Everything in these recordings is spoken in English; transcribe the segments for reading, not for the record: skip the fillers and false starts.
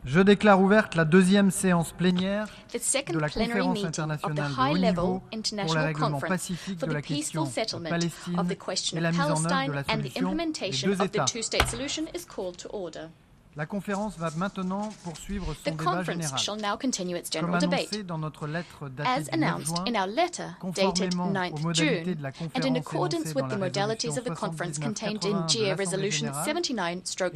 Je déclare ouverte la deuxième séance plénière The second de la plenary conférence meeting of the internationale de haut high-level niveau pour le international règlement conference pacifique for de the la question peaceful settlement of Palestine the question et la of mise en œuvre de Palestine la and the solution des implementation deux of the États. two-state solution is called to order. La conférence va maintenant poursuivre son The débat conference général. shall now continue its Comme general annoncé debate. dans notre lettre As datée du 9 announced juin, in our letter dated conformément aux 9th modalités June, de la and in conférence accordance énoncées with dans the la modalities résolution of the conference 79-80 contained in de GA l'Assemblée Resolution générale,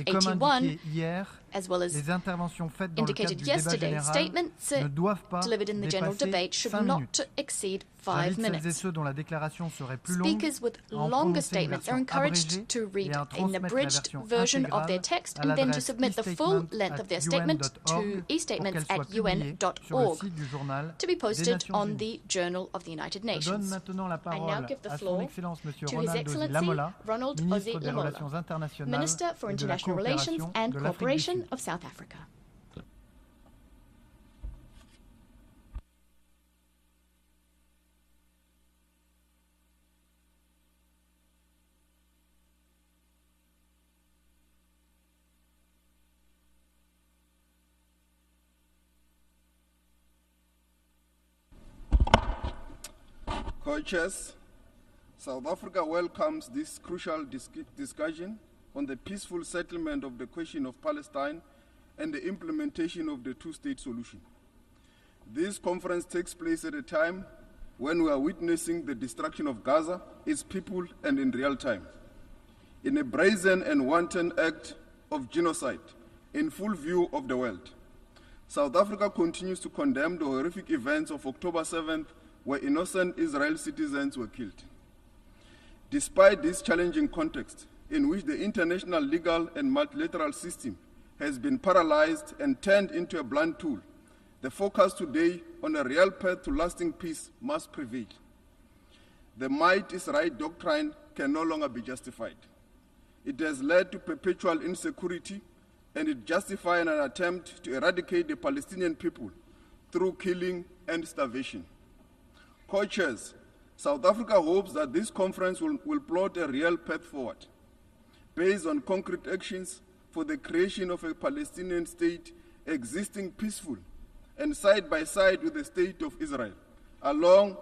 et comme 79/81, indiqué hier, as well as les interventions faites dans le cadre indicated du débat yesterday, général statements ne doivent pas delivered in the general dépasser debate should 5 not minutes. exceed 5 J'invite celles et minutes. ceux dont la déclaration serait plus longue Speakers with à en longer prononcer une statements are version encouraged abrégée to read et à en an transmettre la abridged version version of their intégrale text à and then to l'adresse submit the full length of their statement to e-statement@un.org pour e-statements qu'elle soit at publiée sur le un.org site du journal to be des posted Nations on Unies. the Journal of the United Je donne Nations. maintenant la I now parole give the à son floor Excellence M. to His Ronald Ozzy Excellency Lamola, Ronald Ozzy ministre des Lamola, Relations internationales Minister for et de la International Relations coopération and de l'Afrique du Cooperation Sud. of South Africa. Co-chairs, South Africa welcomes this crucial discussion on the peaceful settlement of the question of Palestine and the implementation of the two-state solution. This conference takes place at a time when we are witnessing the destruction of Gaza, its people, and in real time. In a brazen and wanton act of genocide in full view of the world, South Africa continues to condemn the horrific events of October 7th, where innocent Israeli citizens were killed. Despite this challenging context, in which the international legal and multilateral system has been paralyzed and turned into a blunt tool, the focus today on a real path to lasting peace must prevail. The might is right doctrine can no longer be justified. It has led to perpetual insecurity, and it justifies an attempt to eradicate the Palestinian people through killing and starvation. Co-chairs, South Africa hopes that this conference will plot a real path forward, based on concrete actions for the creation of a Palestinian state existing peaceful and side by side with the state of Israel, along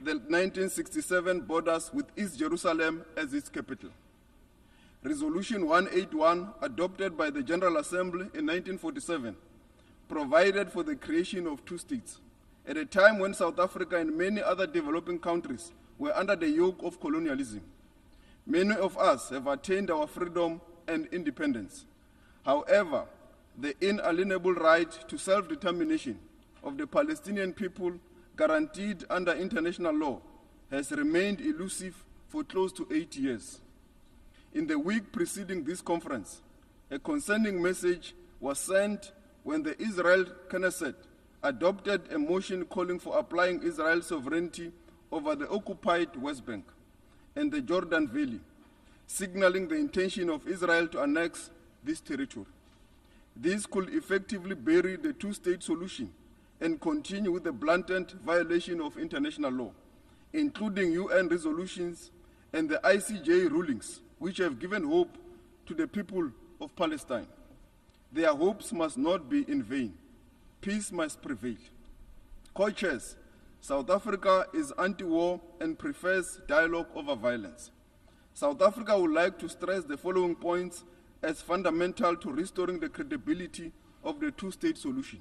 the 1967 borders with East Jerusalem as its capital. Resolution 181, adopted by the General Assembly in 1947, provided for the creation of two states, at a time when South Africa and many other developing countries were under the yoke of colonialism. Many of us have attained our freedom and independence. However, the inalienable right to self-determination of the Palestinian people, guaranteed under international law, has remained elusive for close to 8 years. In the week preceding this conference, a concerning message was sent when the Israel Knesset adopted a motion calling for applying Israel's sovereignty over the occupied West Bank and the Jordan Valley, signaling the intention of Israel to annex this territory. This could effectively bury the two-state solution and continue with the blatant violation of international law, including UN resolutions and the ICJ rulings, which have given hope to the people of Palestine. Their hopes must not be in vain. Peace must prevail. Co-chairs, South Africa is anti-war and prefers dialogue over violence. South Africa would like to stress the following points as fundamental to restoring the credibility of the two-state solution.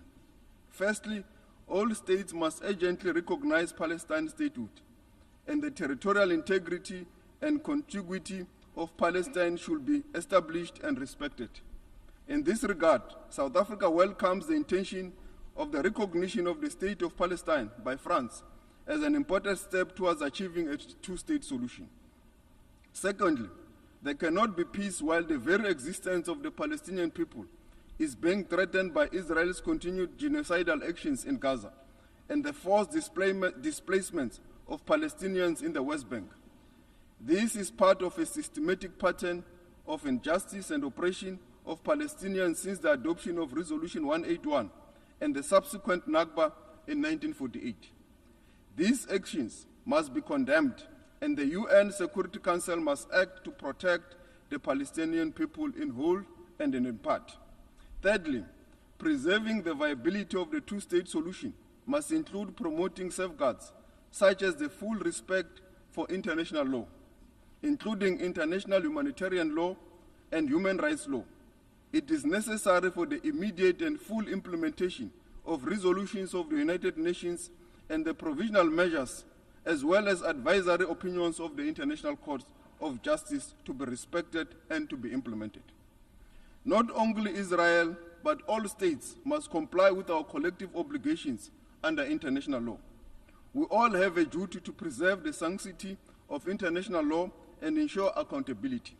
Firstly, all states must urgently recognize Palestine's statehood, and the territorial integrity and contiguity of Palestine should be established and respected. In this regard, South Africa welcomes the intention of the recognition of the state of Palestine by France as an important step towards achieving a two-state solution. Secondly, there cannot be peace while the very existence of the Palestinian people is being threatened by Israel's continued genocidal actions in Gaza and the forced displacement of Palestinians in the West Bank. This is part of a systematic pattern of injustice and oppression of Palestinians since the adoption of Resolution 181 and the subsequent Nakba in 1948. These actions must be condemned, and the UN Security Council must act to protect the Palestinian people in whole and in part. Thirdly, Preserving the viability of the two-state solution must include promoting safeguards, such as the full respect for international law, including international humanitarian law and human rights law. It is necessary for the immediate and full implementation of resolutions of the United Nations and the provisional measures, as well as advisory opinions of the International Court of Justice, to be respected and to be implemented. Not only Israel, but all states must comply with our collective obligations under international law. We all have a duty to preserve the sanctity of international law and ensure accountability.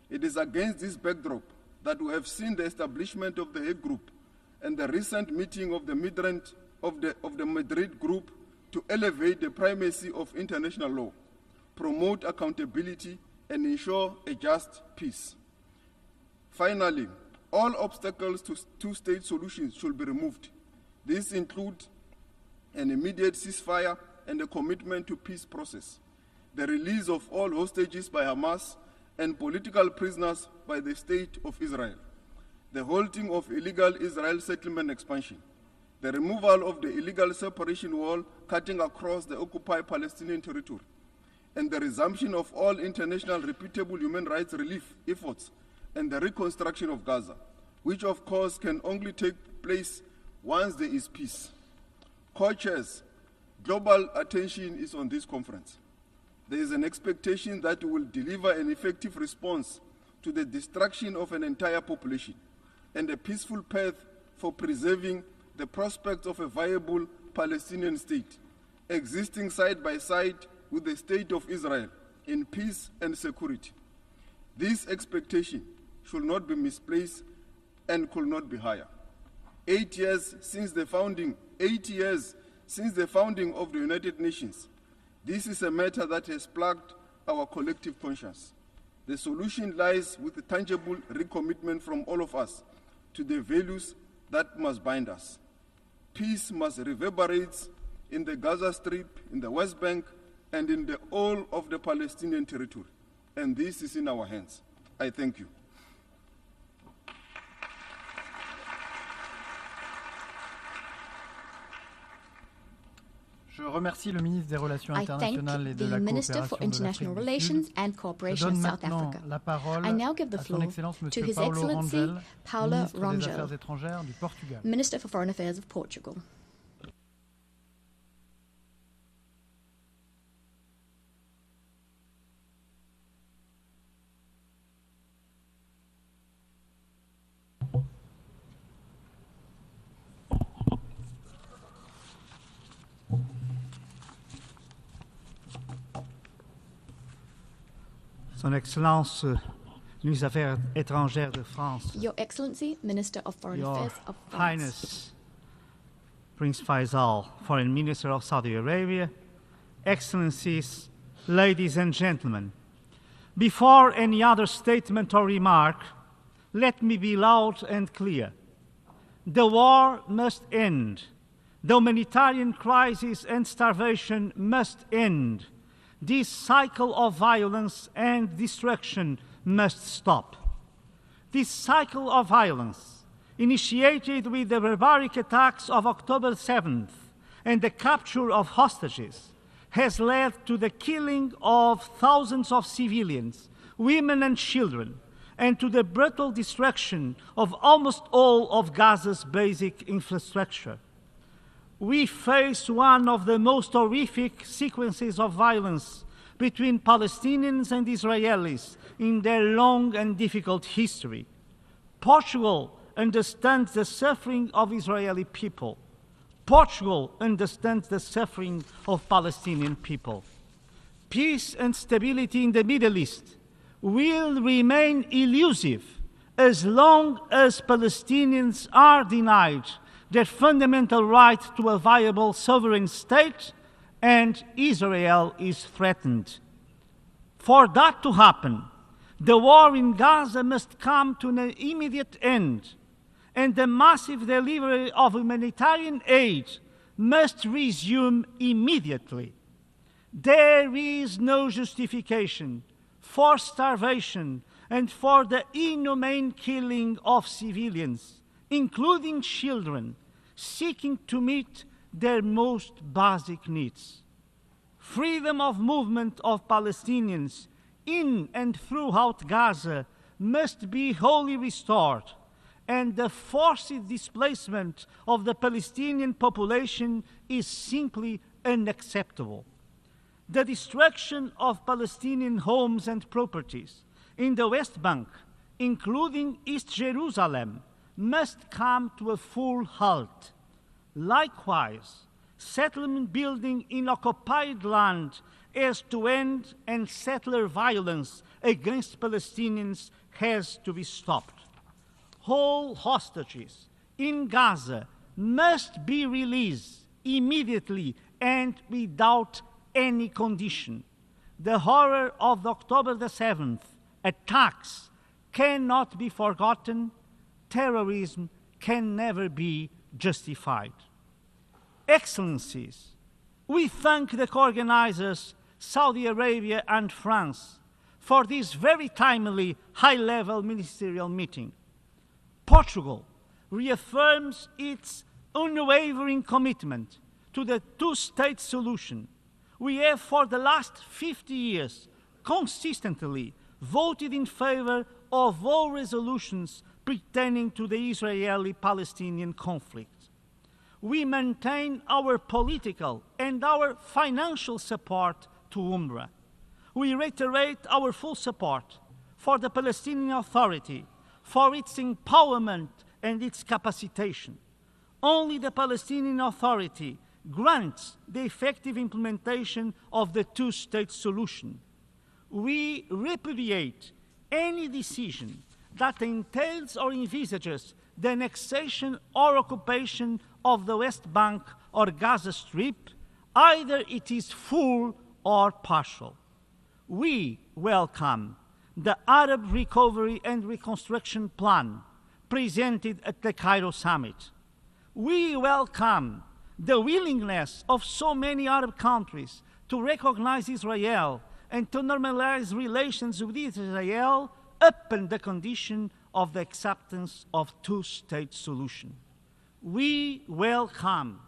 It is against this backdrop that we have seen the establishment of the Hague Group and the recent meeting of the Madrid Group to elevate the primacy of international law, promote accountability, and ensure a just peace. Finally, all obstacles to two-state solutions should be removed. These include an immediate ceasefire and a commitment to peace process, the release of all hostages by Hamas and political prisoners by the State of Israel, the halting of illegal Israel settlement expansion, the removal of the illegal separation wall cutting across the occupied Palestinian territory, and the resumption of all international reputable human rights relief efforts and the reconstruction of Gaza, which of course can only take place once there is peace. Co-chairs, global attention is on this conference. There is an expectation that we will deliver an effective response to the destruction of an entire population and a peaceful path for preserving the prospects of a viable Palestinian state, existing side by side with the State of Israel in peace and security. This expectation should not be misplaced and could not be higher. 8 years since the founding of the United Nations, this is a matter that has plagued our collective conscience. The solution lies with a tangible recommitment from all of us to the values that must bind us. Peace must reverberate in the Gaza Strip, in the West Bank, and in the whole of the Palestinian territory. And this is in our hands. I thank you. Je remercie le ministre des Relations I thank internationales et de the la Minister for coopération de International l'Afrique du Relations Sud. and Je Cooperation of donne South maintenant Africa. la parole I now give the à son floor Excellence to Monsieur His Paulo Excellency Rangel, Paulo ministre des Rangel, Affaires étrangères du Portugal. Minister for Foreign Affairs of Portugal. Son Excellence, ministre des Affaires étrangères de France, Your Excellency, Minister of Foreign Your Affairs of France. Highness, Prince Faisal, Foreign Minister of Saudi Arabia, Excellencies, ladies and gentlemen, before any other statement or remark, let me be loud and clear. The war must end. The humanitarian crisis and starvation must end. This cycle of violence and destruction must stop. This cycle of violence, initiated with the barbaric attacks of October 7th and the capture of hostages, has led to the killing of thousands of civilians, women and children, and to the brutal destruction of almost all of Gaza's basic infrastructure. We face one of the most horrific sequences of violence between Palestinians and Israelis in their long and difficult history. Portugal understands the suffering of Israeli people. Portugal understands the suffering of Palestinian people. Peace and stability in the Middle East will remain elusive as long as Palestinians are denied their fundamental right to a viable sovereign state and Israel is threatened. For that to happen, the war in Gaza must come to an immediate end, and the massive delivery of humanitarian aid must resume immediately. There is no justification for starvation and for the inhumane killing of civilians, including children, seeking to meet their most basic needs. Freedom of movement of Palestinians in and throughout Gaza must be wholly restored, and the forced displacement of the Palestinian population is simply unacceptable. The destruction of Palestinian homes and properties in the West Bank, including East Jerusalem, must come to a full halt. Likewise, settlement building in occupied land has to end, and settler violence against Palestinians has to be stopped. All hostages in Gaza must be released immediately and without any condition. The horror of the October the 7th attacks cannot be forgotten. Terrorism can never be justified. Excellencies, we thank the co-organizers, Saudi Arabia and France, for this very timely high-level ministerial meeting. Portugal reaffirms its unwavering commitment to the two-state solution. We have for the last 50 years consistently voted in favor of all resolutions pertaining to the Israeli-Palestinian conflict. We maintain our political and our financial support to UNRWA. We reiterate our full support for the Palestinian Authority, for its empowerment and its capacitation. Only the Palestinian Authority grants the effective implementation of the two-state solution. We repudiate any decision that entails or envisages the annexation or occupation of the West Bank or Gaza Strip, either it is full or partial. We welcome the Arab Recovery and Reconstruction Plan presented at the Cairo Summit. We welcome the willingness of so many Arab countries to recognize Israel and to normalize relations with Israel upon the condition of the acceptance of two-state solution. We welcome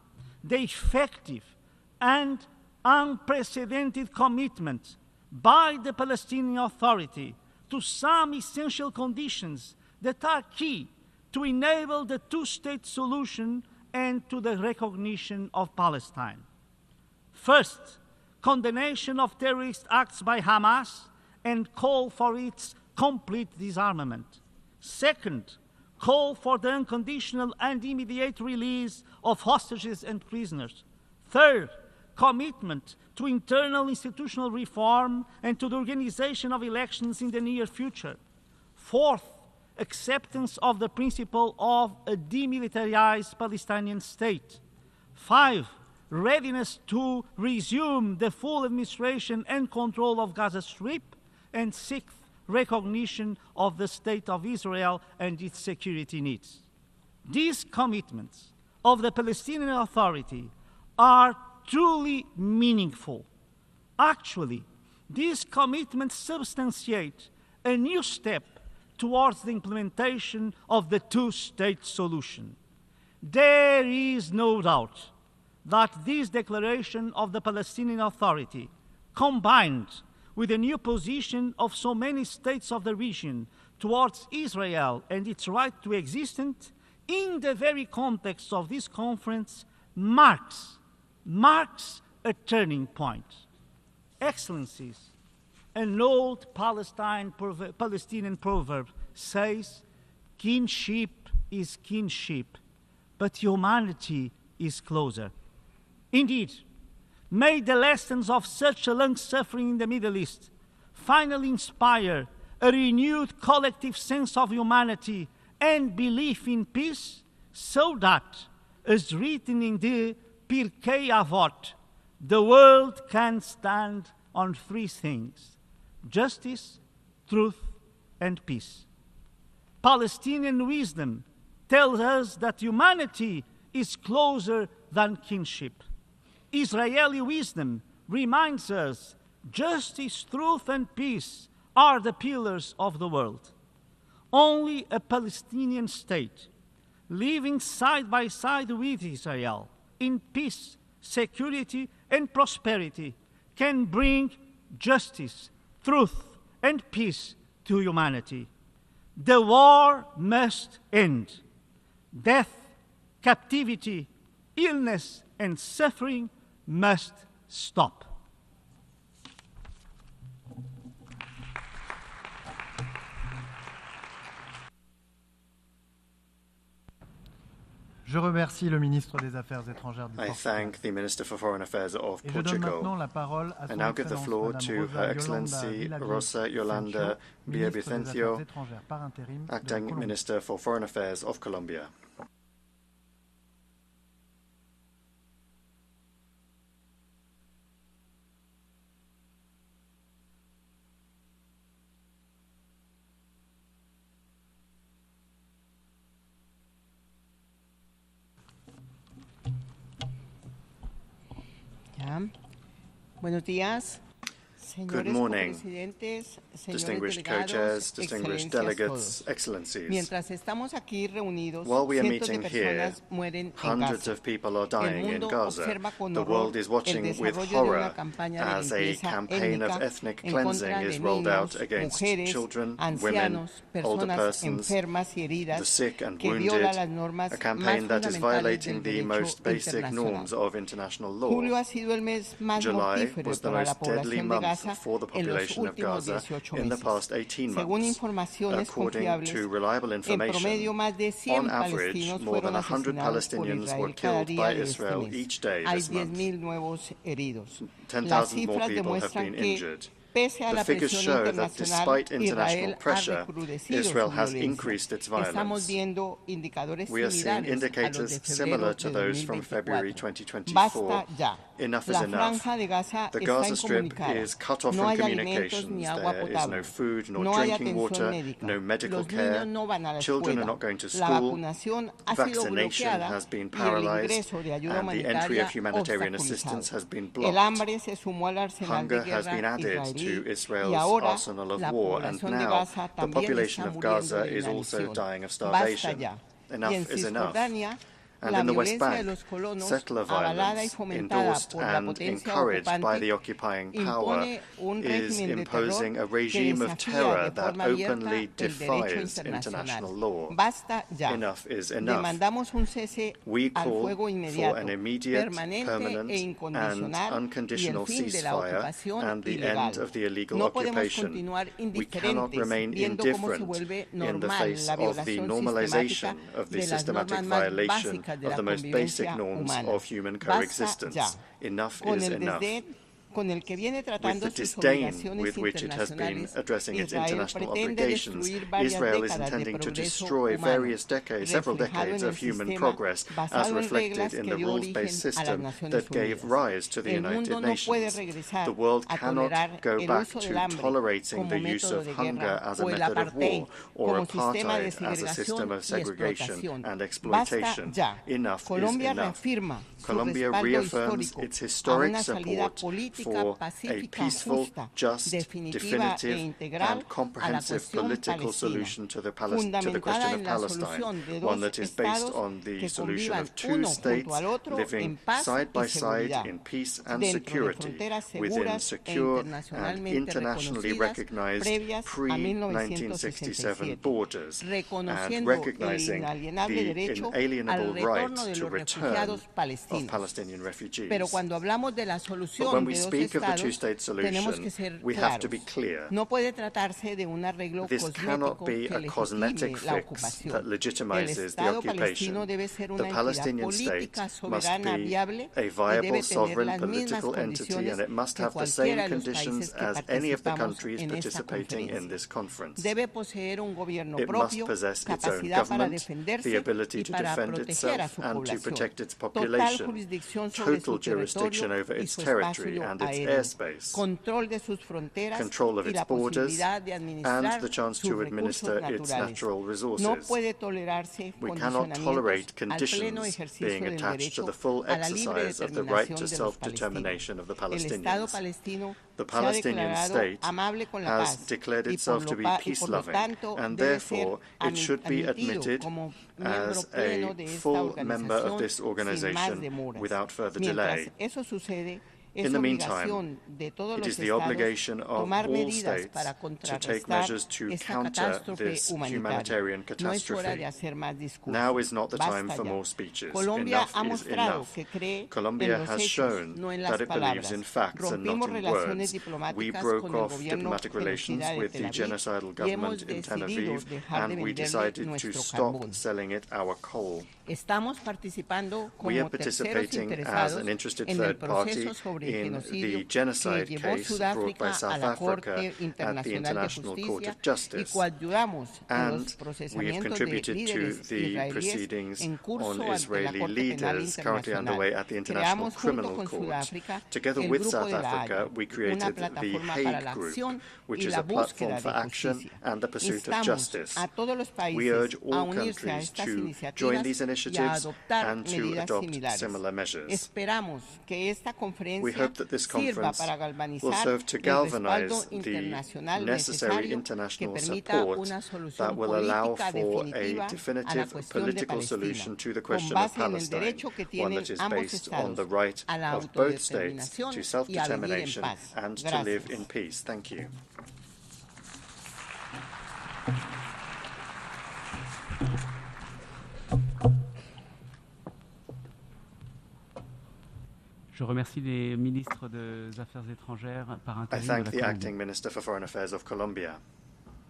the effective and unprecedented commitment by the Palestinian Authority to some essential conditions that are key to enable the two-state solution and to the recognition of Palestine. First, condemnation of terrorist acts by Hamas and call for its complete disarmament. Second, call for the unconditional and immediate release of hostages and prisoners. Third, commitment to internal institutional reform and to the organization of elections in the near future. Fourth, acceptance of the principle of a demilitarized Palestinian state. 5, readiness to resume the full administration and control of Gaza Strip. And 6th, recognition of the State of Israel and its security needs. These commitments of the Palestinian Authority are truly meaningful. Actually, these commitments substantiate a new step towards the implementation of the two-state solution. There is no doubt that this declaration of the Palestinian Authority, combined with the new position of so many states of the region towards Israel and its right to existence, in the very context of this conference, marks a turning point. Excellencies, an old Palestinian proverb says, kinship is kinship, but humanity is closer. Indeed, may the lessons of such a long suffering in the Middle East finally inspire a renewed collective sense of humanity and belief in peace, so that, as written in the Pirkei Avot, the world can stand on 3 things: justice, truth, and peace. Palestinian wisdom tells us that humanity is closer than kinship. Israeli wisdom reminds us justice, truth, and peace are the pillars of the world. Only a Palestinian state living side by side with Israel in peace, security, and prosperity can bring justice, truth, and peace to humanity. The war must end. Death, captivity, illness, and suffering must stop. Je remercie le ministre des Affaires étrangères du I Portugal. thank the Minister for Foreign Affairs of Et je donne maintenant Portugal. la parole à I son now give the Excellence floor Madame to Rosa Her Excellency Rosa Yolanda ministre des Villavicencio, Affaires étrangères par intérim de Acting Colombie. Minister for Foreign Affairs of Colombia. Ya. Buenos días, señores morning, copresidentes, señores Distinguished delegados, co-chairs, distinguished excelencias delegates, todos. excellencies. Mientras estamos aquí reunidos, While we are cientos de meeting here, personas mueren en hundreds Gaza. of people are El dying in mundo Gaza. observa con The horror world is el watching with desarrollo de horror una campaña de as a limpieza campaign of étnica ethnic en cleansing contra is de rolled out niños, against mujeres, children, women, ancianos, older personas persons, enfermas y heridas, the sick and que viola wounded, las normas a más campaign that is fundamentales violating del the derecho most basic norms internacional. of international law. Julio ha sido el mes más July mortífero was the para la most deadly población de month Gaza for the en los population of últimos Gaza 18 in the meses. past 18 Según months. informaciones According confiables, to reliable en information, promedio más de 100 on average, palestinos more than fueron 100 asesinados por Palestinians were Israel cada killed día by de este Israel mes. each day Hay this month. 10.000 nuevos heridos. 10,000 Las more cifras people have demuestran been que, injured. pese a The la figures presión show that internacional, despite international Israel ha pressure, recrudecido Israel su has violencia. increased its Estamos violence. viendo indicadores We are seeing similares a los de indicators febrero similar to de those from February 2024. 2024. Basta ya. Enough is La enough. franja de Gaza The está Gaza Strip incomunicada. is cut off No from hay alimentos communications. ni agua There is potable. no food nor No hay drinking atención water, médica. no medical Los care. niños no van a la Children are escuela. not going to La school. vacunación ha sido Vaccination bloqueada has been y el paralyzed, ingreso de ayuda and the entry humanitaria of humanitarian assistance obstaculizado. has been El blocked. hambre se sumó al arsenal de Hunger has been guerra added israelí to y Israel's ahora arsenal of la war, and población de now Gaza the también population está of muriendo Gaza de is also inanición. dying of Basta starvation. ya. Y en Enough is enough. Cisjordania, And la in the West violencia de Bank, los colonos, settler avalada y violence, fomentada endorsed por la and potencia encouraged by ocupante, the occupying power, impone un is régimen de imposing terror a regime que of desafía terror de that forma abierta openly el derecho defies internacional. international law. Basta ya. Enough is enough. Demandamos un cese We al call fuego for inmediato, an immediate, permanente permanent, e and incondicional y unconditional el fin de la ceasefire ocupación and the ilegal. end of the illegal No podemos occupation. continuar We cannot indiferentes remain viendo cómo se indifferent vuelve in the normal face la of the violación normalization sistemática of the de las systematic normas más violation básicas de of la the most basic convivencia norms humana. of human Basta ya. coexistence. Enough Con is el enough. desdén con el que viene With tratando the sus disdain obligaciones with which it has been internacionales, addressing its Israel international pretende obligations, destruir varias Israel is décadas de intending to progreso destroy humano, various decades, several reflejado decades en el of human sistema progress, as basado en reflected reglas in que the dio rules-based origen a las system Naciones that gave Unidas. rise to the El United mundo no puede Nations. regresar The world a cannot tolerar go el back uso del to hambre tolerating como the use método of de hunger guerra as a o el method of apartheid war, or como sistema de apartheid as a system segregación of y segregation explotación. and Basta exploitation. ya. Enough Colombia is enough. reafirma su Colombia respaldo reaffirms histórico its a historic una salida support política for a pacífica, peaceful, justa, just, definitiva e definitive, integral and a la comprehensive cuestión political palestina, solution to the fundamentada question en of la Palestine, solución de one dos that is based estados on the que solution convivan of two uno states junto al otro en living paz side by y side seguridad, in peace and dentro de security, fronteras within seguras e secure and internacionalmente internationally reconocidas recognized previas a pre-1967 1967, borders, and reconociendo el recognizing inalienable the derecho inalienable al right retorno de to los return refugiados of palestinos. Palestinian refugees. Pero cuando hablamos de la But when solución we de dos speak of the estados, two-state tenemos solution, que ser we have to be claros. clear. No puede tratarse de un arreglo This cannot cosmético be que a cosmetic legitime la fix ocupación. that El legitimizes the Estado occupation. palestino debe ser The una entidad Palestinian state política must soberana, be viable a y viable, debe tener sovereign las mismas political entity, condiciones and it must que have the cualquiera same de los conditions países que as any of the participamos countries en esta participating in conferencia. this conference. Debe poseer un gobierno It must propio, possess its own capacidad para government, defenderse the ability y to para defend proteger a itself su and to población. protect its Total population, jurisdicción sobre total su jurisdiction territorio over y its su territory espacio and its aéreo, airspace, control de sus fronteras control of y its la borders, posibilidad de administrar and the chance sus to administer recursos its naturales. natural resources. No puede tolerarse We cannot tolerate condicionamientos al pleno conditions ejercicio being del attached to derecho the full a la libre exercise of the right determinación to de los self-determination of the palestinos. El Estado Palestinians. palestino The se ha Palestinian declarado state amable con la has paz declared y itself por to lo be pa- y por lo peace-loving, tanto and debe ser therefore it should be admitido admitted como miembro as pleno a de esta full member of organización this sin más organization demoras. without further Mientras delay. eso sucede, es In the meantime, obligación de todos it los is the estados obligation of tomar all medidas states para to take contrarrestar measures to esta counter catástrofe this humanitaria. humanitarian No es hora catastrophe. de hacer más discursos. Now is not the time Basta for ya. more speeches. Colombia Enough ha is mostrado enough. que cree Colombia en los has hechos, shown no en that las it believes palabras. in facts and not Rompimos in relaciones words. We diplomáticas broke con el off gobierno diplomatic relations genocida de with Tel the Aviv genocidal y hemos government in Tel decidido Aviv, dejar de and we venderle decided to nuestro stop carbón. selling it our coal. Estamos participando We are como terceros participating as interesados an interested en el third party proceso sobre el in genocidio the genocide que llevó case brought by Sudáfrica a South la Africa Corte at the Internacional de International Court Justicia of y Justice. coayudamos en And los we have procesamientos de contributed to líderes the israelíes proceedings en curso on ante la Israeli Corte Penal leaders currently underway Internacional. at the International Creamos junto Criminal con Court. Sudáfrica Together el with Grupo South de la Africa, Haya, we una created the plataforma para Hague la Group, acción which y is la a platform búsqueda for de action justicia. and the pursuit of Instamos justice. a todos los We urge países a all unirse a countries estas to join iniciativas these y a initiatives adoptar and to medidas adopt similares. similar measures. Esperamos que esta We conferencia hope that this sirva conference para will galvanizar serve to el galvanize respaldo the internacional necessary necesario que international permita support una that solución will allow política for definitiva a a la definitive cuestión de political solution Palestina, to the con question of base en el Palestine, derecho que one tienen that is ambos based on the estados right a la of both states autodeterminación to y a vivir en self-determination paz. and to live in Gracias. peace. Thank you. Je remercie les ministres des Affaires étrangères par I intérim thank de the la acting Colombie. Minister for Foreign Affairs of Colombia.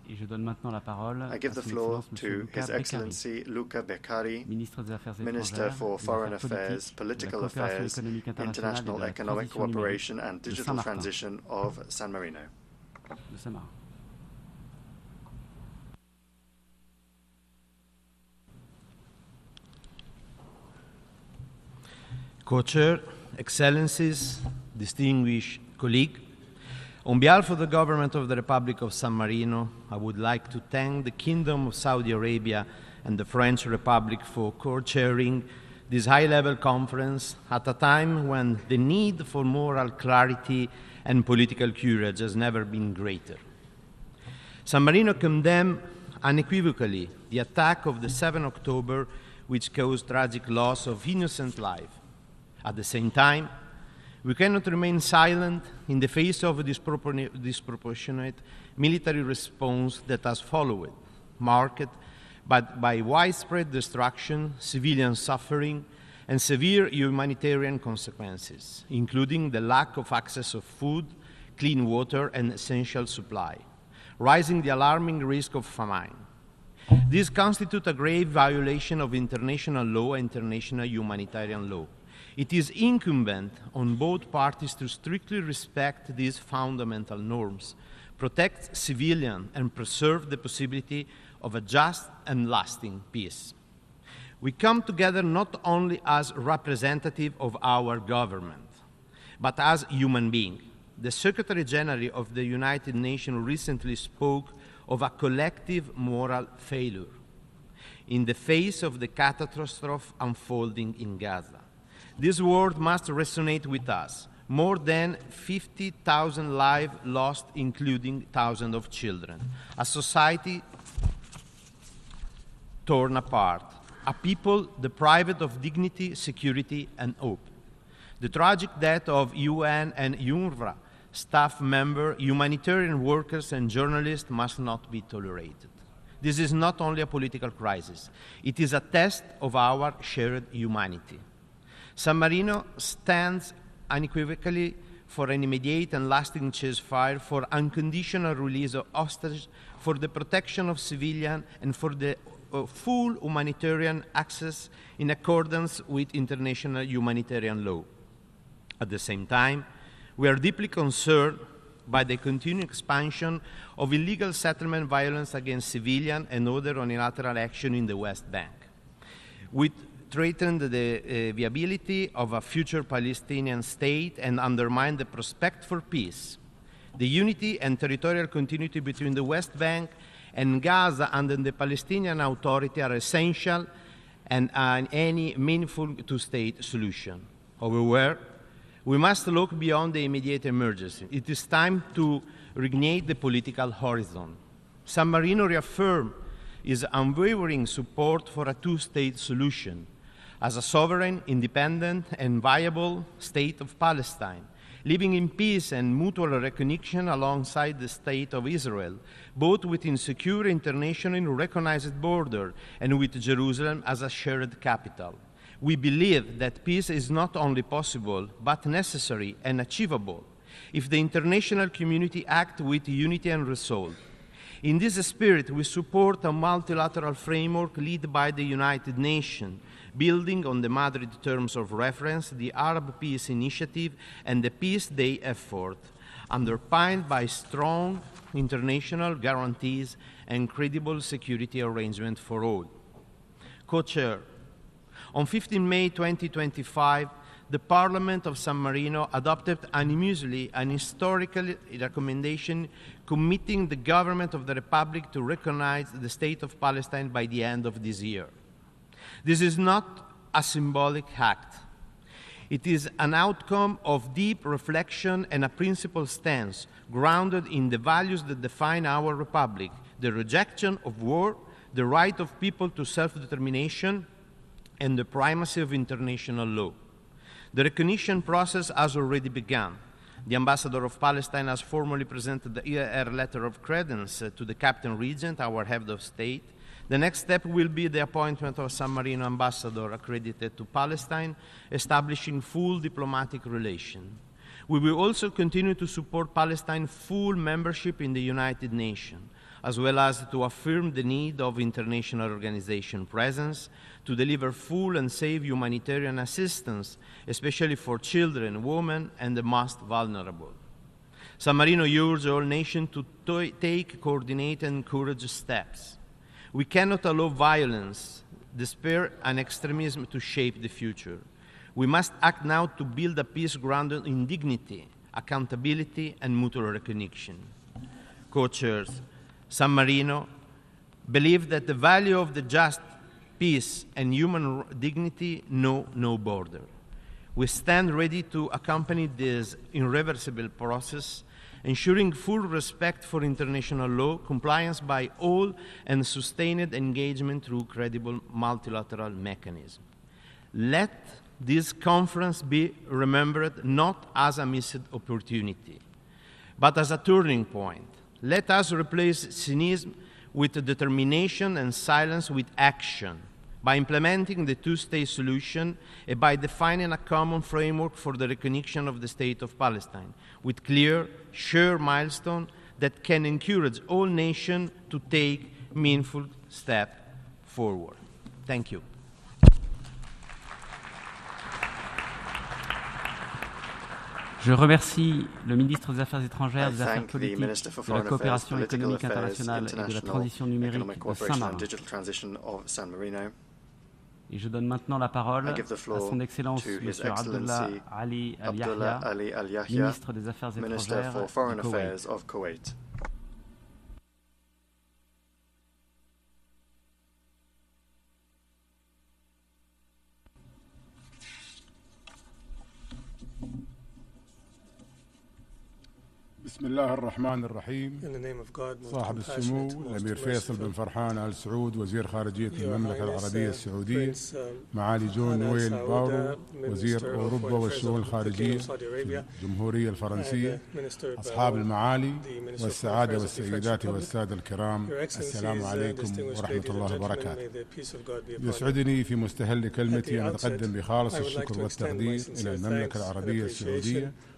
Et je donne maintenant la parole I give à the Son floor Excellence Monsieur to Luca His Beccari, Excellency Luca Beccari, ministre des Affaires Minister étrangères, for des Foreign Affaires Affairs, politiques, de la Political coopération Affairs, économique internationale et de International la Economic transition Cooperation numérique and de Digital Saint-Martin, Transition of San Marino. de Saint-Marin. Co-Chair, Excellencies, distinguished colleague, on behalf of the government of the Republic of San Marino, I would like to thank the Kingdom of Saudi Arabia and the French Republic for co-chairing this high-level conference at a time when the need for moral clarity and political courage has never been greater. San Marino condemned unequivocally the attack of the 7th October, which caused tragic loss of innocent life. At the same time, we cannot remain silent in the face of a disproportionate military response that has followed, marked by widespread destruction, civilian suffering, and severe humanitarian consequences, including the lack of access of food, clean water, and essential supply, raising the alarming risk of famine. This constitutes a grave violation of international law and international humanitarian law. It is incumbent on both parties to strictly respect these fundamental norms, protect civilians, and preserve the possibility of a just and lasting peace. We come together not only as representatives of our government, but as human beings. The Secretary General of the United Nations recently spoke of a collective moral failure in the face of the catastrophe unfolding in Gaza. This word must resonate with us. More than 50,000 lives lost, including thousands of children. A society torn apart. A people deprived of dignity, security, and hope. The tragic death of UN and UNRWA staff members, humanitarian workers, and journalists must not be tolerated. This is not only a political crisis. It is a test of our shared humanity. San Marino stands unequivocally for an immediate and lasting ceasefire, for unconditional release of hostages, for the protection of civilians, and for the full humanitarian access in accordance with international humanitarian law. At the same time, we are deeply concerned by the continued expansion of illegal settlement violence against civilians and other unilateral action in the West Bank. With threaten the viability of a future Palestinian state and undermine the prospect for peace. The unity and territorial continuity between the West Bank and Gaza under the Palestinian Authority are essential and any meaningful two-state solution. However, we must look beyond the immediate emergency. It is time to reignite the political horizon. San Marino reaffirmed its unwavering support for a two-state solution as a sovereign, independent, and viable state of Palestine, living in peace and mutual recognition alongside the State of Israel, both within secure internationally recognized border and with Jerusalem as a shared capital. We believe that peace is not only possible, but necessary and achievable if the international community acts with unity and resolve. In this spirit, we support a multilateral framework led by the United Nations, building on the Madrid terms of reference, the Arab Peace Initiative, and the Peace Day effort, underpinned by strong international guarantees and credible security arrangements for all. Co-Chair, on 15 May 2025, the Parliament of San Marino adopted unanimously an historical recommendation committing the government of the Republic to recognize the State of Palestine by the end of this year. This is not a symbolic act. It is an outcome of deep reflection and a principled stance grounded in the values that define our Republic: the rejection of war, the right of people to self-determination, and the primacy of international law. The recognition process has already begun. The Ambassador of Palestine has formally presented her letter of credence to the Captain Regent, our head of state. The next step will be the appointment of a San Marino ambassador accredited to Palestine, establishing full diplomatic relations. We will also continue to support Palestine's full membership in the United Nations, as well as to affirm the need of international organization presence to deliver full and safe humanitarian assistance, especially for children, women, and the most vulnerable. San Marino urges all nations to take coordinated and courageous steps. We cannot allow violence, despair, and extremism to shape the future. We must act now to build a peace grounded in dignity, accountability, and mutual recognition. Co-chairs, San Marino believe that the value of the just peace and human dignity know no border. We stand ready to accompany this irreversible process, ensuring full respect for international law, compliance by all, and sustained engagement through credible multilateral mechanisms. Let this conference be remembered not as a missed opportunity, but as a turning point. Let us replace cynicism with determination and silence with action, by implementing the two-state solution and by defining a common framework for the recognition of the State of Palestine, with clear, shared milestones that can encourage all nations to take meaningful steps forward. Thank you. Je remercie le ministre des Affaires étrangères, des Affaires thank the politiques, Minister for de la Foreign coopération Affairs, Political économique Affairs, internationale et de la International transition numérique Economic de Cooperation Saint-Marin. and Digital Transition of San Marino. Et je donne maintenant la parole I give the à floor son Excellence to M. His Abdullah Excellency Ali Abdullah Al-Yahya, Ali Al-Yahya, ministre des Affaires Minister étrangères for Foreign du Koweït. Affairs of Kuwait. بسم الله الرحمن الرحيم. صاحب السمو الأمير فيصل بن فرحان آل سعود وزير خارجية المملكة العربية السعودية، معالي جون نويل بارو وزير أوروبا والشؤون الخارجية في الجمهورية الفرنسية، أصحاب المعالي والسعادة والسيدات والسادة الكرام، السلام عليكم ورحمة الله وبركاته. يسعدني في مستهل كلمتي أن أتقدم بخالص الشكر والتقدير إلى المملكة العربية السعودية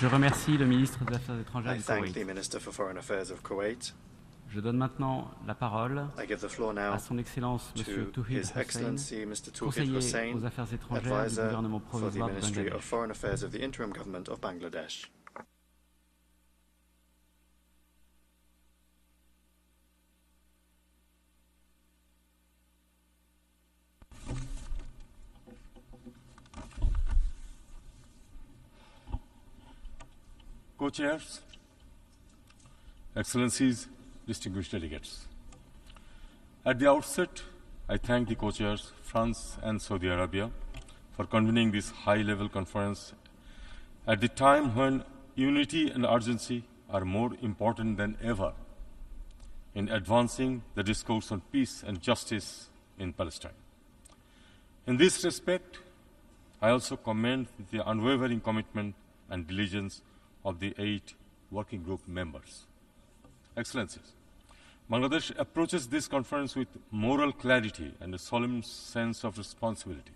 Je remercie le ministre des Affaires étrangères I du thank the Koweït. Minister for Foreign Affairs of Kuwait. Je donne maintenant la parole I give the floor now à son Excellence to M. Touhid His Hussein, Excellency Mr. Touhid conseiller Hussein, aux affaires étrangères du advisor gouvernement for the provisoire de Ministry of Bangladesh. Foreign Affairs of the Interim Government of Bangladesh. Co-chairs, Excellencies, distinguished delegates. At the outset, I thank the co-chairs, France and Saudi Arabia, for convening this high-level conference at the time when unity and urgency are more important than ever in advancing the discourse on peace and justice in Palestine. In this respect, I also commend the unwavering commitment and diligence of the 8 working group members. Excellencies, Bangladesh approaches this conference with moral clarity and a solemn sense of responsibility.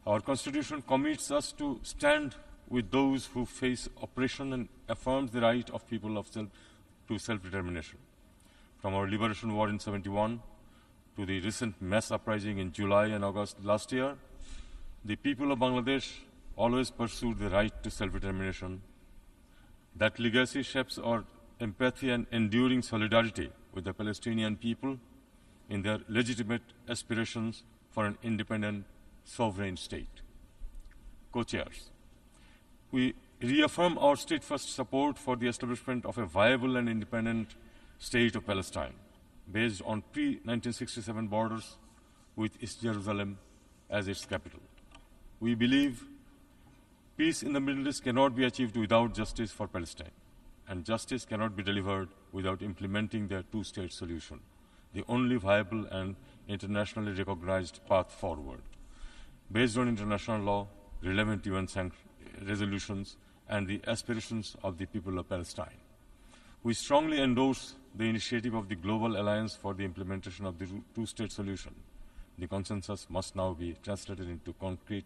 Our Constitution commits us to stand with those who face oppression and affirms the right of people to self-determination. From our liberation war in 1971 to the recent mass uprising in July and August last year, the people of Bangladesh always pursued the right to self-determination. That legacy shapes our empathy and enduring solidarity with the Palestinian people in their legitimate aspirations for an independent, sovereign state. Co-chairs, we reaffirm our steadfast support for the establishment of a viable and independent state of Palestine based on pre-1967 borders with East Jerusalem as its capital. We believe peace in the Middle East cannot be achieved without justice for Palestine, and justice cannot be delivered without implementing the two-state solution, the only viable and internationally recognized path forward, based on international law, relevant UN resolutions, and the aspirations of the people of Palestine. We strongly endorse the initiative of the Global Alliance for the implementation of the two-state solution. The consensus must now be translated into concrete,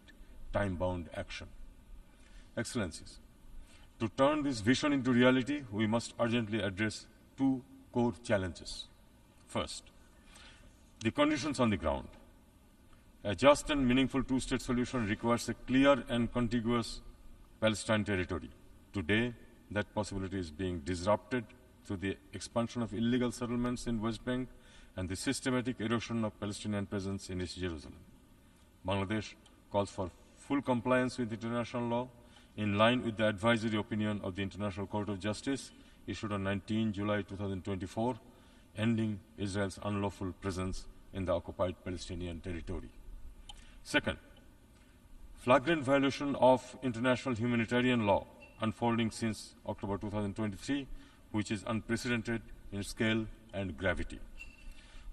time-bound action. Excellencies, to turn this vision into reality, we must urgently address 2 core challenges. First, the conditions on the ground. A just and meaningful two-state solution requires a clear and contiguous Palestine territory. Today, that possibility is being disrupted through the expansion of illegal settlements in West Bank and the systematic erosion of Palestinian presence in East Jerusalem. Bangladesh calls for full compliance with international law in line with the advisory opinion of the International Court of Justice issued on 19 July 2024, ending Israel's unlawful presence in the occupied Palestinian territory. Second, flagrant violation of international humanitarian law unfolding since October 2023, which is unprecedented in scale and gravity.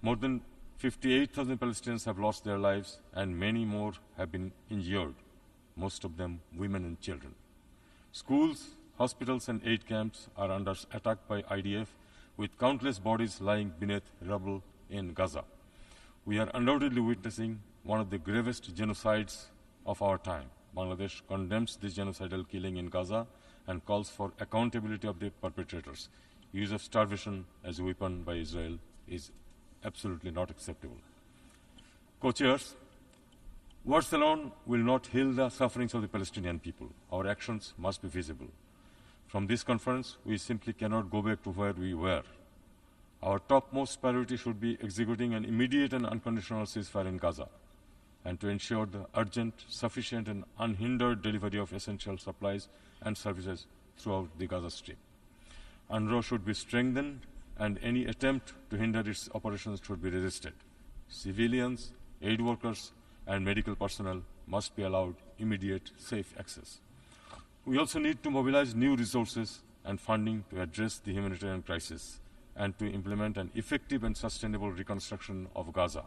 More than 58,000 Palestinians have lost their lives and many more have been injured, most of them women and children. Schools, hospitals and aid camps are under attack by IDF, with countless bodies lying beneath rubble in Gaza. We are undoubtedly witnessing one of the gravest genocides of our time. Bangladesh condemns this genocidal killing in Gaza and calls for accountability of the perpetrators. Use of starvation as a weapon by Israel is absolutely not acceptable. Co-chairs, words alone will not heal the sufferings of the Palestinian people. Our actions must be visible. From this conference, we simply cannot go back to where we were. Our topmost priority should be executing an immediate and unconditional ceasefire in Gaza, and to ensure the urgent, sufficient, and unhindered delivery of essential supplies and services throughout the Gaza Strip. UNRWA should be strengthened, and any attempt to hinder its operations should be resisted. Civilians, aid workers, and medical personnel must be allowed immediate, safe access. We also need to mobilize new resources and funding to address the humanitarian crisis and to implement an effective and sustainable reconstruction of Gaza.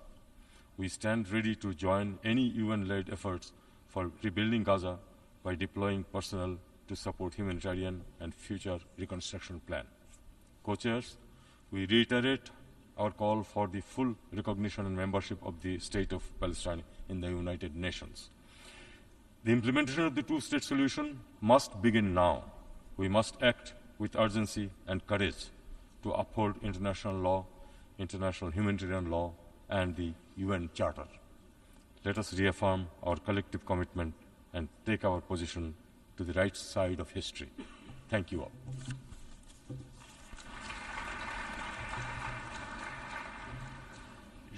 We stand ready to join any UN-led efforts for rebuilding Gaza by deploying personnel to support humanitarian and future reconstruction plan. Co-chairs, we reiterate our call for the full recognition and membership of the State of Palestine in the United Nations. The implementation of the two-state solution must begin now. We must act with urgency and courage to uphold international law, international humanitarian law, and the UN Charter. Let us reaffirm our collective commitment and take our position to the right side of history. Thank you all.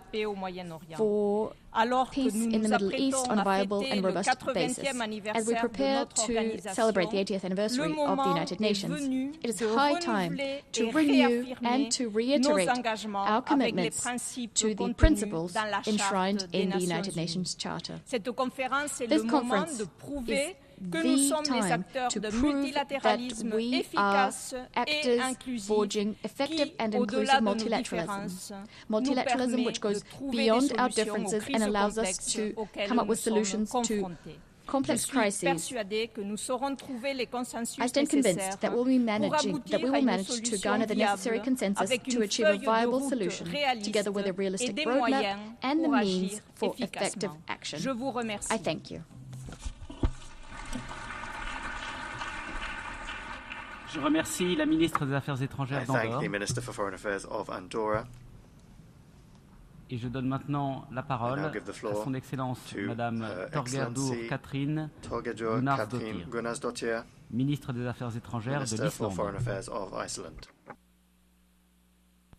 la paix au Moyen-Orient. for peace in the Middle East on a viable and robust basis. As we prepare to celebrate the 80th anniversary of the United Nations, it is high time to renew and to reiterate our commitments to the principles enshrined in the United Nations Charter. This conference is the time to prove that we are actors forging effective and inclusive multilateralism. Multilateralism which goes beyond our differences and allows us to come up with solutions to complex crises. I stand convinced that we will manage to garner the necessary consensus to achieve a viable solution, together with a realistic roadmap and the means for effective action. I thank you. Je remercie la ministre des Affaires étrangères I thank d'Andorre. the Minister for Foreign Affairs of Andorra. Et je donne maintenant la parole à son Excellence Madame Torgerdur Katrin Gunnarsdóttir, ministre des Affaires étrangères de l'Islande.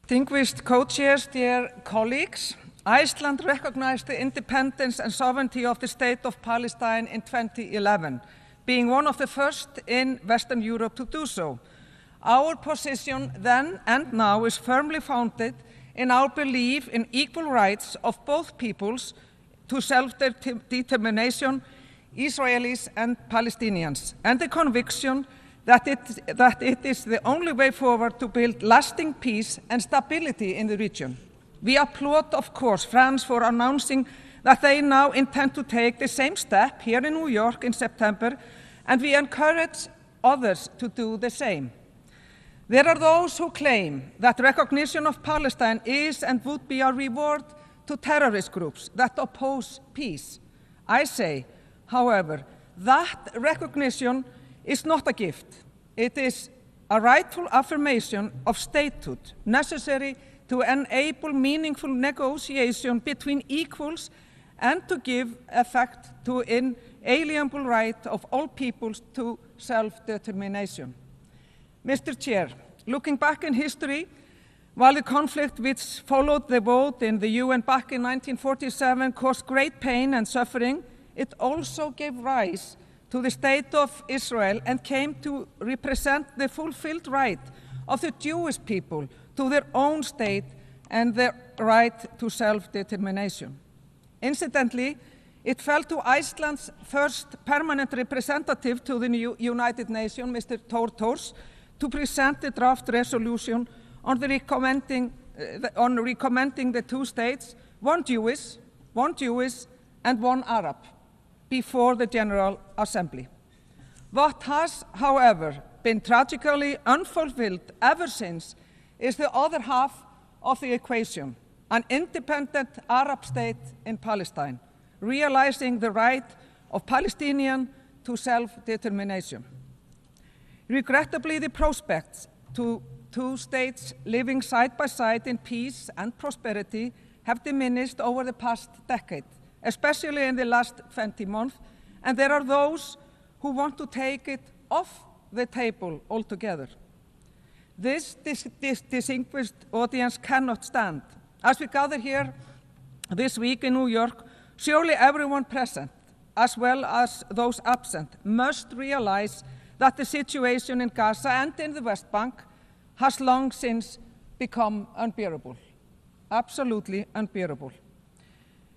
Distinguished co-chairs, dear colleagues, Iceland recognized the independence and sovereignty of the State of Palestine in 2011, being one of the first in Western Europe to do so. Our position then and now is firmly founded in our belief in equal rights of both peoples to self-determination, Israelis and Palestinians, and the conviction that it is the only way forward to build lasting peace and stability in the region. We applaud, of course, France for announcing that they now intend to take the same step here in New York in September, and we encourage others to do the same. There are those who claim that recognition of Palestine is and would be a reward to terrorist groups that oppose peace. I say, however, that recognition is not a gift. It is a rightful affirmation of statehood necessary to enable meaningful negotiation between equals and to give effect to inalienable right of all peoples to self-determination. Mr. Chair, looking back in history, while the conflict which followed the vote in the UN back in 1947 caused great pain and suffering, it also gave rise to the State of Israel and came to represent the fulfilled right of the Jewish people to their own state and their right to self-determination. Incidentally, it fell to Iceland's first permanent representative to the United Nations, Mr. Thor Thors, to present the draft resolution on recommending the two states, one Jewish and one Arab, before the General Assembly. What has, however, been tragically unfulfilled ever since is the other half of the equation, an independent Arab state in Palestine, realizing the right of Palestinians to self-determination. Regrettably, the prospects to two states living side by side in peace and prosperity have diminished over the past decade, especially in the last 20 months, and there are those who want to take it off the table altogether. This distinguished audience cannot stand. As we gather here this week in New York, surely everyone present, as well as those absent, must realize that the situation in Gaza and in the West Bank has long since become unbearable, absolutely unbearable.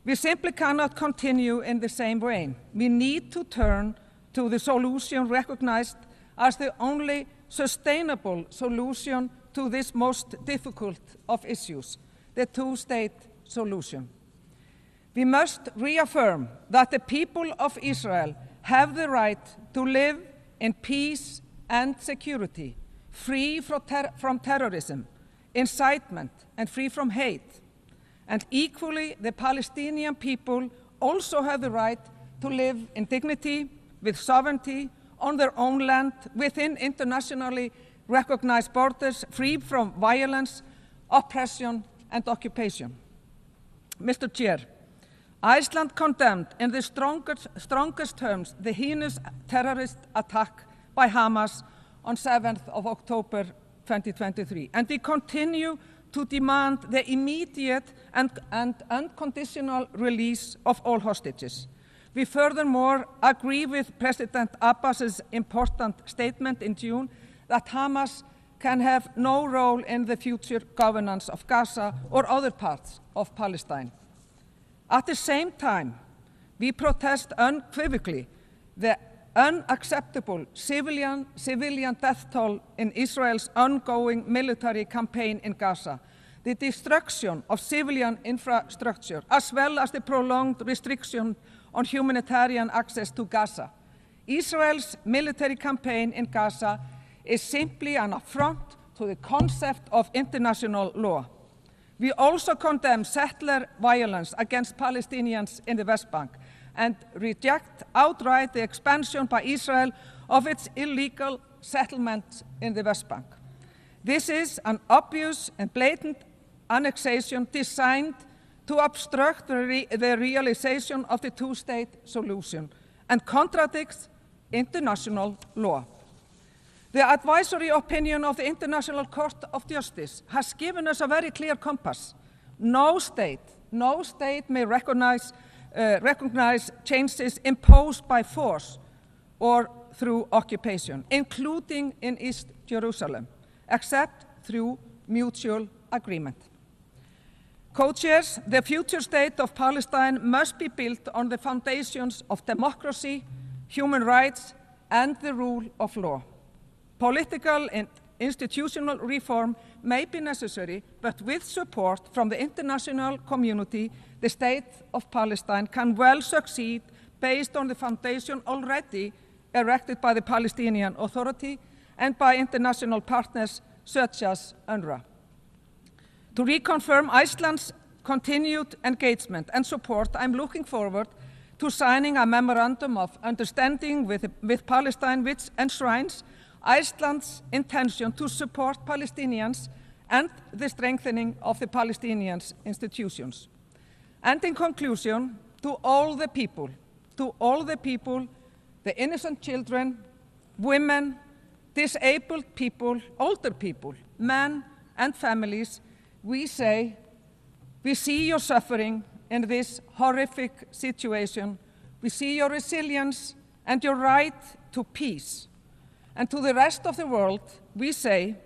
We simply cannot continue in the same way. We need to turn to the solution recognized as the only sustainable solution to this most difficult of issues, the two-state solution. We must reaffirm that the people of Israel have the right to live in peace and security, free from terrorism, incitement, and free from hate. And equally, the Palestinian people also have the right to live in dignity, with sovereignty, on their own land, within internationally recognized borders, free from violence, oppression, and occupation. Mr. Chair, Iceland condemned in the strongest terms the heinous terrorist attack by Hamas on 7th of October 2023, and we continue to demand the immediate and unconditional release of all hostages. We furthermore agree with President Abbas's important statement in June that Hamas can have no role in the future governance of Gaza or other parts of Palestine. At the same time, we protest unequivocally the unacceptable civilian death toll in Israel's ongoing military campaign in Gaza, the destruction of civilian infrastructure, as well as the prolonged restriction on humanitarian access to Gaza. Israel's military campaign in Gaza is simply an affront to the concept of international law. We also condemn settler violence against Palestinians in the West Bank and reject outright the expansion by Israel of its illegal settlements in the West Bank. This is an obvious and blatant annexation designed to obstruct the realization of the two-state solution and contradicts international law. The advisory opinion of the International Court of Justice has given us a very clear compass. No state may recognize changes imposed by force or through occupation, including in East Jerusalem, except through mutual agreement. Co-chairs, the future state of Palestine must be built on the foundations of democracy, human rights, and the rule of law. Political and institutional reform may be necessary, but with support from the international community, the state of Palestine can well succeed based on the foundation already erected by the Palestinian Authority and by international partners such as UNRWA. To reconfirm Iceland's continued engagement and support, I'm looking forward to signing a memorandum of understanding with Palestine, which enshrines Iceland's intention to support Palestinians and the strengthening of the Palestinian institutions. And in conclusion, to all the people, the innocent children, women, disabled people, older people, men and families, we say, we see your suffering in this horrific situation. We see your resilience and your right to peace. And to the rest of the world, we say,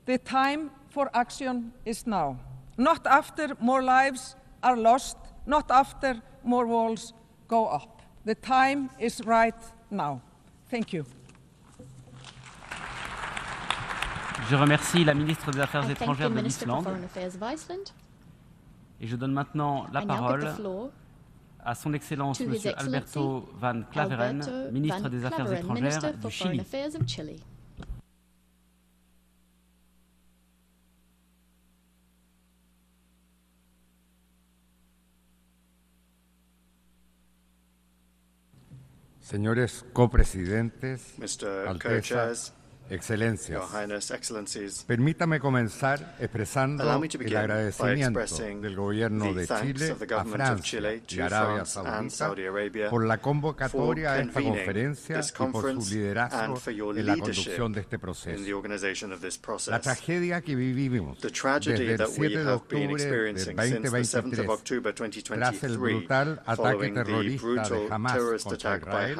the time for action is now. Not after more lives are lost, not after more walls go up. The time is right now. Thank you. Je remercie la ministre des Affaires étrangères de l'Islande. Et je donne maintenant la parole à son Excellence Monsieur Alberto van Klaveren, ministre des Affaires étrangères du Chili. Señores copresidentes, Mr. Altezas, Excelencias, Your Highness, Excellencies, permítame comenzar expresando el agradecimiento del Gobierno de Chile a Francia y Arabia Saudita por la convocatoria a esta conferencia y por su liderazgo en la conducción de este proceso. La tragedia que vivimos desde el 7 de octubre del 2023 tras el brutal ataque terrorista de Hamas contra Israel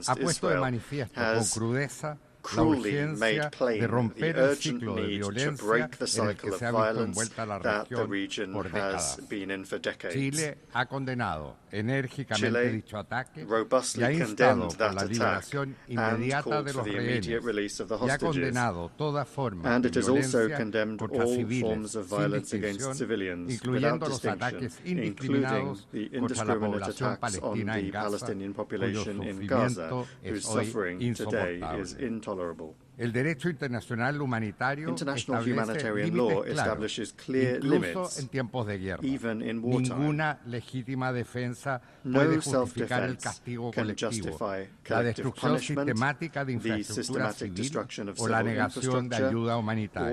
ha puesto de manifiesto con crudeza la urgencia de romper el ciclo de violencia en el que se ha visto envuelta la región por décadas. Chile ha condenado enérgicamente dicho ataque y ha instado por la liberación inmediata de los rehenes y ha condenado toda forma de violencia contra civiles sin distinción, incluyendo los ataques indiscriminados contra la población palestina en Gaza, cuyo sufrimiento es hoy insoportable. El derecho internacional humanitario establece límites claros, incluso en tiempos de guerra. Ninguna legítima defensa puede justificar el castigo colectivo, la destrucción sistemática de infraestructura civil o la negación de ayuda humanitaria.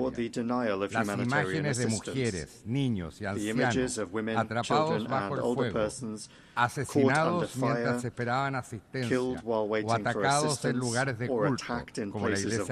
Las imágenes de mujeres, niños y ancianos atrapados bajo el fuego, asesinados mientras esperaban asistencia o atacados en lugares de culto, como la iglesia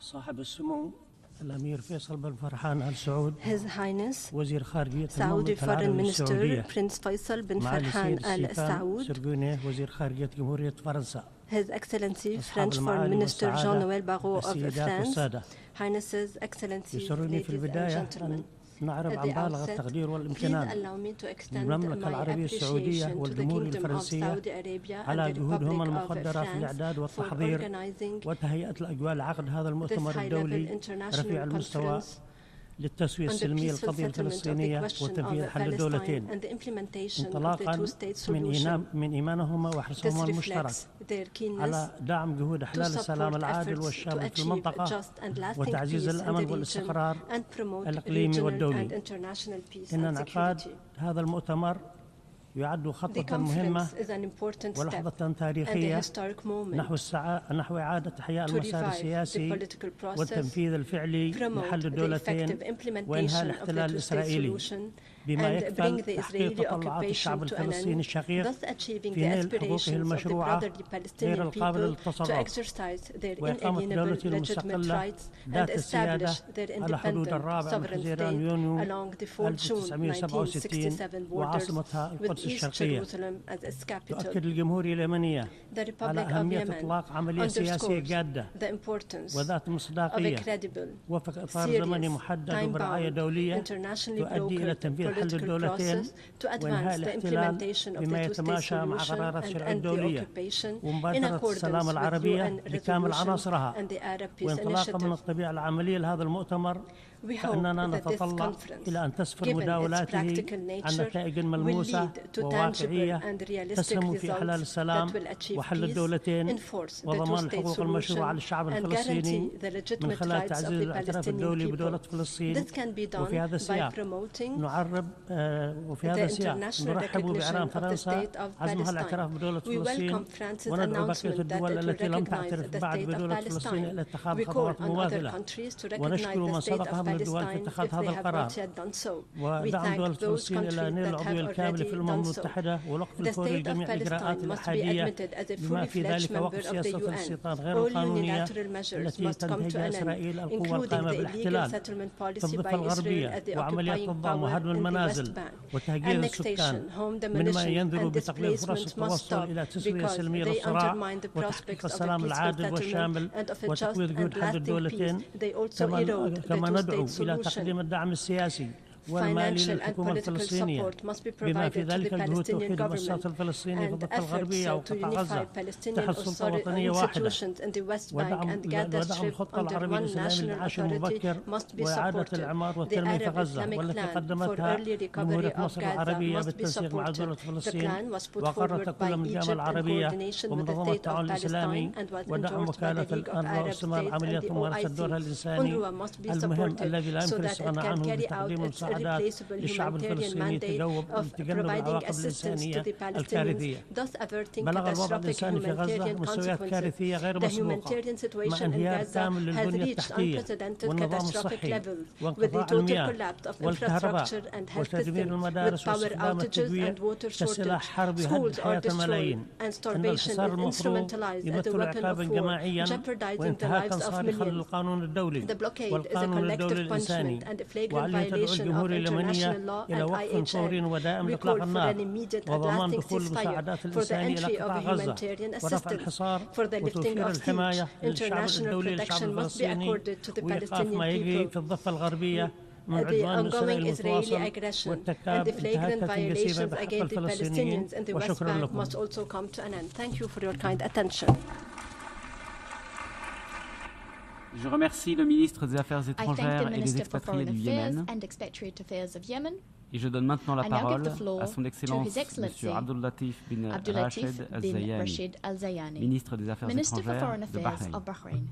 صاحب السمو الأمير فيصل بن فرحان آل سعود His Highness وزير خارجية Saudi المملكة Foreign العربية Minister السعودية Prince Faisal bin معالي Farhan السيد Al ستيفان Saud, سرغوني وزير خارجية جمهورية فرنسا His Excellency French Foreign Minister Jean-Noël Barrot of France, Highnesses, Excellencies, ladies and gentlemen. نعرب عن بالغ التقدير والامتنان للمملكة العربية السعودية والجمهورية الفرنسية على جهودهم المقدرة في الإعداد والتحضير وتهيئة الأجواء لعقد هذا المؤتمر الدولي رفيع المستوى للتسوية السلمية للقضية الفلسطينية وتنفيذ حل الدولتين انطلاقا من إيمانهما وحرصهما المشترك على دعم جهود إحلال السلام العادل والشامل في المنطقة وتعزيز الأمن والاستقرار الإقليمي والدولي. إن انعقاد هذا المؤتمر يعد خطوة مهمة ولحظة تاريخية نحو إعادة إحياء المسار السياسي والتنفيذ الفعلي لحل الدولتين وإنهاء الاحتلال الإسرائيلي بما يكفل تحقيق تطلعات الشعب الفلسطيني الشقيق في نيل حقوقه المشروعة غير القابلة للتصرف وإقامة دولة مستقلة ذات السيادة على حدود 4 من حزيران يونيو 1967 وعاصمتها القدس الشرقية. تؤكد الجمهورية اليمنية على أهمية إطلاق عملية سياسية جادة وذات مصداقية وفق إطار زمني محدد وبرعاية دولية تؤدي إلى تنفيذ حل الدولتين وإنهاء الاحتلال بما يتماشى مع قرارات الشرعية الدولية ومبادرة السلام العربية بكامل عناصرها. وانطلاقا من الطبيعة العملية لهذا المؤتمر فإننا نتطلع إلى أن تسفر مداولاته عن نتائج ملموسة وواقعية تسهم في إحلال السلام وحل الدولتين وضمان الحقوق المشروعة للشعب الفلسطيني من خلال تعزيز الاعتراف الدولي بدولة فلسطين. وفي هذا السياق نرحب بإعلان فرنسا عزمها الاعتراف بدولة فلسطين وندعو بقية الدول التي لم تعترف بعد بدولة فلسطين إلى اتخاذ خطوات مماثلة ونشكر من سبقها من الدول في اتخاذ هذا القرار ودعم دول فلسطين إلى نيل العضوية الكاملة في الأمم المتحدة والوقف الفوري لجميع الإجراءات الإلحادية بما في ذلك وقف سياسة الاستيطان غير القانونية التي تنتهجها إسرائيل القوى القائمة بالاحتلال في الضفة الغربية وعمليات الضم وهدم المنازل وتهجير السكان مما ينذر بتقليل فرص التوصل إلى تسوية سلمية للصراع وتحقيق السلام العادل والشامل وتقويض جهود حل الدولتين كما ندعو إلى تقديم الدعم السياسي والمالي للحكومة الفلسطينية بما في ذلك الجهود توحيد المؤسسات الفلسطينية في الضفة الغربية وقطاع غزة تحت سلطة وطنية واحدة ودعم الخطة العربية الإسلامية للإنعاش المبكر وإعادة الإعمار والتنمية في غزة والتي قدمتها جمهورية مصر العربية بالتنسيق مع دولة فلسطين وقررت كل من الجامعة العربية ومنظمة التعاون الإسلامي ودعم وكالة الأنروا واستمرار عمليات ممارسة دورها الإنساني المهم الذي لا يمكن الاستغناء عنه بتقديم المساعدات للشعب الفلسطيني تجنب العواقب الإنسانية الكارثية. بلغ الوضع الإنساني في غزة مستويات كارثية غير مسبوقة مع انهيار كامل للبنية التحتية والنظام الصحي وانقطاع المياه والكهرباء وتدمير المدارس واستخدام التدوير كسلاح حرب يهدد حياة الملايين. إن الحصار المفروض يمثل عقابا جماعيا وانتهاكا صارخا للقانون الدولي والقانون الدولي الإنساني وعليه تدعو الجمهورية اليمنية إلى وقف فوري ودائم لإطلاق النار وضمان دخول المساعدات الإنسانية إلى قطاع غزة ورفع الحصار وتوفير الحماية للشعب الدولي للشعب الفلسطيني وإيقاف ما يجري في الضفة الغربية من عدوان إسرائيل المتواصل وارتكاب انتهاكات جسيمة بحق الفلسطينيين. وشكرا لكم. Je remercie le ministre des Affaires étrangères et des expatriés du Yémen. Et je donne maintenant la parole à son Excellence M. Abdul Latif bin Rashid Al-Zayani, ministre des Affaires étrangères de Bahreïn.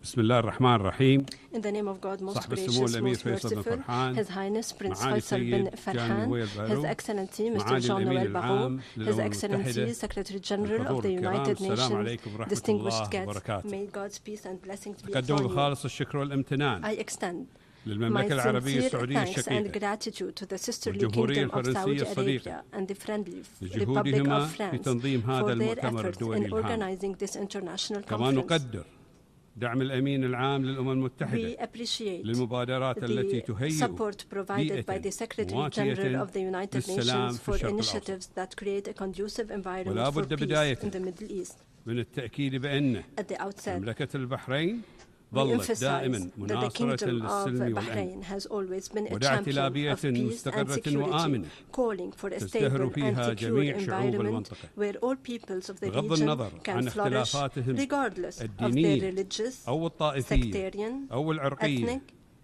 بسم الله الرحمن الرحيم. In the name of God, most صاحب gracious, السمو الأمير most فيصل بن merciful, فرحان، His Highness Prince معالي Faisal bin السيد Farhan, His Excellency Mr. معالي Jean-Noël الأمين العام Barrot, His للأمم Excellency المتحدة، Secretary General الحضور of the الكرام، United السلام Nations, عليكم ورحمة distinguished الله guests, وبركاته. may God's peace and blessings be أقدم upon you. بخالص الشكر والامتنان I extend my للمملكة العربية sincere السعودية thanks and الشقيقة gratitude to the sisterly والجمهورية kingdom of Saudi الفرنسية Arabia الصديقة and the friendly Republic لجهودهما of في France تنظيم هذا for their المؤتمر efforts الدولي in الهام. organizing this international كما conference. نقدر دعم الأمين العام للأمم We المتحدة appreciate للمبادرات التي the تهيئ support provided by the بيئة Secretary General مواتية of the United للسلام Nations في for الشرق initiatives that create a conducive environment ولا for بد peace بداية in the Middle East. من التأكيد بأن At the outset, مملكة البحرين we ظلت emphasize دائما that the مناصرة Kingdom of للسلم Bahrain والأمن has always been a ودعت إلى champion بيئة of peace and مستقرة security, وآمنة calling for a تزدهر stable and فيها secure جميع شعوب environment المنطقة where all peoples of the بغض region النظر can عن flourish اختلافاتهم regardless of their الدينية religious, أو الطائفية sectarian, أو العرقية ethnic,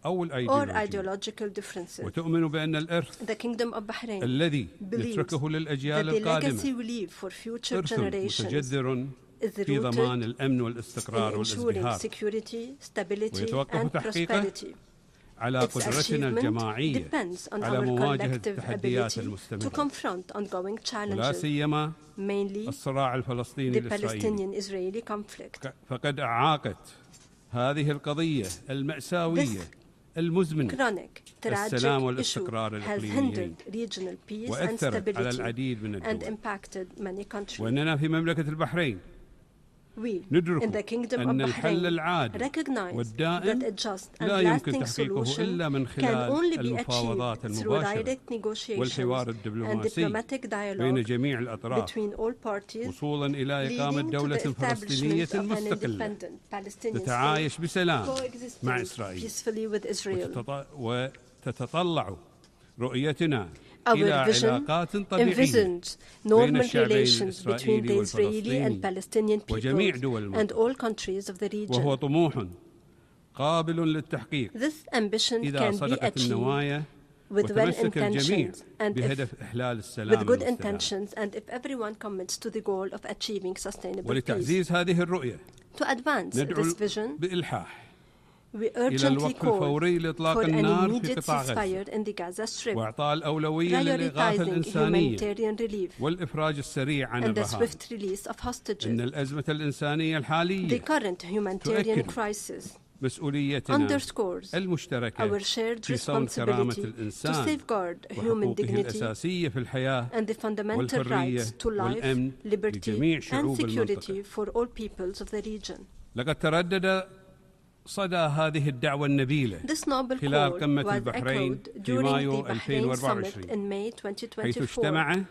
أو or الأيديولوجية ideological differences. وتؤمن بأن الإرث The Kingdom of Bahrain الذي believes يتركه that للأجيال the legacy القادمة we leave for future إرث generations متجذر is في ضمان rooted الأمن in والاستقرار ensuring والازدهار security, stability, ويتوقف and تحقيقه prosperity. على Its قدرتنا achievement الجماعية depends on على our مواجهة collective التحديات ability to المستمرة confront ongoing ولا challenges, سيما mainly الصراع الفلسطيني the الإسرائيلي Palestinian-Israeli conflict. فقد أعاقت هذه القضية المأساوية المزمنة Chronic, السلام tragic issue والإستقرار has الإقليميين hindered regional peace and وأثرت على stability العديد من and الدول impacted many countries. وأننا في مملكة البحرين We, in ندرك the Kingdom أن of الحل Bahrain, العادل recognize والدائم that a just and لا يمكن lasting تحقيقه solution إلا من can خلال only be المفاوضات achieved through المباشرة direct negotiations والحوار and الدبلوماسي diplomatic بين dialogue جميع الأطراف between all parties, وصولا إلى إقامة leading to دولة the فلسطينية establishment of an مستقلة independent Palestinian تتعايش state بسلام مع coexisting إسرائيل peacefully with Israel. وتتطلع رؤيتنا Our إلى vision علاقات طبيعية envisions بين normal الشعبين relations between الإسرائيلي the Israeli and والفلسطيني Palestinian وجميع peoples دول and المنطقة all countries of the وهو region. طموح قابل للتحقيق This ambition إذا can be صدقت achieved النوايا with well وتمسك الجميع intentions and بهدف إحلال with السلام good والسلام intentions and if everyone commits to the goal of achieving sustainable peace. ولتعزيز هذه الرؤية To advance ندعو this vision, بإلحاح we إلى urgently الوقف call الفوري لإطلاق for an النار في immediate قطاع غزة ceasefire in the Gaza Strip, وإعطاء الأولوية للإغاثة prioritizing الإنسانية humanitarian relief والإفراج السريع عن and the الرهائن swift release of إن hostages. الأزمة الإنسانية The الحالية current humanitarian تؤكد crisis مسؤوليتنا underscores المشتركة our shared في صون كرامة responsibility to الإنسان safeguard human وحقوقه dignity الأساسية في الحياة and the fundamental والحرية rights to life, والأمن liberty, لجميع and شعوب المنطقة. security for all peoples of the region. لقد تردد صدى هذه الدعوة النبيلة This noble خلال call قمة was البحرين echoed في during مايو the Bahrain Summit 2024 in May حيث 2024 اجتمع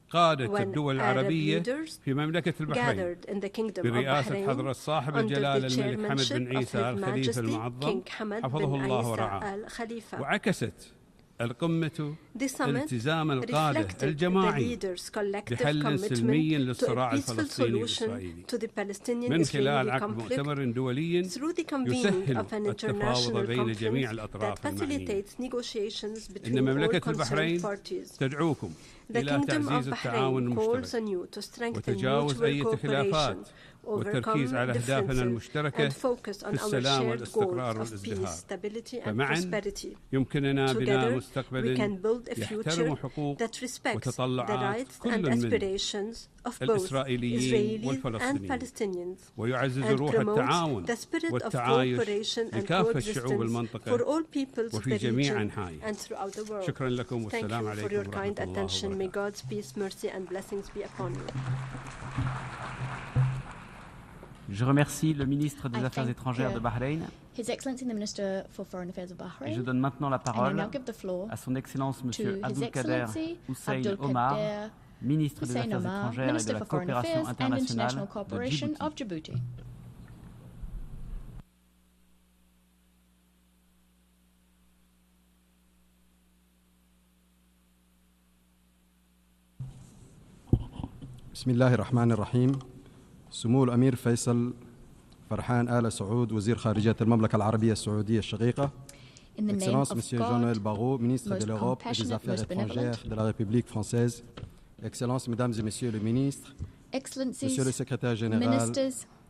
قادة when الدول Arab العربية leaders في مملكة البحرين gathered in the Kingdom of برئاسة Bahrain حضرة صاحب under الجلالة the الملك حمد بن chairmanship of عيسى His الخليفة Majesty المعظم King Hamad حفظه bin الله Isa ورعاه al-Khalifa. وعكست القمة The summit التزام القادة reflected the الجماعي leaders' collective بحل سلمي commitment to a للصراع peaceful الفلسطيني solution الإسرائيلي to the من خلال Palestinian-Israeli عقد conflict مؤتمر دولي through the convening يسهل of an التفاوض international بين جميع conference that الأطراف المعنية. facilitates negotiations إن between all مملكة concerned البحرين parties. تدعوكم The إلى Kingdom تعزيز of التعاون Bahrain calls المشترك on you to strengthen وتجاوز mutual أي cooperation, خلافات والتركيز overcome على أهدافنا differences, المشتركة and focus on في our السلام shared والاستقرار goals of والازدهار. peace, stability, and فمعا prosperity. يمكننا بناء Together, we مستقبل can build a يحترم future حقوق that respects the وتطلعات rights كل and من aspirations of both الإسرائيليين Israelis and والفلسطينيين Palestinians, ويعزز and روح التعاون promotes the spirit of والتعايش cooperation and لكافة شعوب coexistence المنطقة for all peoples of وفي the جميع region أنحائها. and throughout the world. شكرا لكم Thank والسلام you for عليكم your ورحمة kind الله attention. May وبركاته. God's peace, mercy, and blessings be upon you. Je remercie le ministre des Affaires étrangères de Bahreïn. His Excellency the Minister for Foreign Affairs of Bahrain. Et je donne maintenant la parole now give the floor à son Excellence to Monsieur His Abdelkader Excellency Hussein Abdelkader Omar, ministre des Hussein Affaires Omar, étrangères et de Minister la for Foreign coopération Affairs and International internationale Cooperation de of Djibouti. بسم الله الرحمن الرحيم. سمو الأمير فيصل فرحان آل سعود وزير خارجية المملكة العربية السعودية الشقيقة. Excellence Monsieur Jean-Noël Barrot, ministre de l'Europe et des Affaires étrangères de la République française. Excellences, Mesdames et Messieurs les ministres, Monsieur le Secrétaire général,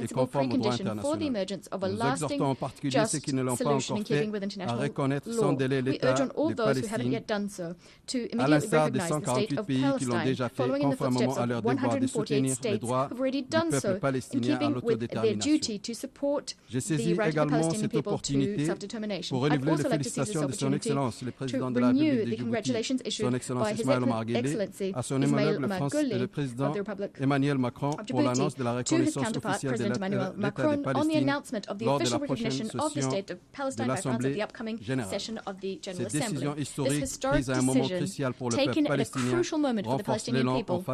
indispensable precondition for the emergence of a lasting, just solution in keeping with international law. We urge on all those who haven't yet done so to immediately recognize the state of Palestine, following in the footsteps of 148 states who have already done so, in keeping with their duty to support the right of the Palestinian people to self-determination. I'd also like to seize this opportunity to renew the congratulations issued by His Excellency Ismail Omar Guelleh of the Republic of Djibouti to his counterpart, President Emmanuel Macron, on the announcement of the official recognition of the State of Palestine by France at the upcoming session of the General Assembly. This historic decision, taken at a crucial moment for the Palestinian people,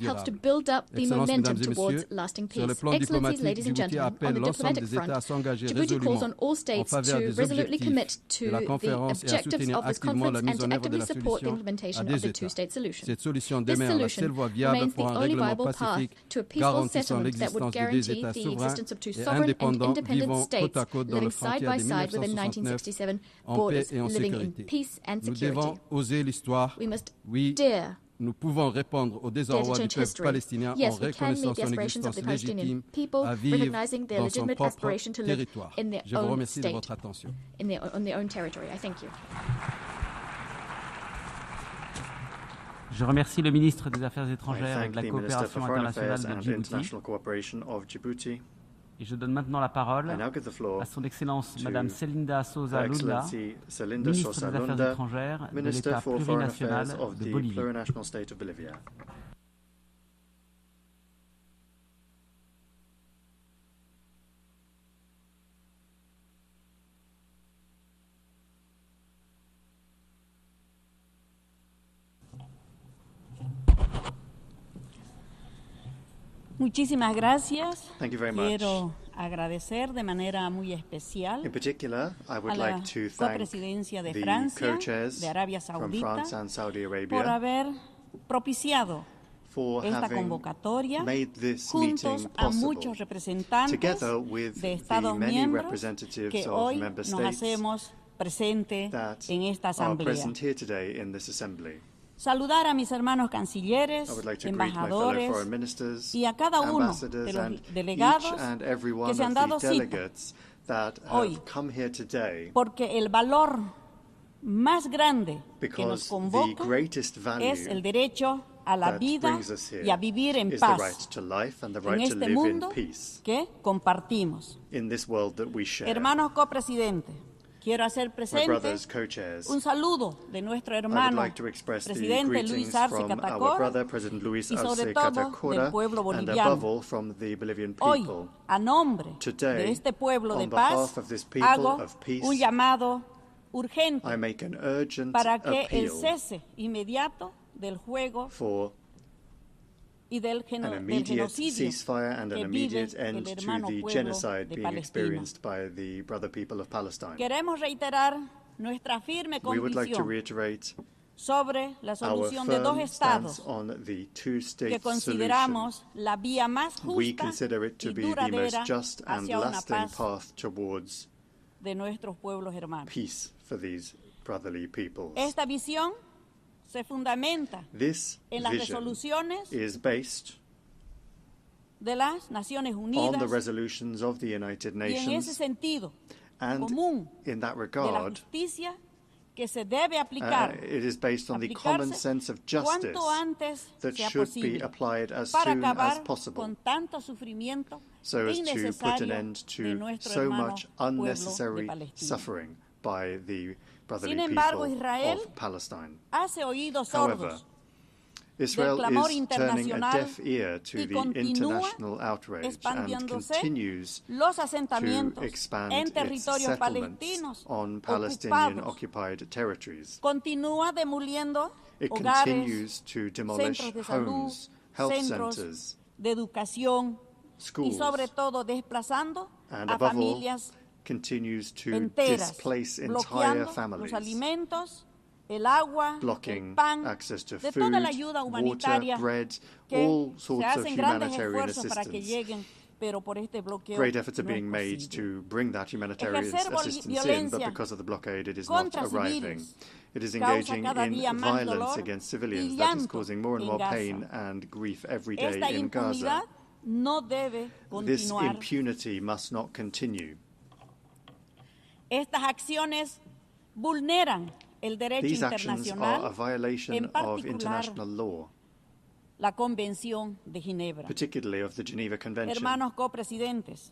helps to build up the momentum towards lasting peace. Excellencies, ladies and gentlemen, on the diplomatic front, Djibouti calls on all states to resolutely commit to the objectives of this conference and to actively support the implementation of the two-state solution. This solution remains the only viable path to a peaceful settlement that would guarantee the existence of two sovereign and independent states living side by side within 1967 borders, living in peace and security. We must dare Nous pouvons répondre au désarroi du peuple palestinien en reconnaissant son existence légitime à vivre dans son propre territoire. Je vous remercie de votre attention. On their own territory. I thank you. Je remercie le ministre des Affaires étrangères et de la coopération internationale de Djibouti. Et je donne maintenant la parole à son Excellence Madame Selinda Souza Lunda, ministre des Affaires étrangères de l'État plurinational de Bolivie. Muchísimas gracias. Thank you very much. Quiero agradecer de manera muy especial In particular, I would a la like to thank copresidencia de the Francia, co-chairs de Arabia from Saudita, France and Saudi por Arabia haber propiciado for esta having convocatoria made this juntos meeting a possible, muchos representantes together with de the Estados many miembros representatives que of hoy member nos states hacemos presente that en esta are asamblea. present here today in this assembly. Saludar a mis hermanos cancilleres, I would like to greet my fellow embajadores foreign ministers, y a cada uno ambassadors, de los and delegados each and every one que se han of dado the cita delegates that hoy, have come here today, porque el valor más grande que nos because the convoca greatest value es el derecho a la that vida brings us here y a vivir en is the right paz to life and the en right to este live in mundo peace que compartimos. in this world that we share. Hermanos copresidentes, quiero hacer My presente brothers, co-chairs, un saludo de nuestro I would hermano like to express the presidente greetings Luis Arce from our Catacora brother, President Luis y Arce sobre todo del Catacora, pueblo and boliviano. above all from the Bolivian Hoy, people. a nombre Today, de este pueblo de on paz, behalf of this people hago of peace, un llamado urgente I make an urgent para que el appeal cese inmediato del juego for y del an immediate genocidio ceasefire and an que immediate vive el end to hermano the pueblo genocide de being Palestina. experienced by the brother people of Palestine. Queremos reiterar nuestra firme We would like to convicción reiterate sobre la our solución de dos firm estados stance on the que two-state solution. consideramos la vía más We justa consider it to y be the duradera most just and hacia una lasting paz path towards de nuestros pueblos hermanos. peace for these brotherly peoples. Esta visión se fundamenta This en las vision resoluciones is based de las Naciones on Unidas the resolutions of the United y en ese Nations, sentido and común in that de la regard, justicia que se debe aplicar, it is based on the common sense of justice cuanto antes that sea should be posible applied as para soon as acabar possible, con tanto sufrimiento so as to put an innecesario end de to nuestro so hermano much pueblo unnecessary de Palestina. suffering by the brotherly Sin embargo, people Israel of Palestine. hace oídos However, sordos Israel clamor is turning a internacional deaf ear to y the continúa international outrage and expandiéndose continues los to asentamientos expand en its territorios settlements palestinos on Palestinian ocupados. occupied territories. Continúa demoliendo It hogares, continues to demolish centros de salud, homes, health centros centers, de educación y schools, sobre todo desplazando and a above all, familias continues to enteras, displace entire bloqueando families, los alimentos, el agua, blocking el pan, access to de food, toda la ayuda water, humanitaria bread, que all se sorts of hacen grandes humanitarian esfuerzos para que assistance. lleguen, pero por este bloqueo Great efforts are no es being made posible. to bring that humanitarian Ejercer assistance in, but violencia because of the blockade, it is not contra arriving. civiles It is causa engaging cada in día más violence dolor against y civilians that is llanto causing more and en more Gaza. pain and grief every day Esta in impunidad Gaza. no debe This continuar. impunity must not continue. Estas acciones vulneran el derecho These actions are a internacional, violation en of particular international law, la Convención de Ginebra. particularly of the Geneva Convention. Hermanos copresidentes,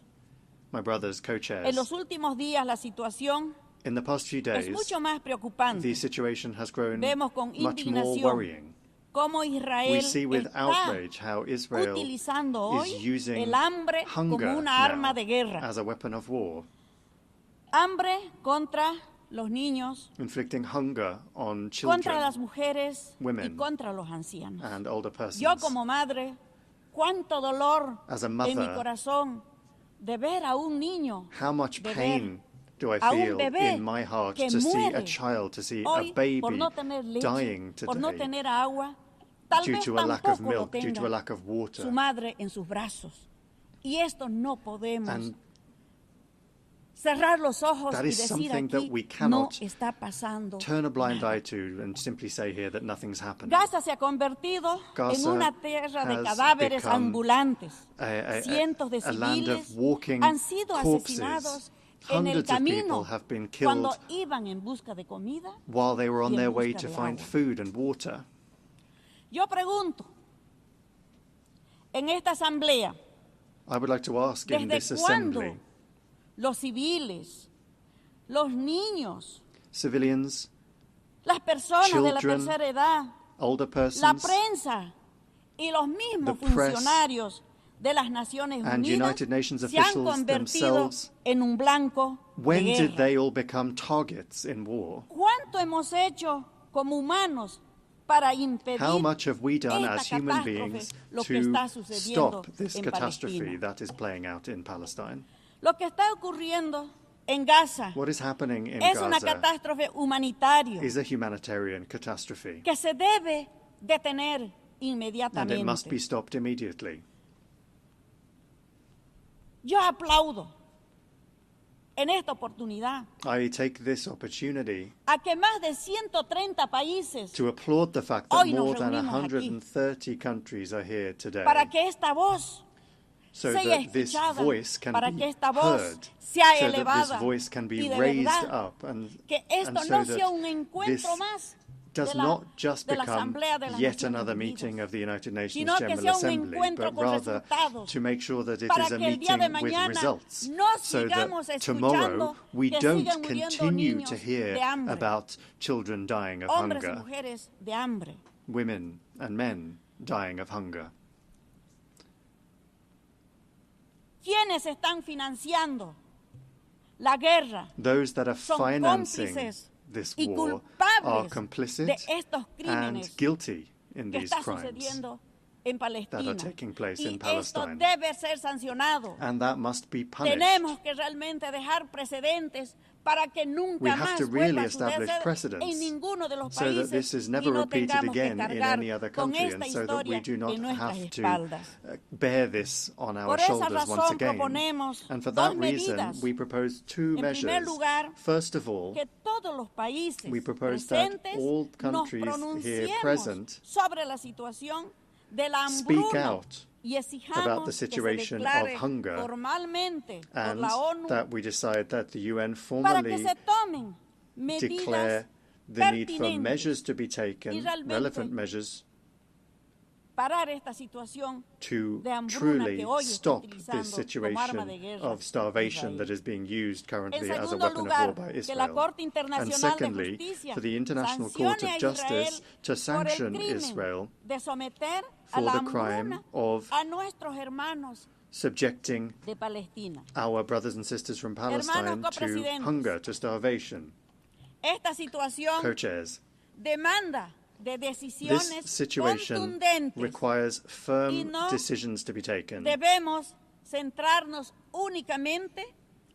My brothers, en co-chairs, los últimos días la situación in the past few es days, mucho más preocupante. the situation has grown Vemos con much more indignación worrying. cómo Israel We see with está outrage how Israel utilizando is hoy using el hambre hunger como una arma now de guerra. as a weapon of war, Hambre contra los niños, inflicting hunger on contra children las mujeres y women, contra los ancianos. and older persons. Yo como madre, cuánto dolor as a en mi mother, corazón de ver a un niño, how much de pain do I a un feel bebé in my heart que to see a muere child, to see a hoy por baby no tener leche, dying por no today tener agua, tal due vez to a lack of tampoco lo milk, due to a tenga lack of water. su madre en sus brazos. Y esto no podemos And cerrar los ojos that y is decir something that aquí we no cannot está pasando. turn a blind eye to and simply say here that nothing's happening. Gaza se ha convertido en Gaza una tierra de has cadáveres become ambulantes. a Cientos de land of civiles walking han sido corpses. asesinados en el Hundreds of people camino have been cuando killed iban en busca de comida while they were on y en their way busca to de find agua. food and water. Yo pregunto, en esta asamblea, I would like to ask in this ¿desde cuándo assembly, los civiles, los niños, civilians, las personas de la children, tercera edad, older la persons, prensa y los mismos the press funcionarios de las Naciones and Unidas United Nations se han officials convertido themselves, en un blanco when de did guerra? they all become targets in war? ¿Cuánto hemos hecho como humanos para impedir How much have we done esta as human catástrofe, beings lo que to está sucediendo stop this en catastrophe Palestina? that is playing out in Palestine? Lo que está ocurriendo en Gaza What is happening in es una Gaza catástrofe humanitaria is a humanitarian catastrophe, que se debe detener and it must be inmediatamente. stopped immediately. Yo aplaudo en esta oportunidad I take this opportunity a que más de 130 países to applaud the fact that Hoy nos more than reunimos aquí 130 countries are here today, para que esta voz so sea that this escuchada, voice can para be que esta voz heard, sea so that this elevada voice can y be de raised verdad up, and que esto so no that sea un this encuentro más does de la, not just de la become Asamblea de las yet Naciones another Unidas, meeting of the United Nations sino que General sea un Assembly, encuentro but con rather resultados, to make sure that it para is a que el día de meeting with mañana results, no so sigamos that escuchando tomorrow we que don't siguen muriendo continue niños to hear de hambre, about children dying of hombres y hunger, mujeres de hambre. women and men dying of hunger. ¿Quiénes están financiando la guerra? Those that are Son financing cómplices this y war culpables are complicit de estos and crímenes guilty in que these está crimes sucediendo en that Palestina. are taking place Y in esto Palestine. debe ser sancionado. And that must be punished. Tenemos que realmente dejar precedentes para que nunca We have más to really vuelva a establish suceder precedents en ninguno de los so that países this is y never no repeated tengamos que again in cargar any other con country, esta and so that we historia do not en nuestras have to espaldas. bear this on our Por esa shoulders once razón again. proponemos And for dos that reason, medidas. we propose two En measures. primer lugar, First of all, que todos los países we propose that presentes all nos countries here pronunciemos present sobre la situación de la speak hambruna out y exijamos about the que se situation declare of hunger formalmente por and la ONU that we decide that the UN para que formally se tomen medidas declare the need for pertinentes measures to be taken, y realmente relevant measures, parar esta situación to de hambruna truly que hoy está stop utilizando this como situation arma de guerra of starvation Israel. that is being used currently En as a segundo weapon lugar, of war by que la Israel. Corte And Internacional de secondly, Justicia for the International Court sancione of a Justice Israel to por el sanction crimen Israel de someter a for la the crime hambruna of a nuestros hermanos subjecting de Palestina. our brothers and sisters from Palestine Hermanos to copresidentes. hunger, to starvation. Esta situación Co-chairs. demanda de This decisiones situation contundentes. requires Y firm no decisions to be taken. Debemos centrarnos únicamente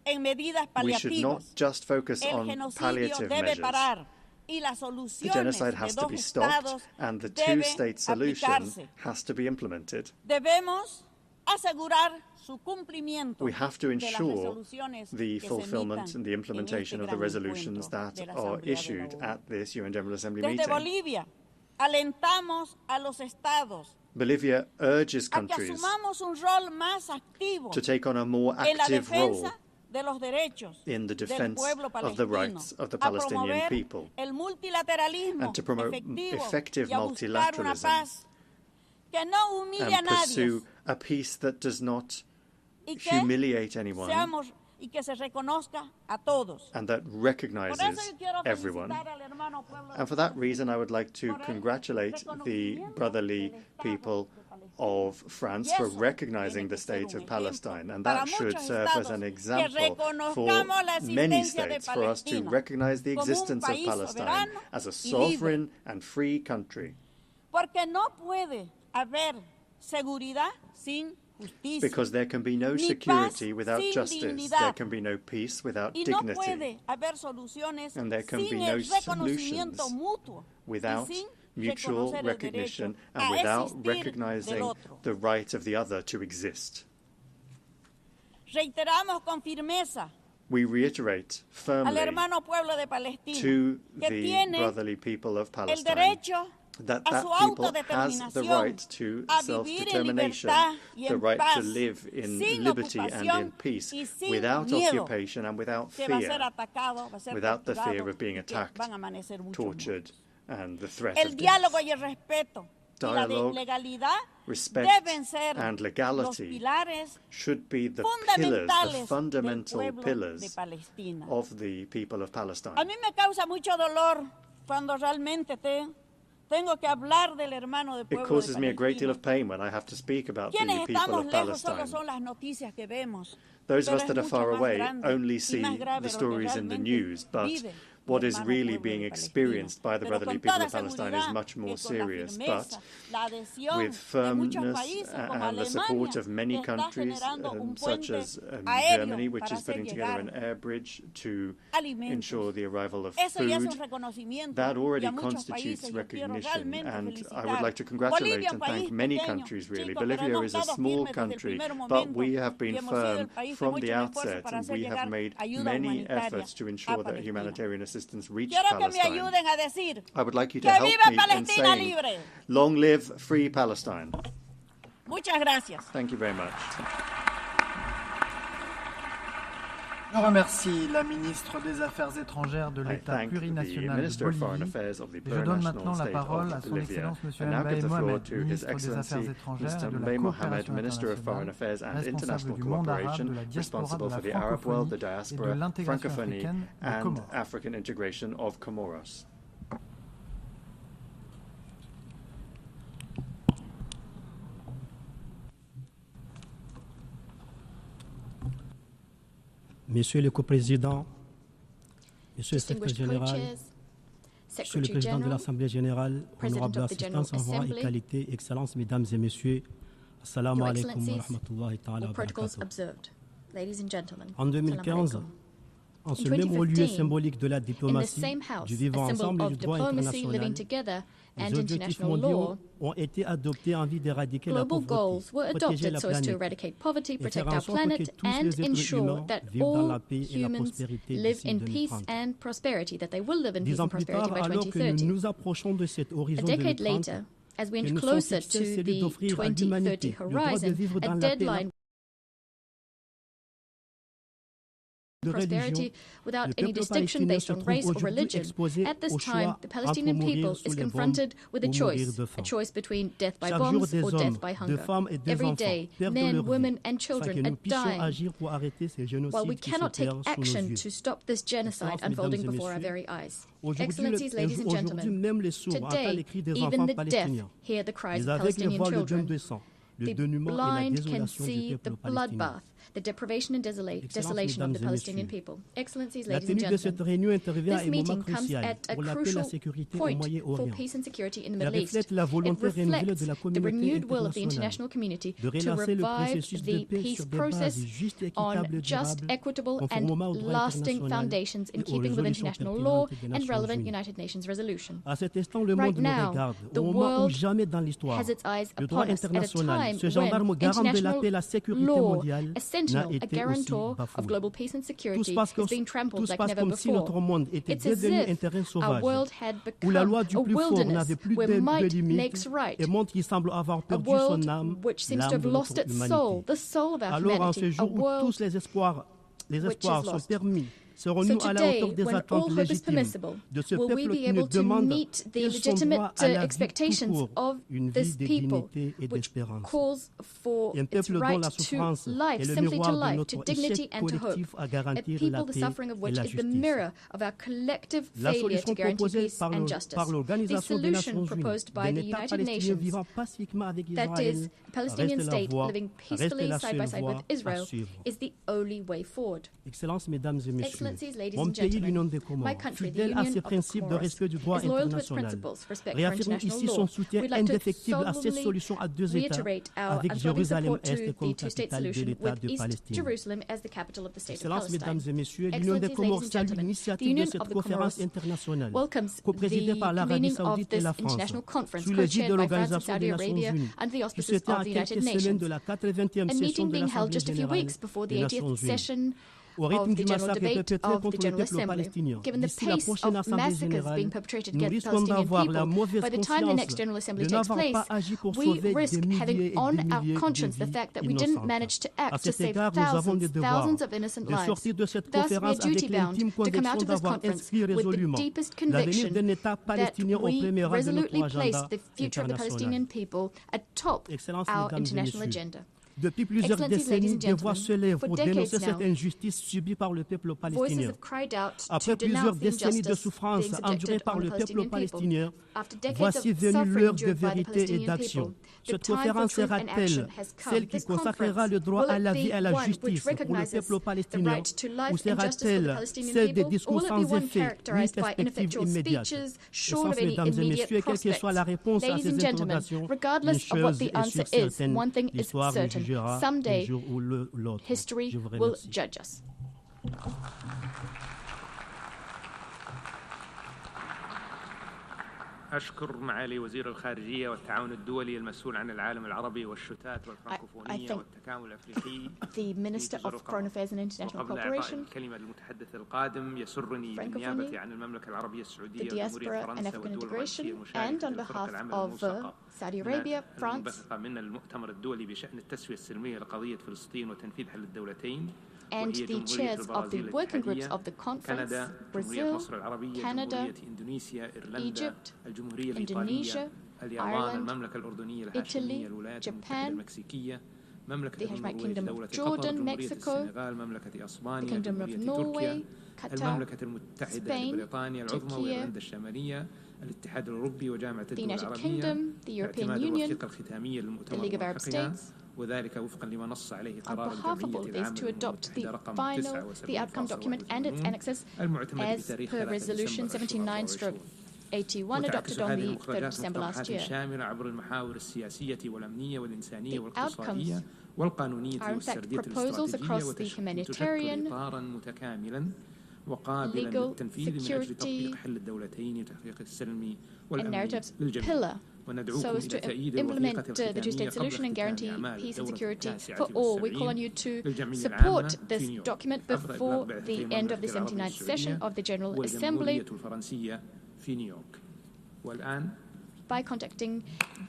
en medidas We should not paliativas. just focus El on genocidio palliative debe measures. parar y las The soluciones genocide de has to dos be stopped, estados and the debe two-state solution aplicarse. has to be implemented. Debemos asegurar su cumplimiento We have to de las ensure resoluciones the que se fulfillment emitan and the implementation en of este the gran resolutions encuentro that de la are Asamblea de la issued ONU. at this UN General Assembly Desde meeting. Bolivia alentamos a los estados Bolivia urges a que countries asumamos un rol más activo to take on a more en la active role defensa de los derechos in the del defense pueblo of the palestino, rights of the a Palestinian promover people, el multilateralismo and to promote efectivo effective y a buscar una multilateralism, paz que no humille a and nadie pursue a peace that does not y que humiliate anyone seamos y que se reconozca a todos. and that Por eso recognizes yo quiero everyone. felicitar al hermano pueblo And for that reason, I would like to por el congratulate the reconocimiento brotherly del Estado people de Palestina. of France Y for eso recognizing tiene the que ser state un of Palestine, and para that should muchos serve as estados an que example for reconozcamos la many existencia de states, for us to Palestina recognize the como un existence of país Palestine soberano as a y libre. sovereign and free country. Porque no puede haber seguridad sin justicia. Because there can be no security without justice. There can be no peace without dignity. And there can be no solutions without mutual recognition and without recognizing the right of the other to exist. Reiteramos con firmeza We reiterate firmly to the brotherly people of Palestine that people has the right to self-determination, the right to live in liberty and in peace, without occupation and without fear, without the fear of being attacked, tortured, and the threat of death. Dialogue, respect, and legality should be the pillars, the fundamental pillars of the people of Palestine. A mí me causa mucho dolor cuando realmente tengo que hablar del hermano de pueblo de Palestina. It causes me a great deal of pain when I have to speak about the people of Palestine. Those of us that are far away only see the stories in the news, but what is really being experienced by the brotherly people of Palestine is much more serious. But with firmness and the support of many countries, such as Germany, which is putting together an air bridge to ensure the arrival of food, that already constitutes recognition. And I would like to congratulate and thank many countries, really. Bolivia is a small country, but we have been firm from the outset, and we have made many efforts to ensure that humanitarian assistance reach Palestine. I would like you to help me in saying, long live free Palestine. Muchas gracias. Thank you very much. Je remercie la ministre des Affaires étrangères de l'État plurinational de Bolivie. Et je donne maintenant la parole à son Excellence M. Mbaye Mohamed, ministre des Affaires étrangères et de la coopération internationale, responsable du monde arabe, de la diaspora de la francophonie et de l'intégration africaine des Comoros. Monsieur le coprésident, Monsieur le secrétaire général, Monsieur le président de l'Assemblée générale, honorable assistance en rang et qualité, Excellences, Mesdames et Messieurs, Assalamu alaikum wa rahmatullahi ta'ala wa barakatuh. En 2015, en ce même haut lieu symbolique de la diplomatie, du vivre ensemble et du droit international, les objectifs mondiaux ont été adoptés en vue d'éradiquer la pauvreté, protéger la planète et faire en sorte que tous les êtres humains vivent dans la paix et la prospérité d'ici 2030. 10 ans plus tard, alors que nous nous approchons de cet horizon 2030, as we que inch nous closer sommes fixés, to celui the d'offrir à l'humanité 2030 le droit de horizon, vivre a dans la paix, deadline de prosperity without le any peuple distinction palestinien based se on trouve race or aujourd'hui religion. exposé At this au time, choix the Palestinian entre mourir people sous is les confronted with a bombes ou mourir choice, de faim. a choice between death by Chaque jour, bombs des or hommes, death by de hunger. femmes et des Every enfants day, perdent men, leur women vie, and afin que children nous are puissions dying, agir pour arrêter ces génocides while we qui cannot take s'opèrent sous nos action yeux. to stop this genocide Excellences, unfolding Mesdames et before our Messieurs, very eyes. Aujourd'hui, Excellencies, ladies and aujourd'hui, gentlemen, même les sourds entendent today, les cris des even enfants the deaf palestiniens. hear the cries Les of aveugles Palestinian voient le children. dôme de sang, le The dénuement et la blind can désolation du see the peuple palestinien. bloodbath, the deprivation and desolation of the Palestinian people. Excellencies, La ladies and tenue de cette gentlemen, réunion intervient à this un moment meeting comes crucial at a pour la paix et crucial la sécurité au point for Moyen-Orient. peace and security in the Elle Middle East. reflète la volonté It renouvelée de reflects la the communauté renewed will of the internationale international community de to relancer le revive processus de the paix peace sur des process bases justes, on équitables, just, durables, equitable, and conformément au droit lasting international foundations in et aux keeping with résolutions international law pertinentes des and Nations relevant Unies. United Nations resolution. À cet instant, le Right monde nous now, regarde, the au moment où world jamais dans l'histoire, has its eyes le droit upon us at a international, time ce gendarme when garant de la international paix et la sécurité law, mondiale, a n'a sentinel, a été aussi guarantor of bafoué. global peace and Tout security, se passe is being trampled like never comme si notre before. monde était It's as devenu un if terrain our sauvage, world had où la become loi du a plus fort wilderness n'avait plus where de might limites makes right. et monde qui semble avoir A perdu world son âme, which seems to l'âme have de lost notre its humanité. soul, the soul of our Alors en humanity, ce a jour où world tous les espoirs which is sont lost. permis, So serons-nous à la hauteur today, des when all attentes hope is légitimes permissible, de ce will we peuple be qui ne able to demande meet the que son legitimate droit à la vie tout expectations court, of une this vie de people, dignité et which d'espérance. calls for Un its peuple dont right la to souffrance life, est le simply to miroir de life, notre to dignity échec and to hope. collectif à A garantir people, la the paix suffering of et which la is the justice. mirror of our collective La failure solution to guarantee proposée peace par and justice. The l'Organisation des solution Nations Unies proposed by d'un the État United palestinien Nations, vivant pacifiquement avec that Israël is, a Palestinian reste la state voie, living reste peacefully la side by seule side voie with à Israel, suivre. is the only way forward. Excellences, Mesdames et Messieurs, Excellencies, ladies Mon and pays, l'Union gentlemen, des my Comores, country, the fidèle à Union ses of the principes de respect du droit Comoros, is loyal to its international, principles, respect for réaffirme international ici son law. soutien We'd like to indéfectible à cette solemnly solution à deux États, reiterate our avec unfailing support to Jérusalem-Est comme the two-state capitale de solution l'État with de East Palestine. Jerusalem as the capital of the state of Excellences, Palestine. Mesdames et Messieurs, l'Union des Excellencies, Comores ladies and salue gentlemen, the l'initiative de Union cette of the conférence Comoros internationale, welcomes coprésidée par the l'Arabie convening of Saoudite et this la France, international conference, sous l'égide de co-chaired by France and l'Organisation Saudi des Nations Arabia Unies, under the qui auspices se tient of à the United quelques semaines Nations. de la 80e A session meeting de being held l'Assemblée just a few générale weeks before the des 80th Nations Unies. session Au of rythme the du general massacre debate perpétré of the contre le General peuple Assembly. palestinien, Given the d'ici la pace prochaine of Assemblée massacres générale, being perpetrated nous against risquons Palestinian d'avoir la people, mauvaise by the time the next conscience General Assembly de takes n'avoir place, pas agi pour we sauver risk des milliers having et on des our milliers conscience de the vies fact that we didn't innocentes. manage to À act to cet save égard, nous avons le devoir thousands of innocent de lives. sortir de cette Thus, we are conférence avec duty-bound l'intime to come out conviction of this d'avoir conference inscrit with the résolument deepest l'avenir conviction d'un État that palestinien au we premier rang de resolutely notre place agenda the future of the Palestinian international. people atop Excellences, our Mesdames et international Messieurs, agenda. depuis plusieurs Excellencies, ladies décennies, and des voix gentlemen, se lèvent for pour decades dénoncer now, cette injustice subie par le peuple voices palestinien. have cried out Après to plusieurs denounce the décennies de injustice souffrance being endurées subjected par on the le peuple Palestinian palestinien, people. After decades voici of venue suffering l'heure de endured by the vérité et Palestinian d'action. people, the Cette time for conférence truth and sera-t-elle action has come. celle qui This consacrera conference, le droit will à it la be vie et à la one which justice pour le recognizes peuple the palestinien, right to ou life and justice for the sera-t-elle Palestinian celle des people, discours or will it be sans one effet ni characterized by perspective ineffectual immédiate? speeches shorn of Essence, any Mesdames et immediate Messieurs, quelle que soit la prospects? réponse à Ladies ces and gentlemen, interrogations, une regardless of what chose the est answer sûre, is, certaine, one thing is l'histoire nous certain. jugera un Someday, jour ou l'autre. history Je vous will remercie. judge us. أشكر معالي وزير الخارجية والتعاون الدولي المسؤول عن العالم العربي والشتات والفرنكوفونية والتكامل الأفريقي the Minister of Foreign Affairs and International Cooperation, الكلمة للمتحدث القادم يسرني بالنيابة عن المملكة العربية السعودية وجمهورية فرنسا والدول الرئيسية المشاركة في الفرق العمل الملصقة Saudi Arabia, France, من المؤتمر الدولي بشأن التسوية السلمية لقضية فلسطين وتنفيذ حل الدولتين and the chairs of the working groups of the conference, Brazil, Canada, Egypt, Indonesia, Ireland, Italy, Japan, the Hashemite Kingdom of Jordan, Mexico, the Kingdom of Norway, Qatar, Spain, Turkey, the United Kingdom, the European Union, the League of Arab States, وذلك وفقا لما نص عليه on قرار behalf of all الجمعية these to adopt the outcome document and its annexes as per Resolution 79/81 adopted on the 3rd of December last year. شاملة عبر المحاور السياسية والأمنية والإنسانية The والاقتصادية outcomes والقانونية are in fact والسردية proposals across the humanitarian, إطارا متكاملا وقابلا للتنفيذ من أجل تطبيق حل الدولتين وتحقيق السلم والأمن للجميع. so as to implement the two-state solution and guarantee peace and security for all. We call on you to support this document before the end of the 79th session of the General Assembly by contacting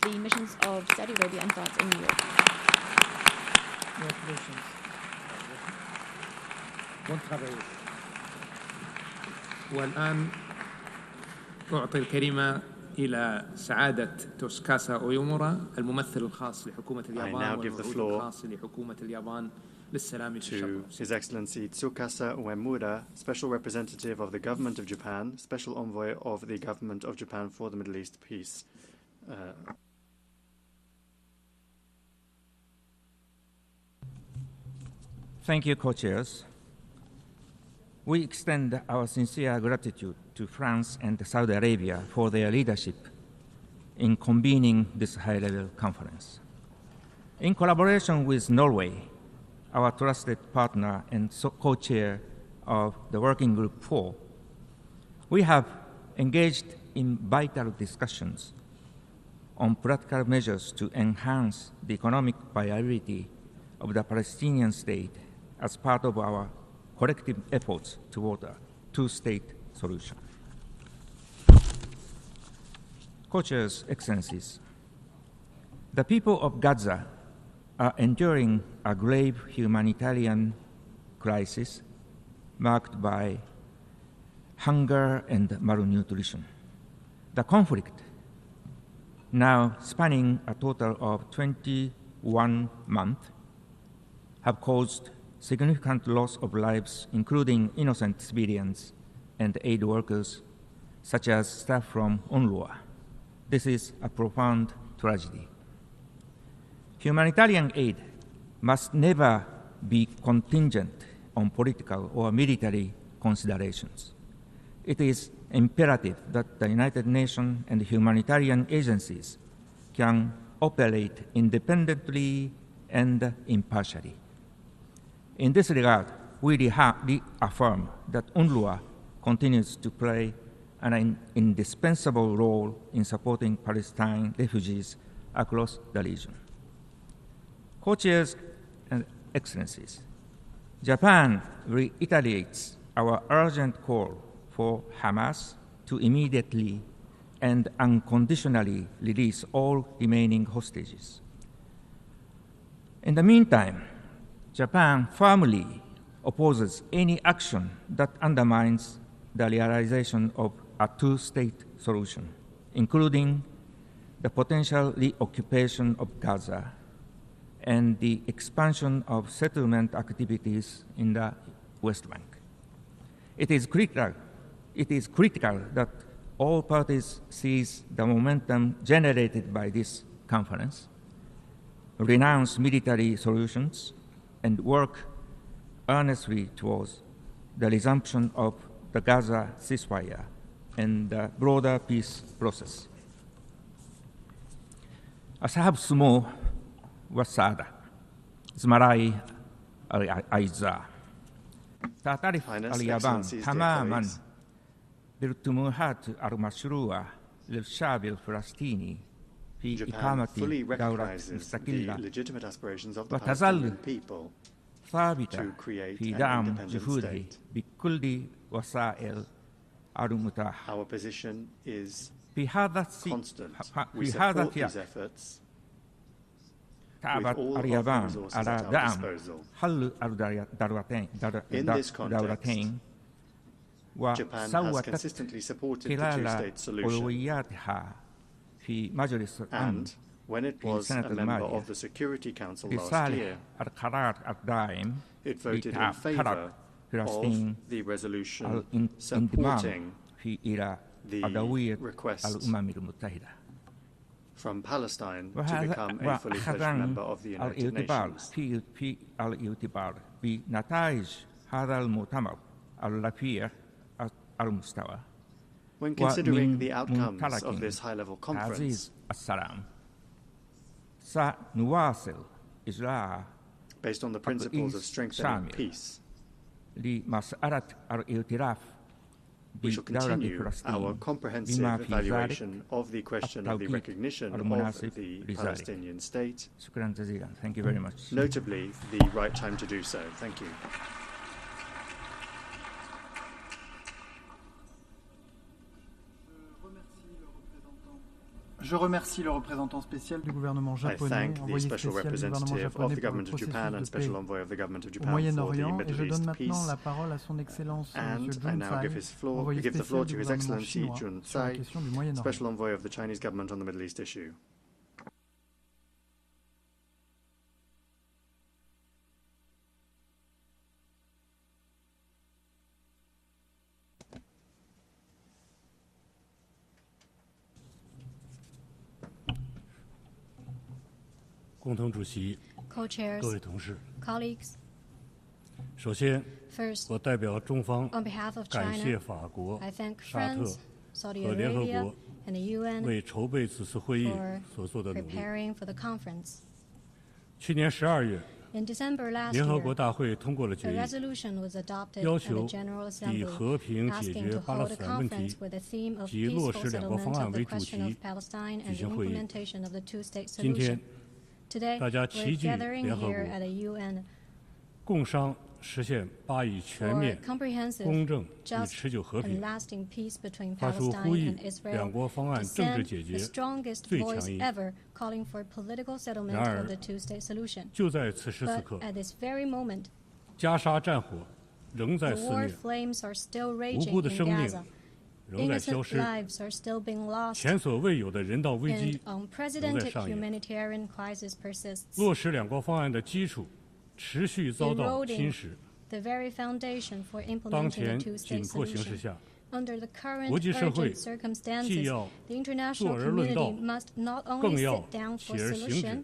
the missions of Saudi Arabia and France in New York. والآن أعطي الكلمة إلى سعادة توسكاسا أويومورا الممثل الخاص لحكومة اليابان والمسؤول الخاص لحكومة اليابان للسلام في الشرق. His Excellency Tsukasa Uemura, Special Representative of the Government of Japan, Special Envoy of the Government of Japan for the Middle East Peace. Thank you, co-chairs. We extend our sincere gratitude to France and Saudi Arabia for their leadership in convening this high-level conference. In collaboration with Norway, our trusted partner and co-chair of the Working Group 4, we have engaged in vital discussions on practical measures to enhance the economic viability of the Palestinian state as part of our collective efforts toward a two-state solution. Co-chairs, Excellencies, the people of Gaza are enduring a grave humanitarian crisis marked by hunger and malnutrition. The conflict, now spanning a total of 21 months, have caused significant loss of lives, including innocent civilians and aid workers, such as staff from UNRWA. This is a profound tragedy. Humanitarian aid must never be contingent on political or military considerations. It is imperative that the United Nations and humanitarian agencies can operate independently and impartially. In this regard, we reaffirm that UNRWA continues to play an indispensable role in supporting Palestine refugees across the region. Co-chairs and excellencies, Japan reiterates our urgent call for Hamas to immediately and unconditionally release all remaining hostages. In the meantime, Japan firmly opposes any action that undermines the realization of a two-state solution, including the potential reoccupation of Gaza and the expansion of settlement activities in the West Bank. It is critical that all parties seize the momentum generated by this conference, renounce military solutions, and work earnestly towards the resumption of the Gaza ceasefire and the broader peace process. أصحاب السمو والسعادة زملائي الأعزاء، تعترف اليابان تماماً بالطموحات المشروعة للشعب الفلسطيني في إقامة دولة مستقلة، وتظل ثابتة في دعم جهوده بكل وسائل المتاحة. في هذا السياق تعبت اليابان على دعم حل الدولتين وسوت خلال أولوياتها في مجلس الأمن في السنة الماضية لصالح القرار الدائم لتحرك فلسطين الانضمام إلى أولوية الأمم المتحدة. From Palestine to become a fully fledged member of the United Nations. في الاعتبار بنتائج هذا المؤتمر الرفيع المستوى. When considering the outcomes of this high-level conference, سنواصل إجراء based on the principles of strengthening peace, لمسألة الاعتراف we shall continue our comprehensive evaluation of the question of the recognition of the Palestinian state, Thank you very much. notably the right time to do so. Thank you. Je remercie le représentant spécial du gouvernement japonais, envoyé spécial du gouvernement japonais pour le processus de paix au Moyen-Orient, et je donne maintenant la parole à son Excellence M. Jun Tsai, envoyé spécial du gouvernement chinois sur la question du Moyen-Orient. Special Envoy of the Chinese government on the Middle East issue. Co-chairs, 各位同事， colleagues, 首先， first, 我代表中方 on behalf of 感谢 China, 法国、 I thank 沙特 France, Saudi 和联合 Arabia, 国 and the UN 为筹备此次会议 for 所做的努力。 preparing for the conference. 去年12月， In December last 联合国 year, 大会通过了 a 决议， resolution was adopted 要 at 求 the General 以 Assembly 和平解 asking 决 to 巴勒 hold a 斯坦问 conference 题 with the theme of 及落 peaceful 实两国 settlement 方案 of 为 the 主 question 题 of Palestine 举 and the 行会议。 implementation of the two-state 今天 solution. Today, 大家 we're 齐聚 gathering 联合 here 国 at the UN 共商实现巴以全 for 面、 comprehensive, 公正与 just, 持久和 and 平， lasting peace between 发出呼 Palestine 吁 and Israel 两国方 to 案政治 send 解 the 决 strongest 最 voice 强音。 ever calling for political settlement 然而 of the two-state solution. 就在此时此 But 刻， at this very moment, 加沙战火仍 the 在肆 war 虐， flames are still 无 raging 辜的 in 生命 Gaza. 仍在消 Innocent 失， lives are still being lost, 前所未有的人道危 and 机仍在 unprecedented 上演。 humanitarian crisis persists, 落实两国方案的基础持续遭到侵蚀。 the very foundation for 当 implementing 前 the 紧 two-state 迫形势 solution. 下， Under the current 国际社会 urgent 既 circumstances, 要 the international 坐而论道 community must not 更 only 要 sit down 起 for 而行 solution, 止，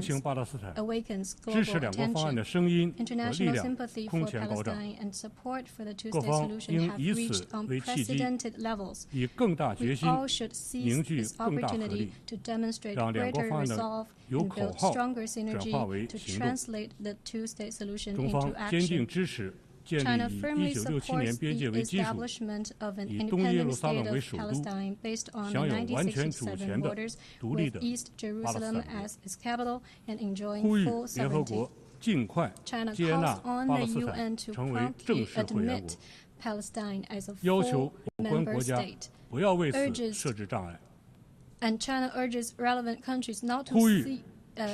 情巴勒斯坦， awakens 支持 global 两国方案的 attention. 声音和力 International 量 sympathy 空 for 前高涨。 Palestine and support for the 各 two-state 方 solution 应 have 以此 reached 为契机， unprecedented levels. 以更大决 We 心 all should seize 凝聚 this 更大合 opportunity 力， to demonstrate 让两国 greater 方案的 resolve 由 and 口 build 号 stronger 转 synergy 化为 to 行动。 translate the two-state solution 中 into 方坚定 action. 支持建 China 立以 firmly 1967年 supports 边界 the 为基础， establishment of an 以东耶路 independent 撒冷 state 为 of 首都， Palestine based on the 享有完全主 1967权的 borders 独立 with 的 East 巴勒斯 Jerusalem 坦。 as its capital and 呼 enjoying 吁 full 联合 sovereignty. 国尽快 China 接纳 calls on 巴 the 勒斯 UN 坦 to 成为正 promptly 式会员国， admit Palestine as a 要求 full 有关 member 国家 state. 不要为此 urges 设置障碍， And China urges relevant countries not to 呼吁 see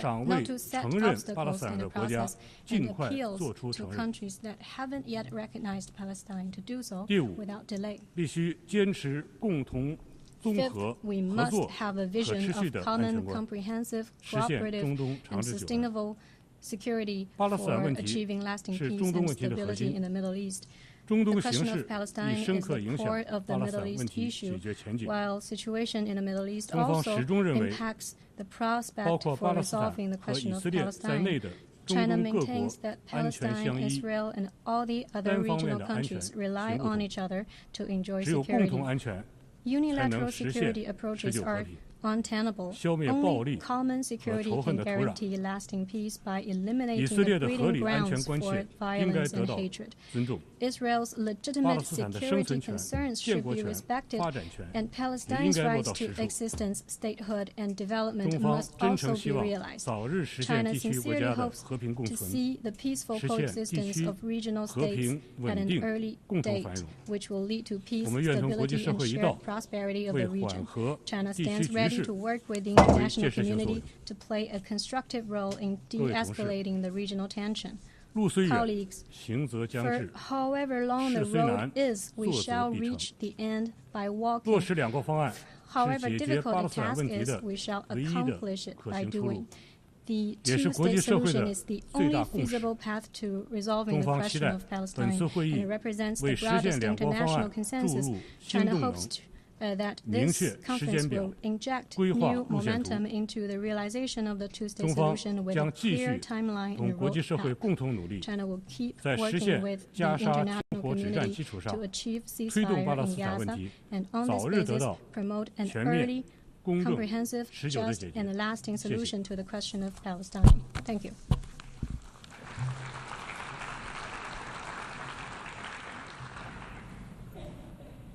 尚 not 未 to set 承认巴勒 obstacles 斯坦 in the 的国家 process 尽 and 快 appeals 做出 to 承认。 countries that haven't yet recognized Palestine to do so 第五， without delay. 必须坚持共同综 Fifth, 合 we 合 must 作 have a 可持 vision 续 of 的安全 common, 观， comprehensive, 实现 cooperative, 中东长 and 治久安。 sustainable security for achieving lasting peace and stability in the Middle East. The question of Palestine is the core of the Middle East issue, while situation in the Middle East also impacts the prospect for resolving the question of Palestine. China maintains that Palestine, Israel, and all the other regional countries rely on each other to enjoy security. Unilateral security approaches are untenable. Only common security can guarantee lasting peace by eliminating the breeding grounds for violence and hatred. Israel's legitimate security concerns should be respected, and Palestine's rights to existence, statehood, and development must also be realized. China sincerely hopes to see the peaceful coexistence of regional states at an early date, which will lead to peace, stability, and shared prosperity of the region. China stands ready to work with the international community to play a constructive role in de-escalating the regional tension. Colleagues, for however long the road is, we shall reach the end by walking. However difficult the task is, we shall accomplish it by doing. The two-state solution is the only feasible path to resolving the question of Palestine, and it represents the broadest international consensus. China hopes that this conference will inject new momentum into the realization of the two-state solution with a clear timeline and roadmap. China will keep working with the international community to achieve ceasefire in Gaza, and on this basis promote an early, comprehensive, just, and lasting solution to the question of Palestine. Thank you.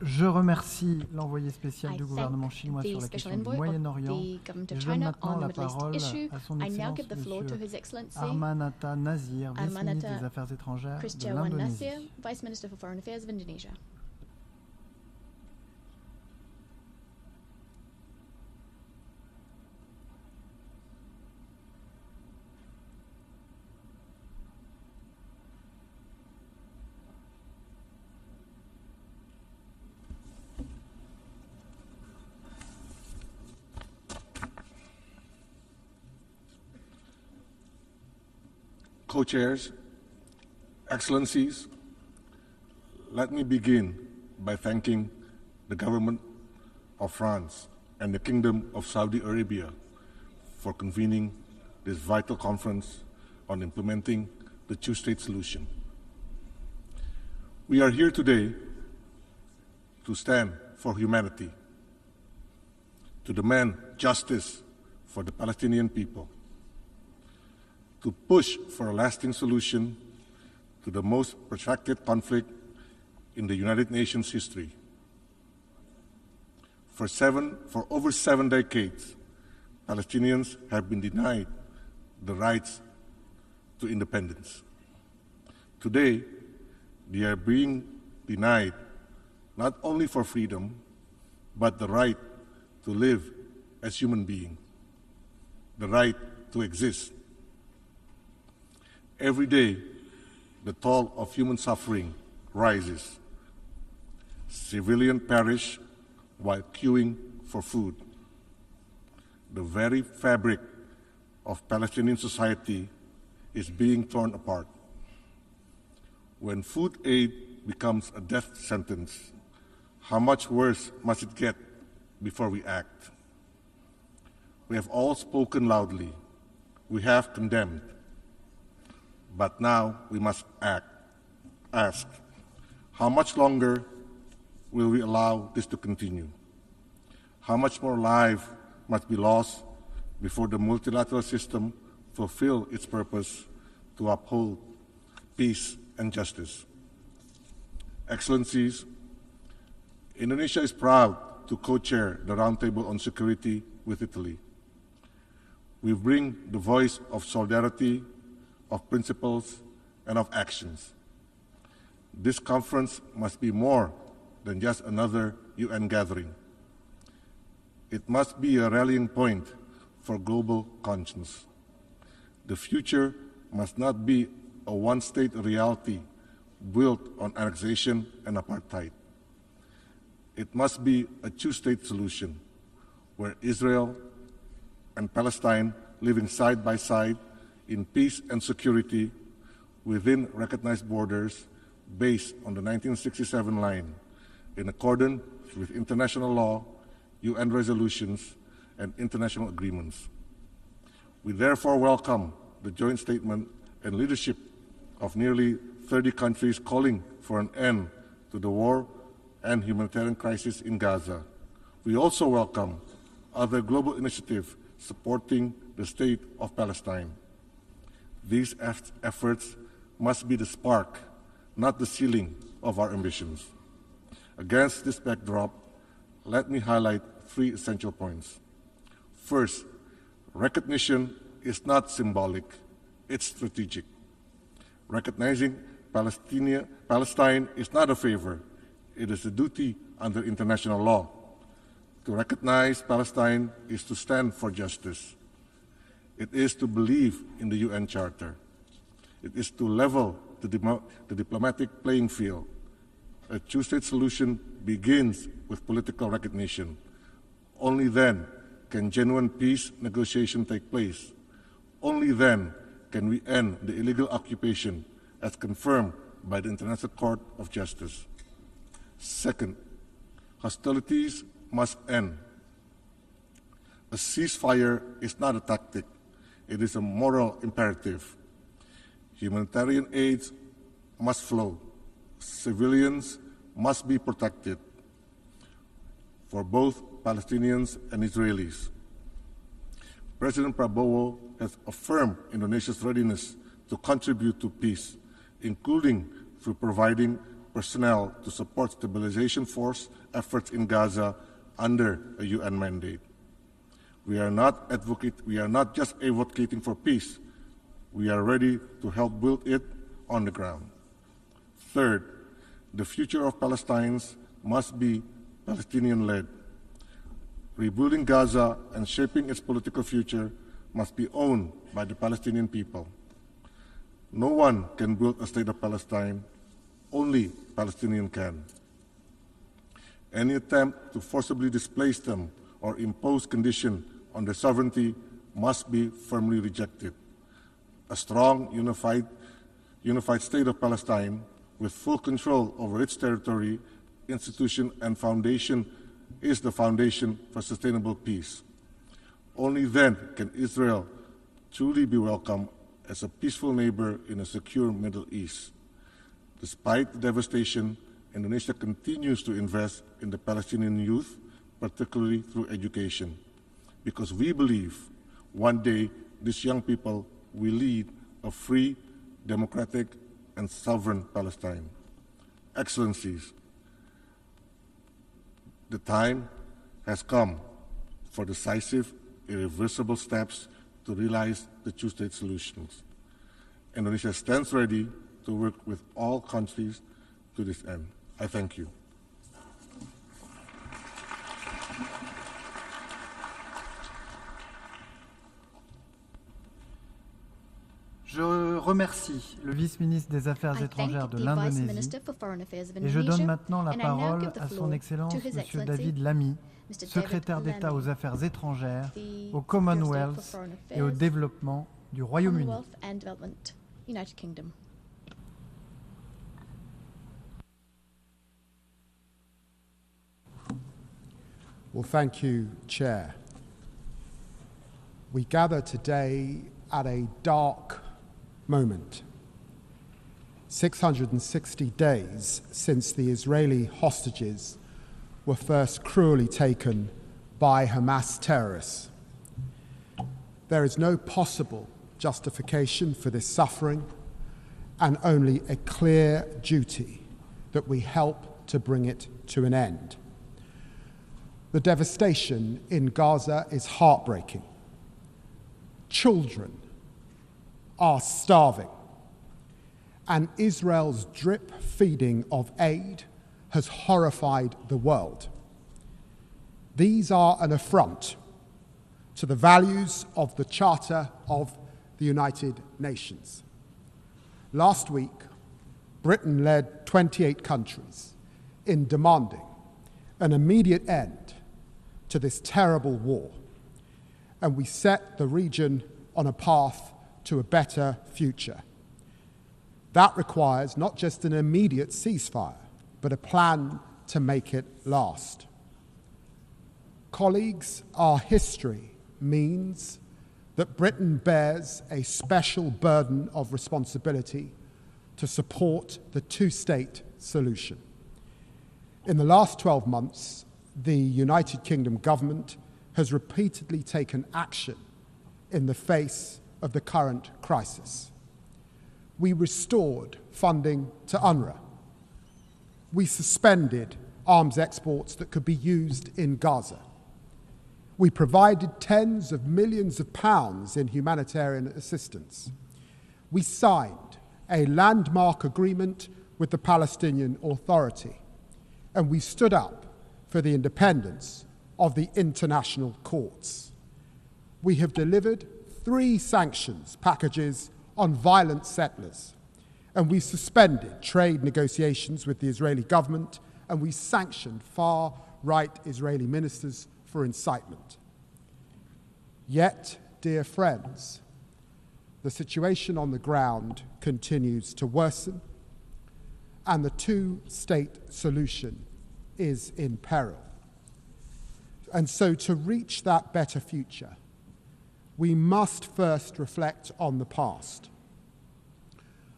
Je remercie l'envoyé spécial du gouvernement chinois sur la question du Moyen-Orient. Je donne maintenant la parole à son Excellence M. Armanata Nazir, vice-ministre des Affaires étrangères de l'Indonésie. Co-chairs, Excellencies, let me begin by thanking the government of France and the Kingdom of Saudi Arabia for convening this vital conference on implementing the two-state solution. We are here today to stand for humanity, to demand justice for the Palestinian people, to push for a lasting solution to the most protracted conflict in the United Nations history. For over 7 decades, Palestinians have been denied the rights to independence. Today, they are being denied not only for freedom, but the right to live as human beings, the right to exist. Every day, the toll of human suffering rises. Civilians perish while queuing for food. The very fabric of Palestinian society is being torn apart. When food aid becomes a death sentence, how much worse must it get before we act? We have all spoken loudly. We have condemned. But now we must ask, how much longer will we allow this to continue? How much more life must be lost before the multilateral system fulfill its purpose to uphold peace and justice? Excellencies, Indonesia is proud to co-chair the Roundtable on Security with Italy. We bring the voice of solidarity, of principles, and of actions. This conference must be more than just another UN gathering. It must be a rallying point for global conscience. The future must not be a one-state reality built on annexation and apartheid. It must be a two-state solution where Israel and Palestine living side by side in peace and security within recognized borders based on the 1967 line, in accordance with international law, UN resolutions, and international agreements. We therefore welcome the joint statement and leadership of nearly 30 countries calling for an end to the war and humanitarian crisis in Gaza. We also welcome other global initiatives supporting the state of Palestine. These efforts must be the spark, not the ceiling, of our ambitions. Against this backdrop, let me highlight 3 essential points. First, recognition is not symbolic, it's strategic. Recognizing Palestine is not a favor, it is a duty under international law. To recognize Palestine is to stand for justice. It is to believe in the UN Charter. It is to level the diplomatic playing field. A two-state solution begins with political recognition. Only then can genuine peace negotiation take place. Only then can we end the illegal occupation as confirmed by the International Court of Justice. Second, hostilities must end. A ceasefire is not a tactic, it is a moral imperative. Humanitarian aid must flow. Civilians must be protected for both Palestinians and Israelis. President Prabowo has affirmed Indonesia's readiness to contribute to peace, including through providing personnel to support stabilization force efforts in Gaza under a UN mandate. We are not just advocating for peace, we are ready to help build it on the ground. Third, the future of Palestine must be Palestinian-led. Rebuilding Gaza and shaping its political future must be owned by the Palestinian people. No one can build a state of Palestine, only Palestinians can. Any attempt to forcibly displace them or impose conditions on their sovereignty must be firmly rejected. A strong, unified state of Palestine with full control over its territory, institution, and foundation is the foundation for sustainable peace. Only then can Israel truly be welcomed as a peaceful neighbor in a secure Middle East. Despite the devastation, Indonesia continues to invest in the Palestinian youth, particularly through education, because we believe one day these young people will lead a free, democratic, and sovereign Palestine. Excellencies, the time has come for decisive, irreversible steps to realize the two-state solutions. Indonesia stands ready to work with all countries to this end. I thank you. Je remercie le vice-ministre des Affaires étrangères de l'Indonésie et je donne maintenant la parole à son Excellence M. David Lammy, secrétaire d'État aux Affaires étrangères, au Commonwealth et au développement du Royaume-Uni. Well, thank you, Chair. We gather today at a dark moment. 660 days since the Israeli hostages were first cruelly taken by Hamas terrorists. There is no possible justification for this suffering and only a clear duty that we help to bring it to an end. The devastation in Gaza is heartbreaking. Children are starving, and Israel's drip feeding of aid has horrified the world. These are an affront to the values of the Charter of the United Nations. Last week, Britain led 28 countries in demanding an immediate end to this terrible war, and we set the region on a path to a better future. That requires not just an immediate ceasefire, but a plan to make it last. Colleagues, our history means that Britain bears a special burden of responsibility to support the two-state solution. In the last 12 months, the United Kingdom government has repeatedly taken action in the face of the current crisis. We restored funding to UNRWA. We suspended arms exports that could be used in Gaza. We provided tens of millions of pounds in humanitarian assistance. We signed a landmark agreement with the Palestinian Authority, and we stood up for the independence of the international courts. We have delivered 3 sanctions packages on violent settlers, and we suspended trade negotiations with the Israeli government, and we sanctioned far-right Israeli ministers for incitement. Yet, dear friends, the situation on the ground continues to worsen, and the two-state solution is in peril. And so to reach that better future, we must first reflect on the past.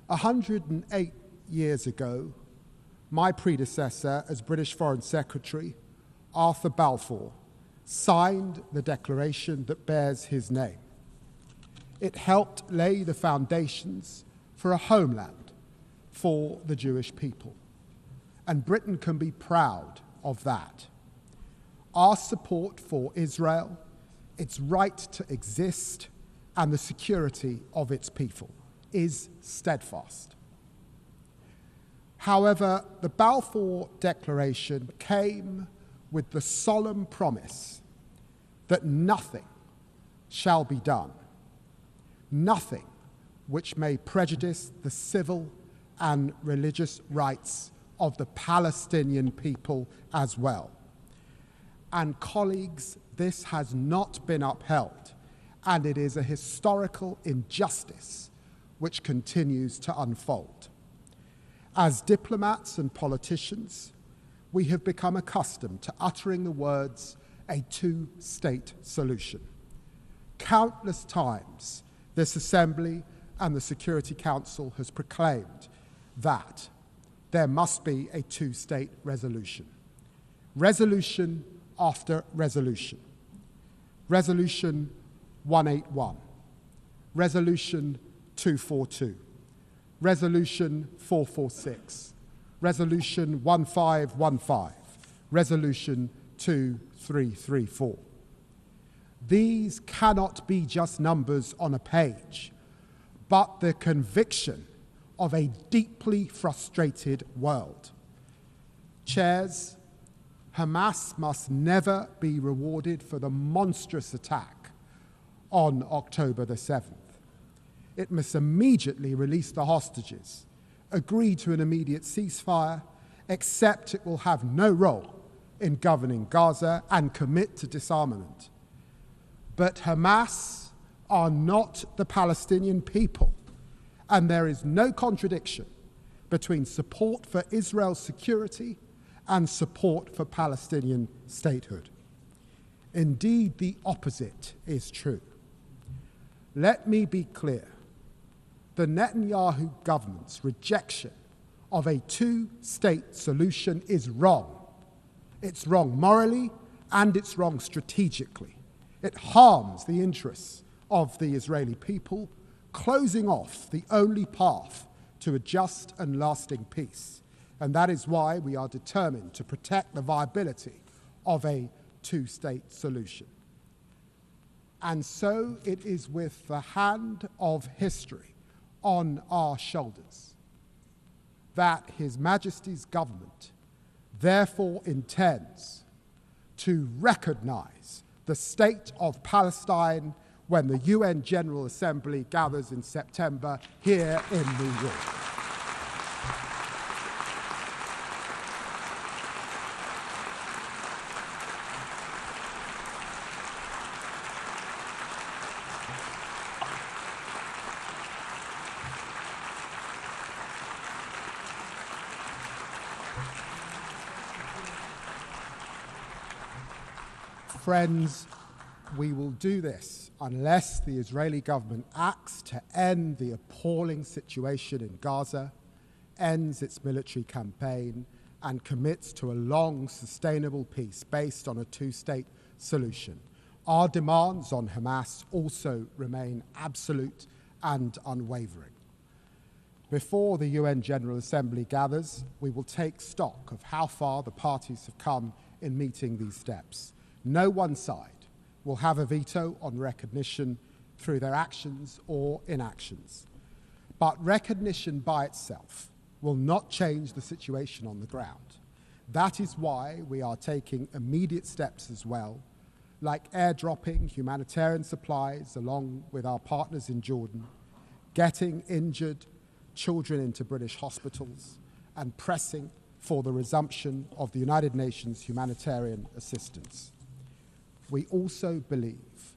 108 years ago, my predecessor as British Foreign Secretary, Arthur Balfour, signed the declaration that bears his name. It helped lay the foundations for a homeland for the Jewish people, and Britain can be proud of that. Our support for Israel, its right to exist, and the security of its people is steadfast. However, the Balfour Declaration came with the solemn promise that nothing shall be done, nothing which may prejudice the civil and religious rights of the Palestinian people as well. And colleagues, this has not been upheld, and it is a historical injustice which continues to unfold. As diplomats and politicians, we have become accustomed to uttering the words, a two-state solution. Countless times, this Assembly and the Security Council has proclaimed that there must be a two-state resolution. Resolution after resolution. Resolution 181. Resolution 242. Resolution 446. Resolution 1515. Resolution 2334. These cannot be just numbers on a page, but the conviction of a deeply frustrated world. Chairs, Hamas must never be rewarded for the monstrous attack on October the 7th. It must immediately release the hostages, agree to an immediate ceasefire, accept it will have no role in governing Gaza, and commit to disarmament. But Hamas are not the Palestinian people, and there is no contradiction between support for Israel's security and support for Palestinian statehood. Indeed, the opposite is true. Let me be clear. The Netanyahu government's rejection of a two-state solution is wrong. It's wrong morally and it's wrong strategically. It harms the interests of the Israeli people, closing off the only path to a just and lasting peace. And that is why we are determined to protect the viability of a two-state solution. And so it is with the hand of history on our shoulders that His Majesty's government therefore intends to recognize the state of Palestine when the UN General Assembly gathers in September here in New York. friends, we will do this unless the Israeli government acts to end the appalling situation in Gaza, ends its military campaign, and commits to a long, sustainable peace based on a two-state solution. Our demands on Hamas also remain absolute and unwavering. Before the UN General Assembly gathers, we will take stock of how far the parties have come in meeting these steps. No one side will have a veto on recognition through their actions or inactions. But recognition by itself will not change the situation on the ground. That is why we are taking immediate steps as well, like airdropping humanitarian supplies along with our partners in Jordan, getting injured children into British hospitals, and pressing for the resumption of the United Nations humanitarian assistance. We also believe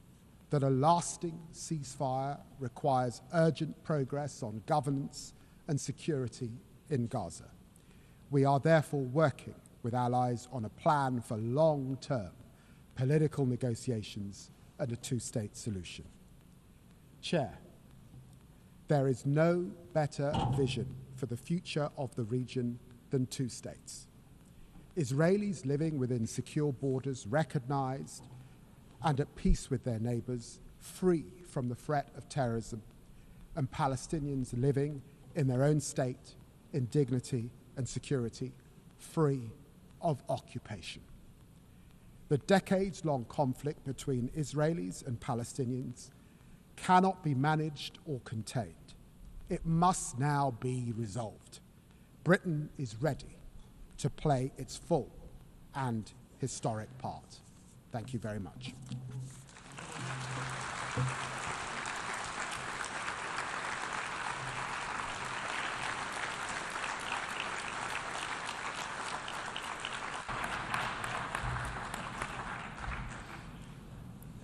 that a lasting ceasefire requires urgent progress on governance and security in Gaza. We are therefore working with allies on a plan for long-term political negotiations and a two-state solution. Chair, there is no better vision for the future of the region than two states. Israelis living within secure borders, recognized and at peace with their neighbors, free from the threat of terrorism, and Palestinians living in their own state in dignity and security, free of occupation. The decades-long conflict between Israelis and Palestinians cannot be managed or contained. It must now be resolved. Britain is ready to play its full and historic part. Thank you very much.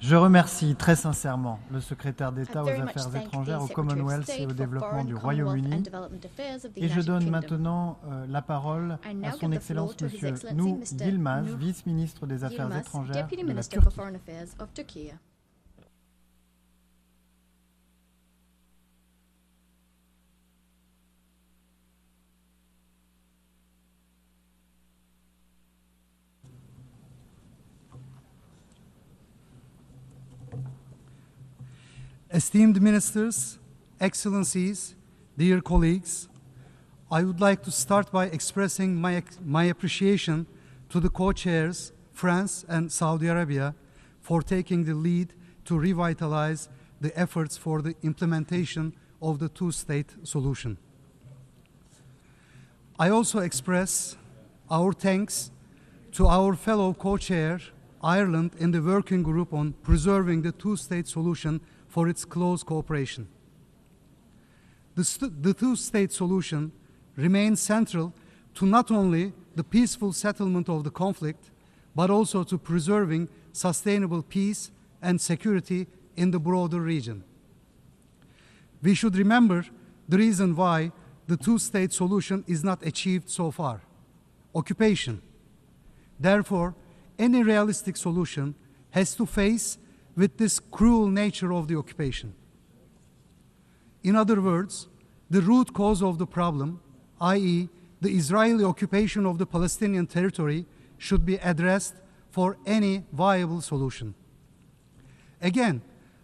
Je remercie très sincèrement le secrétaire d'État aux Affaires étrangères, au Commonwealth et au développement du Royaume-Uni. Et je donne maintenant la parole à son Excellence Monsieur Nou Yilmaz, vice-ministre des Affaires étrangères de la Turquie. Esteemed ministers, excellencies, dear colleagues, I would like to start by expressing my appreciation to the co-chairs, France and Saudi Arabia, for taking the lead to revitalize the efforts for the implementation of the two-state solution. I also express our thanks to our fellow co-chair, Ireland, in the working group on preserving the two-state solution for its close cooperation. The two-state solution remains central to not only the peaceful settlement of the conflict, but also to preserving sustainable peace and security in the broader region. We should remember the reason why the two-state solution is not achieved so far: occupation. Therefore, any realistic solution has to face with this cruel nature of the occupation. In other words, the root cause of the problem, i.e., the Israeli occupation of the Palestinian territory, should be addressed for any viable solution. Again,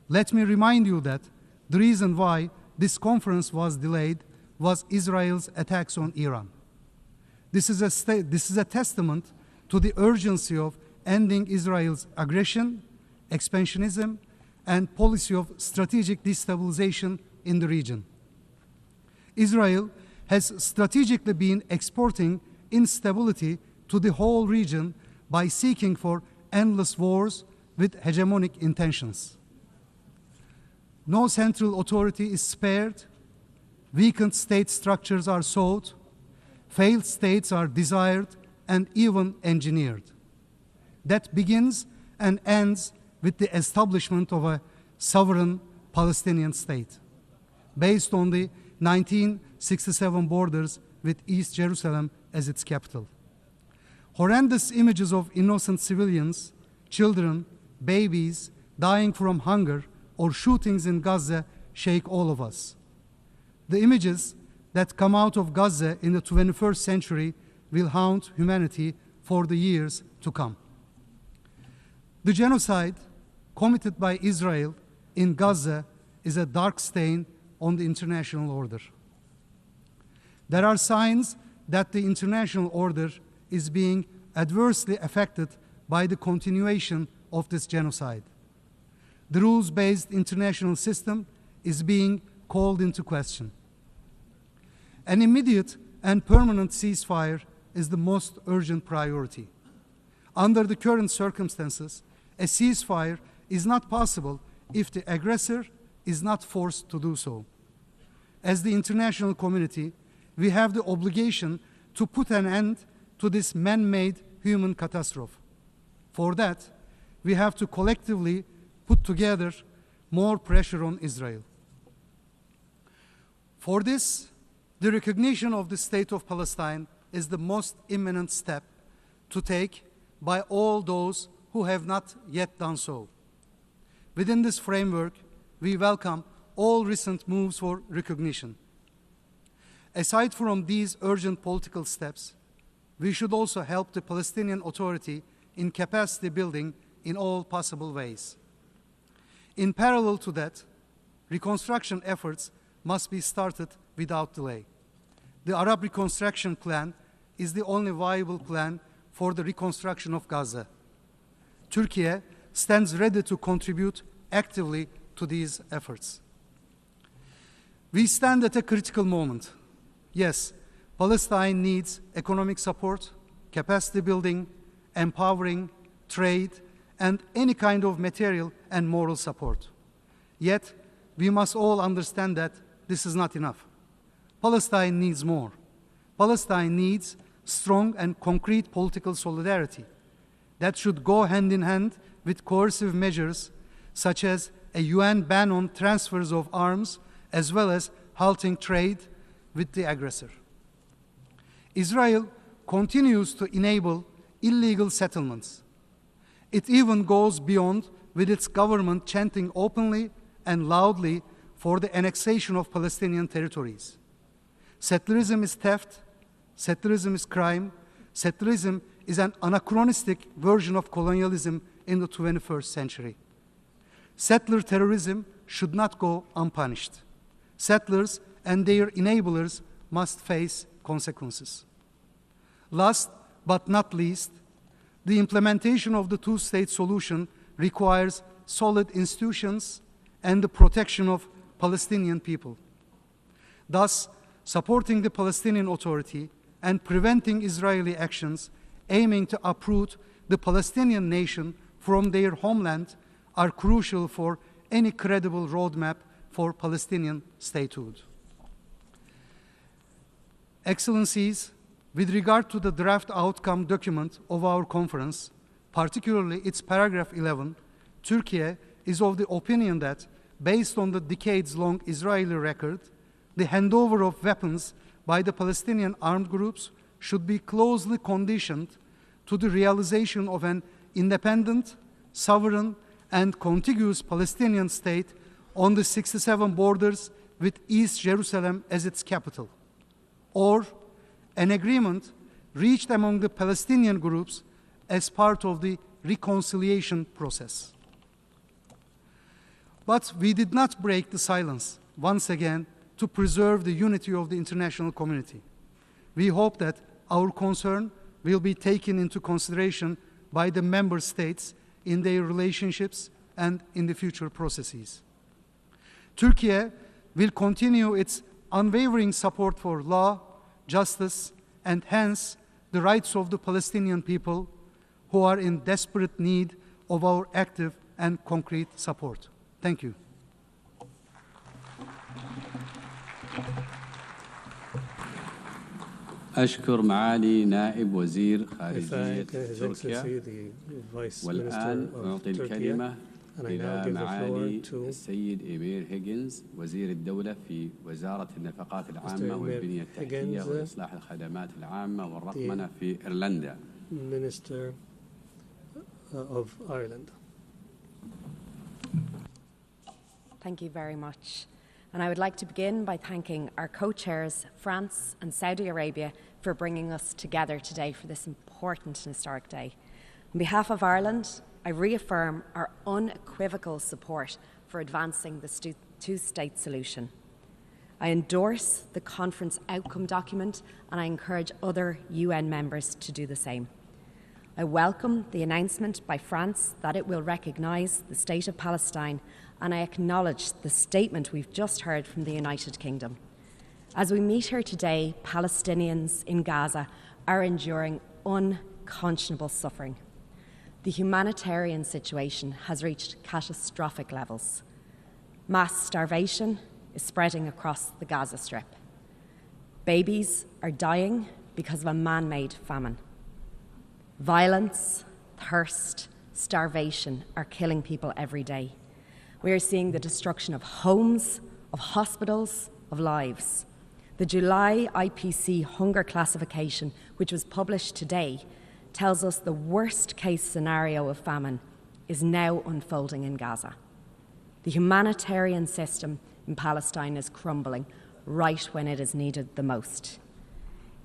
let me remind you that the reason why this conference was delayed was Israel's attacks on Iran. This is a testament to the urgency of ending Israel's aggression, expansionism, and policy of strategic destabilization in the region. Israel has strategically been exporting instability to the whole region by seeking for endless wars with hegemonic intentions. No central authority is spared, weakened state structures are sought, failed states are desired and even engineered. That begins and ends with the establishment of a sovereign Palestinian state, based on the 1967 borders with East Jerusalem as its capital. Horrendous images of innocent civilians, children, babies dying from hunger, or shootings in Gaza shake all of us. The images that come out of Gaza in the 21st century will haunt humanity for the years to come. The genocide committed by Israel in Gaza is a dark stain on the international order. There are signs that the international order is being adversely affected by the continuation of this genocide. The rules-based international system is being called into question. An immediate and permanent ceasefire is the most urgent priority. Under the current circumstances, a ceasefire is not possible if the aggressor is not forced to do so. As the international community, we have the obligation to put an end to this man-made human catastrophe. For that, we have to collectively put together more pressure on Israel. For this, the recognition of the State of Palestine is the most imminent step to take by all those who have not yet done so. Within this framework, we welcome all recent moves for recognition. Aside from these urgent political steps, we should also help the Palestinian Authority in capacity building in all possible ways. In parallel to that, reconstruction efforts must be started without delay. The Arab Reconstruction Plan is the only viable plan for the reconstruction of Gaza. Turkey stands ready to contribute actively to these efforts. We stand at a critical moment. Yes, Palestine needs economic support, capacity building, empowering, trade, and any kind of material and moral support. Yet, we must all understand that this is not enough. Palestine needs more. Palestine needs strong and concrete political solidarity that should go hand in hand with coercive measures such as a UN ban on transfers of arms, as well as halting trade with the aggressor. Israel continues to enable illegal settlements. It even goes beyond, with its government chanting openly and loudly for the annexation of Palestinian territories. Settlerism is theft, settlerism is crime, settlerism is an anachronistic version of colonialism in the 21st century. Settler terrorism should not go unpunished. Settlers and their enablers must face consequences. Last but not least, the implementation of the two-state solution requires solid institutions and the protection of Palestinian people. Thus, supporting the Palestinian Authority and preventing Israeli actions aiming to uproot the Palestinian nation from their homeland are crucial for any credible roadmap for Palestinian statehood. Excellencies, with regard to the draft outcome document of our conference, particularly its paragraph 11, Turkey is of the opinion that, based on the decades-long Israeli record, the handover of weapons by the Palestinian armed groups should be closely conditioned to the realization of an independent, sovereign, and contiguous Palestinian state on the 67 borders with East Jerusalem as its capital, or an agreement reached among the Palestinian groups as part of the reconciliation process. But we did not break the silence, once again, to preserve the unity of the international community. We hope that our concern will be taken into consideration by the member states in their relationships and in the future processes. Turkey will continue its unwavering support for law, justice, and hence the rights of the Palestinian people who are in desperate need of our active and concrete support. Thank you. أشكر معالي نائب وزير خارجية تركيا والآن أعطي الكلمة إلى معالي السيد إيمير هيجنز وزير الدولة في وزارة النفقات العامة والبنية التحتية وإصلاح الخدمات العامة والرقمنة في إيرلندا. Minister of Ireland. Thank you very much. And I would like to begin by thanking our co-chairs, France and Saudi Arabia, for bringing us together today for this important and historic day. On behalf of Ireland, I reaffirm our unequivocal support for advancing the two-state solution. I endorse the conference outcome document, and I encourage other UN members to do the same. I welcome the announcement by France that it will recognise the State of Palestine, and I acknowledge the statement we've just heard from the United Kingdom. As we meet here today, Palestinians in Gaza are enduring unconscionable suffering. The humanitarian situation has reached catastrophic levels. Mass starvation is spreading across the Gaza Strip. Babies are dying because of a man-made famine. Violence, thirst, starvation are killing people every day. We are seeing the destruction of homes, of hospitals, of lives. The July IPC hunger classification, which was published today, tells us the worst-case scenario of famine is now unfolding in Gaza. The humanitarian system in Palestine is crumbling right when it is needed the most.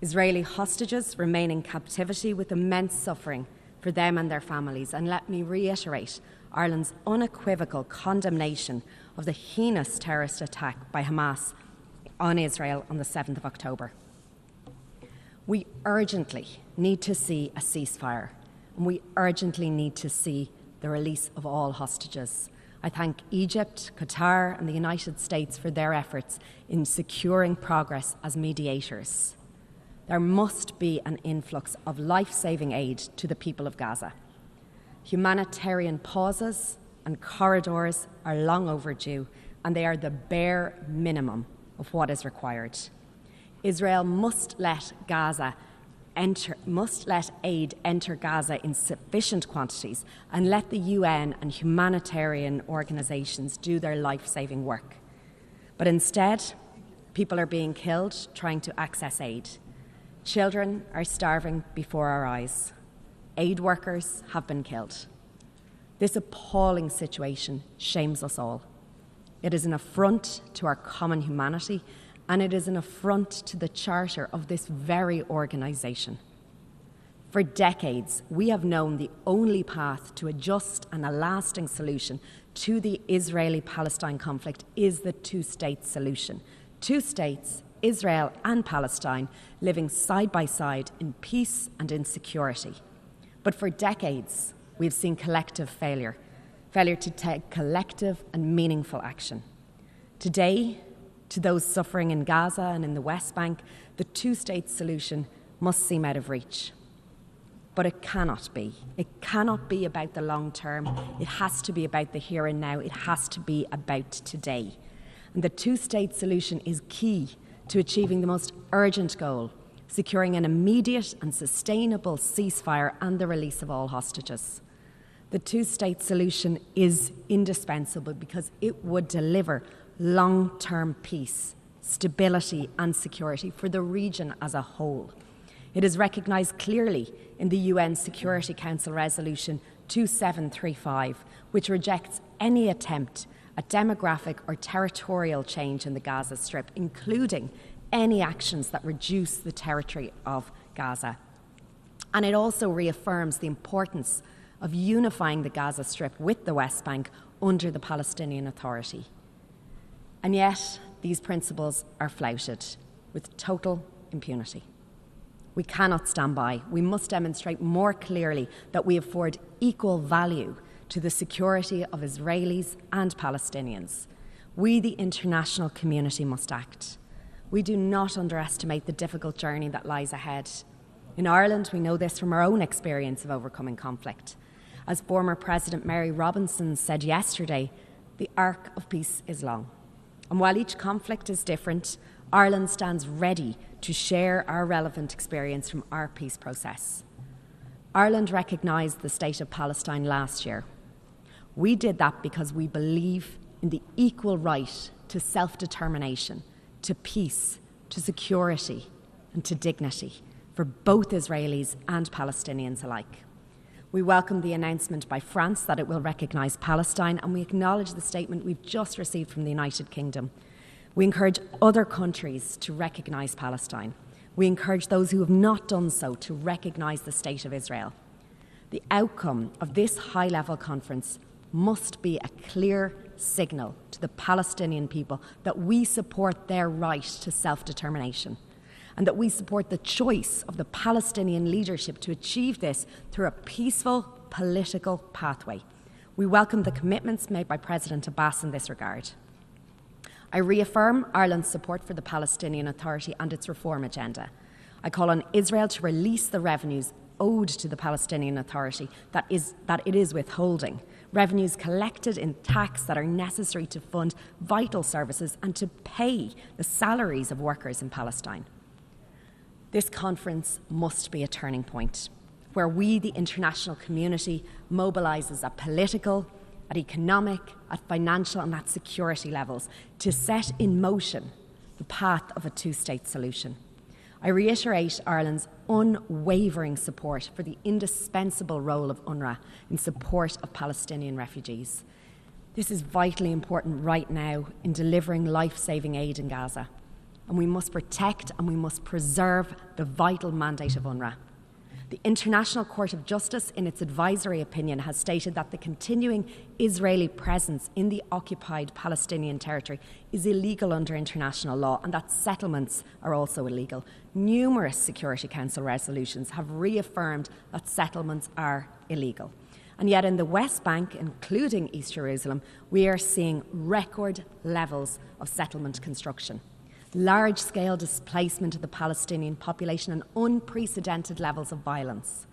Israeli hostages remain in captivity with immense suffering for them and their families. And let me reiterate Ireland's unequivocal condemnation of the heinous terrorist attack by Hamas on Israel on the 7th of October. We urgently need to see a ceasefire, and we urgently need to see the release of all hostages. I thank Egypt, Qatar, and the United States for their efforts in securing progress as mediators. There must be an influx of life-saving aid to the people of Gaza. Humanitarian pauses and corridors are long overdue, and they are the bare minimum of what is required. Israel must let aid enter Gaza in sufficient quantities and let the UN and humanitarian organisations do their life-saving work. But instead, people are being killed trying to access aid. Children are starving before our eyes. Aid workers have been killed. This appalling situation shames us all. It is an affront to our common humanity, and it is an affront to the charter of this very organisation. For decades, we have known the only path to a just and a lasting solution to the Israeli-Palestine conflict is the two-state solution. Two states, Israel and Palestine, living side by side in peace and in security. But for decades, we've seen collective failure to take collective and meaningful action. Today, to those suffering in Gaza and in the West Bank, the two-state solution must seem out of reach. But it cannot be. It cannot be about the long term. It has to be about the here and now. It has to be about today. And the two-state solution is key to achieving the most urgent goal, securing an immediate and sustainable ceasefire and the release of all hostages. The two-state solution is indispensable because it would deliver long-term peace, stability and security for the region as a whole. It is recognised clearly in the UN Security Council Resolution 2735, which rejects any attempt at demographic or territorial change in the Gaza Strip, including any actions that reduce the territory of Gaza. And it also reaffirms the importance of unifying the Gaza Strip with the West Bank under the Palestinian Authority. And yet, these principles are flouted with total impunity. We cannot stand by. We must demonstrate more clearly that we afford equal value to the security of Israelis and Palestinians. We, the international community, must act. We do not underestimate the difficult journey that lies ahead. In Ireland, we know this from our own experience of overcoming conflict. As former President Mary Robinson said yesterday, the arc of peace is long. And while each conflict is different, Ireland stands ready to share our relevant experience from our peace process. Ireland recognised the State of Palestine last year. We did that because we believe in the equal right to self-determination, to peace, to security, and to dignity for both Israelis and Palestinians alike. We welcome the announcement by France that it will recognise Palestine, and we acknowledge the statement we've just received from the United Kingdom. We encourage other countries to recognise Palestine. We encourage those who have not done so to recognise the State of Israel. The outcome of this high-level conference must be a clear signal to the Palestinian people that we support their right to self-determination, and that we support the choice of the Palestinian leadership to achieve this through a peaceful political pathway. We welcome the commitments made by President Abbas in this regard. I reaffirm Ireland's support for the Palestinian Authority and its reform agenda. I call on Israel to release the revenues owed to the Palestinian Authority that it is withholding, revenues collected in tax that are necessary to fund vital services and to pay the salaries of workers in Palestine. This conference must be a turning point where we, the international community, mobilises at political, at economic, at financial and at security levels to set in motion the path of a two-state solution. I reiterate Ireland's unwavering support for the indispensable role of UNRWA in support of Palestinian refugees. This is vitally important right now in delivering life-saving aid in Gaza, and we must protect and we must preserve the vital mandate of UNRWA. The International Court of Justice, in its advisory opinion, has stated that the continuing Israeli presence in the occupied Palestinian territory is illegal under international law and that settlements are also illegal. Numerous Security Council resolutions have reaffirmed that settlements are illegal. And yet in the West Bank, including East Jerusalem, we are seeing record levels of settlement construction. Large-scale displacement of the Palestinian population and unprecedented levels of violence.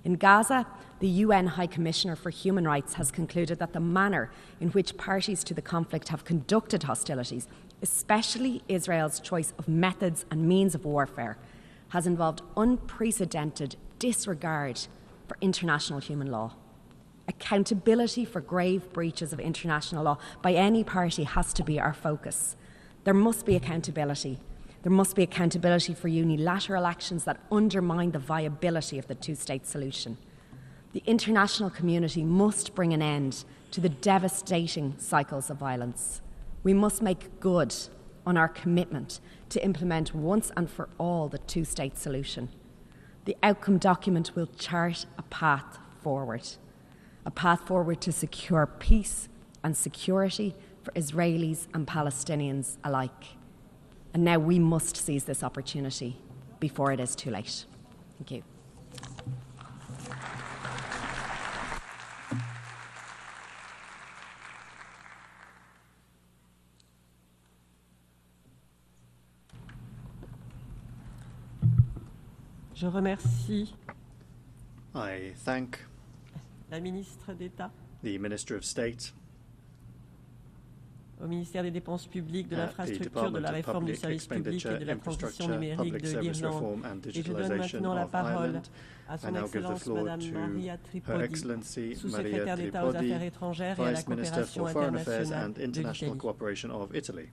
In Gaza, the UN High Commissioner for Human Rights has concluded that the manner in which parties to the conflict have conducted hostilities, especially Israel's choice of methods and means of warfare, has involved unprecedented disregard for international human law. Accountability for grave breaches of international law by any party has to be our focus. There must be accountability. There must be accountability for unilateral actions that undermine the viability of the two-state solution. The international community must bring an end to the devastating cycles of violence. We must make good on our commitment to implement once and for all the two-state solution. The outcome document will chart a path forward to secure peace and security for Israelis and Palestinians alike. And now we must seize this opportunity before it is too late. Thank you. Je remercie I thank la ministre d'État, the Minister of State, au ministère des Dépenses publiques, de l'infrastructure, de la réforme du service public et de la transition numérique de l'Irlande. Et je donne maintenant la parole à son Excellence Madame Maria Tripodi, sous-secrétaire d'État aux Affaires étrangères et à la coopération internationale de l'Italie.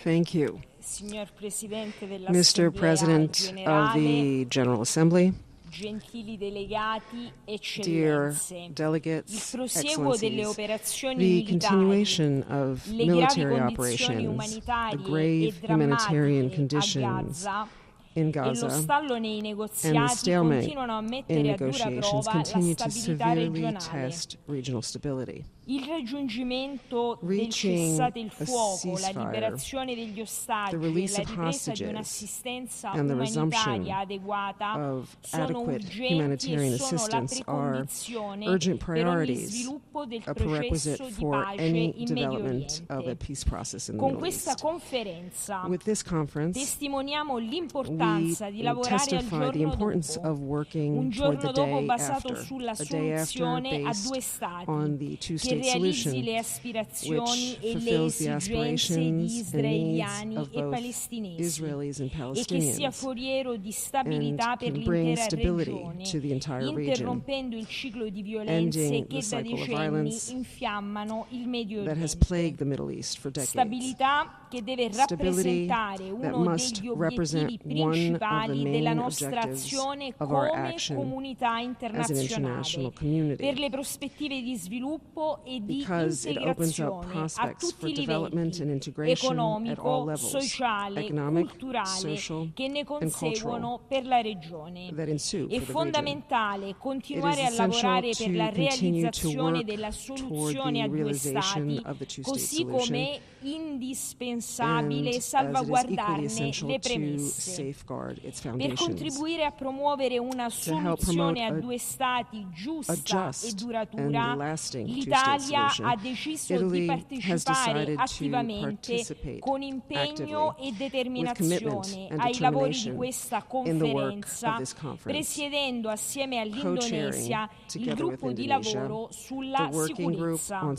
Thank you, Mr. President of the General Assembly, dear delegates, excellencies. The continuation of military operations, the grave humanitarian conditions in Gaza, and the stalemate in negotiations continue to severely test regional stability. Reaching a ceasefire, the release of hostages, and the resumption of adequate humanitarian assistance are urgent priorities, a prerequisite for any development of a peace process in the Middle East. With this conference, l'importanza di lavorare al giorno dopo, un giorno dopo basato sulla soluzione a due stati, che realizzi le aspirazioni e le esigenze di israeliani e palestinesi e che sia foriero di stabilità per l'intera regione, interrompendo il ciclo di violenze che da decenni infiammano il Medio Oriente. Stabilità che deve rappresentare uno degli obiettivi principali della nostra azione come comunità internazionale per le prospettive di sviluppo e di integrazione a tutti i livelli, economico, sociale, culturale, che ne conseguono per la regione. È fondamentale continuare a lavorare per la realizzazione della soluzione a due stati, così come indispensabile salvaguardarne le premesse. Per contribuire a promuovere una soluzione a due stati giusta e duratura, l'Italia ha deciso di partecipare attivamente con impegno e determinazione ai lavori di questa conferenza, presiedendo assieme all'Indonesia il gruppo di lavoro sulla sicurezza.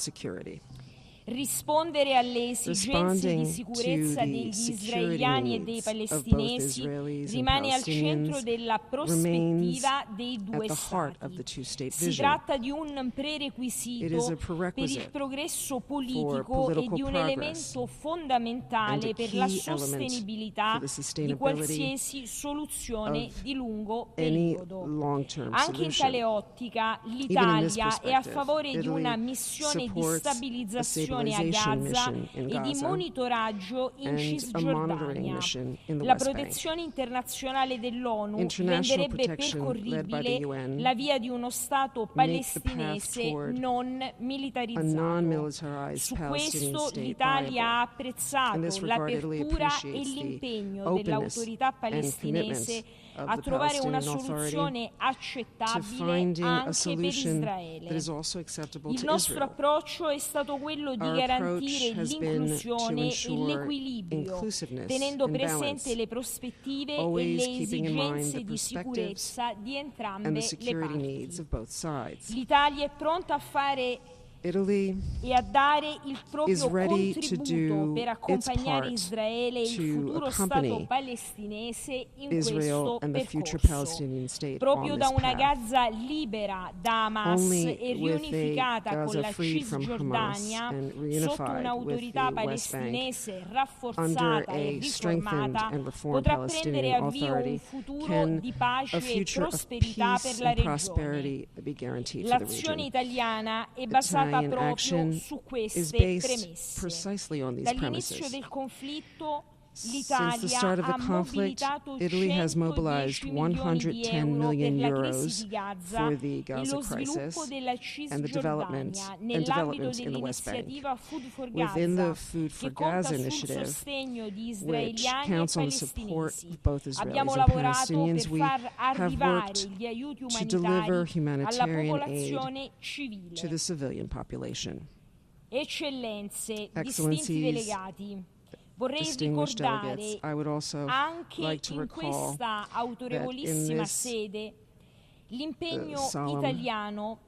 Rispondere alle esigenze di sicurezza degli israeliani e dei palestinesi rimane al centro della prospettiva dei due stati. Si tratta di un prerequisito per il progresso politico e di un elemento fondamentale per la sostenibilità di qualsiasi soluzione di lungo periodo. Anche in tale ottica l'Italia è a favore di una missione di stabilizzazione a Gaza e di monitoraggio in Cisgiordania. La protezione internazionale dell'ONU renderebbe percorribile la via di uno Stato palestinese non militarizzato. Su questo l'Italia ha apprezzato l'apertura e l'impegno dell'autorità palestinese a trovare una soluzione accettabile anche per Israele. Il nostro approccio è stato quello di garantire l'inclusione e l'equilibrio, tenendo presente le prospettive e le esigenze di sicurezza di entrambe le parti. L'Italia è pronta a fare e a dare il proprio contributo per accompagnare Israele e il futuro Stato palestinese in questo percorso. Proprio da una Gaza libera da Hamas e riunificata con la Cisgiordania, sotto un'autorità palestinese rafforzata e riformata, potrà prendere avvio un futuro di pace e prosperità per la regione. L'azione italiana è basata proprio su queste premesse. Dall'inizio del conflitto Since the start of the conflict, Italy has mobilized 110 million euros for the Gaza crisis and the development in the West Bank. Within the Food for Gaza initiative, which counts on the support of both Israelis and Palestinians, we have worked to deliver humanitarian aid to the civilian population. Eccellenze, distinti delegati, vorrei ricordare anche in questa autorevolissima sede l'impegno italiano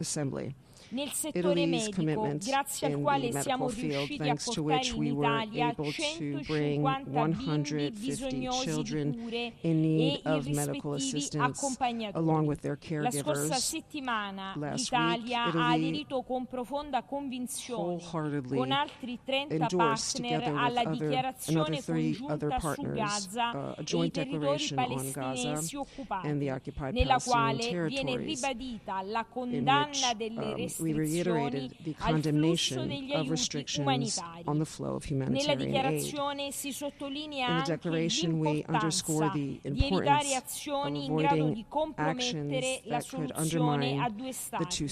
nel settore medico, grazie al quale siamo riusciti a portare in Italia 150 bimbi bisognosi di cure e i rispettivi accompagnatori. La scorsa settimana l'Italia ha aderito con profonda convinzione, con altri 30 partner, alla dichiarazione congiunta su Gaza e i territori palestinesi occupati, nella quale viene ribadita la condanna delle restrizioni al flusso degli aiuti umanitari. Nella dichiarazione si sottolinea anche l'importanza di evitare azioni in grado di compromettere la soluzione a due stati,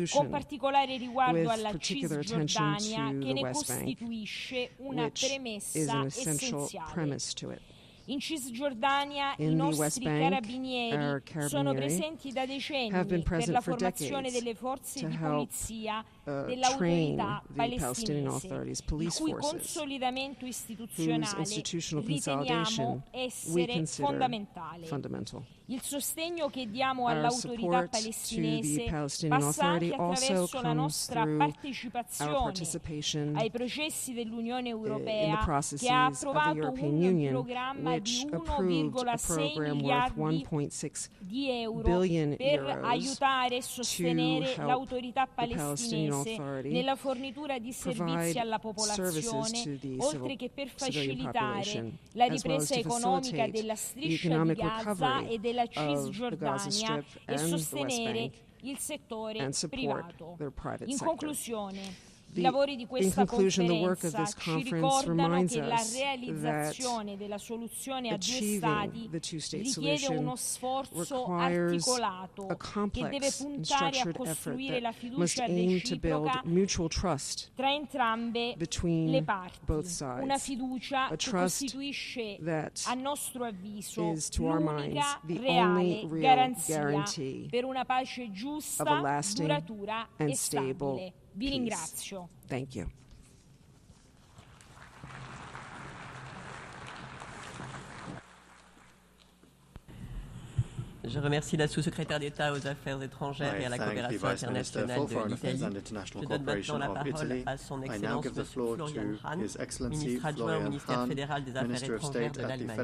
con particolare riguardo alla Cisgiordania, che ne costituisce una premessa essenziale. In Cisgiordania i nostri carabinieri sono presenti da decenni per la formazione delle forze di polizia dell'autorità palestinese, il cui consolidamento istituzionale riteniamo essere fondamentale. Il sostegno che diamo all'autorità palestinese passa anche attraverso la nostra partecipazione ai processi dell'Unione Europea, che ha approvato un programma di 1,6 miliardi di euro per aiutare e sostenere l'autorità palestinese nella fornitura di servizi alla popolazione, oltre che per facilitare la ripresa economica della striscia di Gaza e della Cisgiordania e sostenere il settore privato. In conclusione, i lavori di questa conferenza ci ricordano che la realizzazione della soluzione a due stati richiede uno sforzo articolato che deve puntare a costruire la fiducia reciproca tra entrambe le parti. Una fiducia che costituisce, a nostro avviso, l'unica reale garanzia per una pace giusta, duratura e stabile. Vi ringrazio. Thank you. Je remercie la sous-secrétaire d'État aux Affaires étrangères et à la coopération internationale de l'Italie. Je donne maintenant la parole à son Excellence M. Florian Hahn, ministre adjoint au ministère fédéral des Affaires étrangères de l'Allemagne.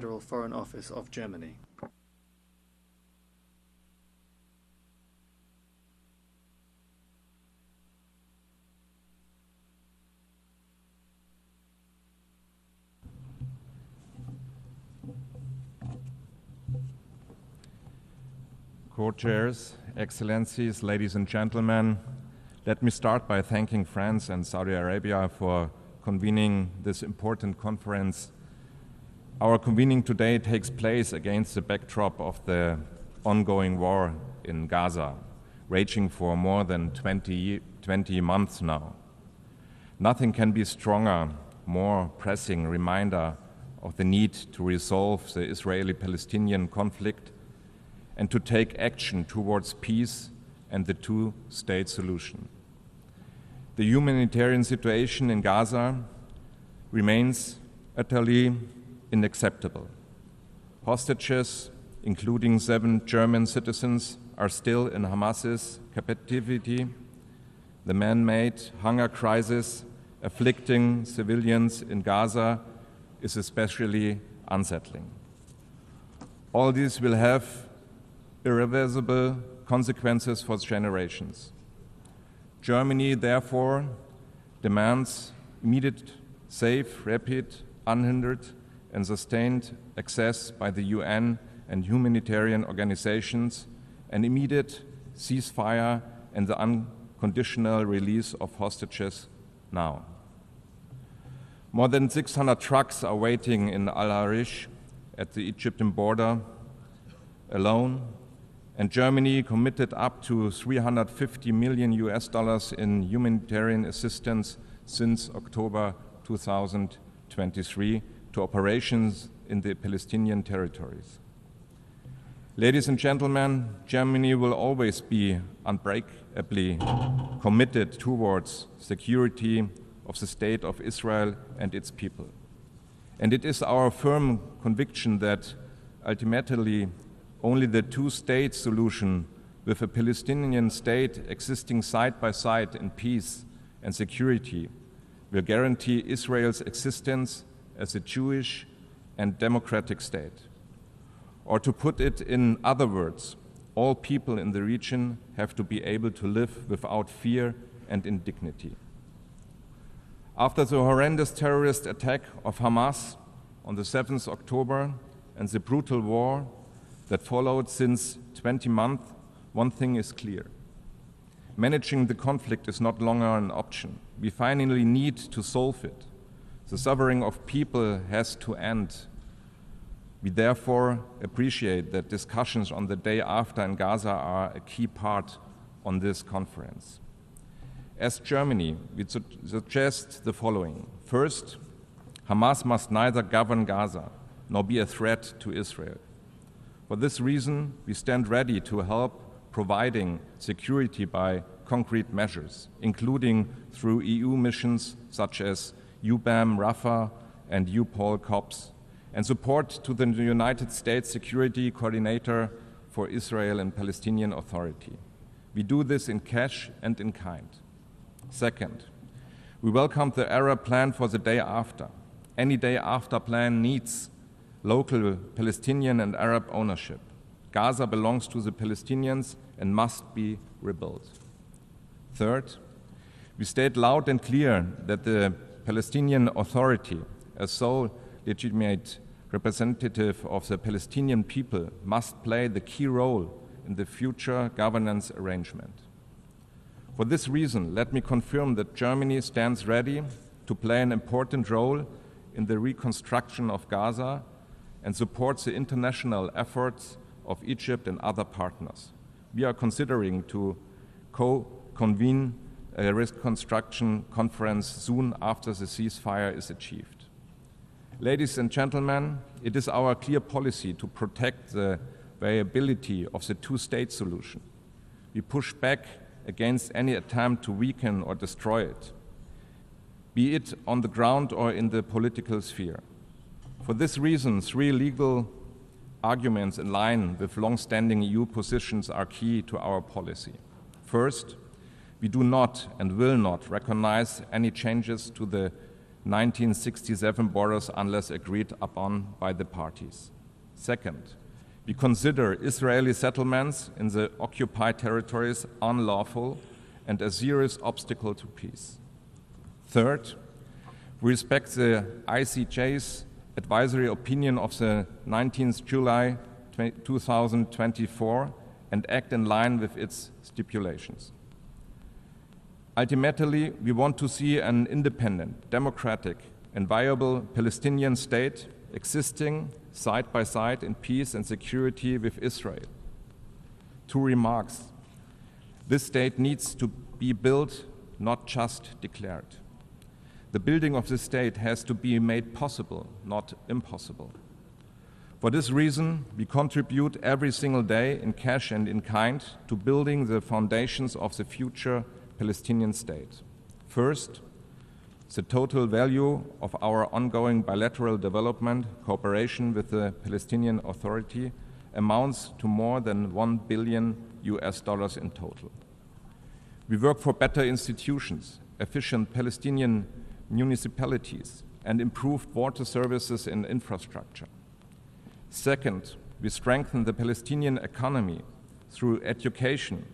Co-chairs, Excellencies, ladies and gentlemen, let me start by thanking France and Saudi Arabia for convening this important conference. Our convening today takes place against the backdrop of the ongoing war in Gaza, raging for more than 20 months now. Nothing can be stronger, more pressing reminder of the need to resolve the Israeli-Palestinian conflict and to take action towards peace and the two-state solution. The humanitarian situation in Gaza remains utterly unacceptable. Hostages, including 7 German citizens, are still in Hamas's captivity. The man-made hunger crisis afflicting civilians in Gaza is especially unsettling. All these will have irreversible consequences for generations. Germany, therefore, demands immediate, safe, rapid, unhindered, and sustained access by the UN and humanitarian organizations, an immediate ceasefire, and the unconditional release of hostages now. More than 600 trucks are waiting in Al-Arish at the Egyptian border alone, and Germany committed up to $350 million in humanitarian assistance since October 2023 to operations in the Palestinian territories. Ladies and gentlemen, Germany will always be unbreakably committed towards security of the State of Israel and its people. And it is our firm conviction that ultimately only the two-state solution with a Palestinian state existing side by side in peace and security will guarantee Israel's existence as a Jewish and democratic state. Or to put it in other words, all people in the region have to be able to live without fear and in dignity. After the horrendous terrorist attack of Hamas on the 7th October and the brutal war that followed since 20 months, one thing is clear. Managing the conflict is not longer an option. We finally need to solve it. The suffering of people has to end. We therefore appreciate that discussions on the day after in Gaza are a key part on this conference. As Germany, we suggest the following. First, Hamas must neither govern Gaza nor be a threat to Israel. For this reason, we stand ready to help providing security by concrete measures, including through EU missions such as UBAM, Rafah, and UPOL COPS, and support to the United States Security Coordinator for Israel and Palestinian Authority. We do this in cash and in kind. Second, we welcome the Arab plan for the day after. Any day after plan needs local Palestinian and Arab ownership. Gaza belongs to the Palestinians and must be rebuilt. Third, we state loud and clear that the Palestinian Authority, as sole legitimate representative of the Palestinian people, must play the key role in the future governance arrangement. For this reason, let me confirm that Germany stands ready to play an important role in the reconstruction of Gaza and supports the international efforts of Egypt and other partners. We are considering to co-convene a reconstruction conference soon after the ceasefire is achieved. Ladies and gentlemen, it is our clear policy to protect the viability of the two-state solution. We push back against any attempt to weaken or destroy it, be it on the ground or in the political sphere. For this reason, three legal arguments in line with long-standing EU positions are key to our policy. First, we do not and will not recognize any changes to the 1967 borders unless agreed upon by the parties. Second, we consider Israeli settlements in the occupied territories unlawful and a serious obstacle to peace. Third, we respect the ICJ's advisory opinion of the 19th July 2024 and act in line with its stipulations. Ultimately, we want to see an independent, democratic, and viable Palestinian state existing side by side in peace and security with Israel. Two remarks. This state needs to be built, not just declared. The building of this state has to be made possible, not impossible. For this reason, we contribute every single day in cash and in kind to building the foundations of the future Palestinian state. First, the total value of our ongoing bilateral development cooperation with the Palestinian Authority amounts to more than $1 billion in total. We work for better institutions, efficient Palestinian municipalities, and improved water services and infrastructure. Second, we strengthen the Palestinian economy through education,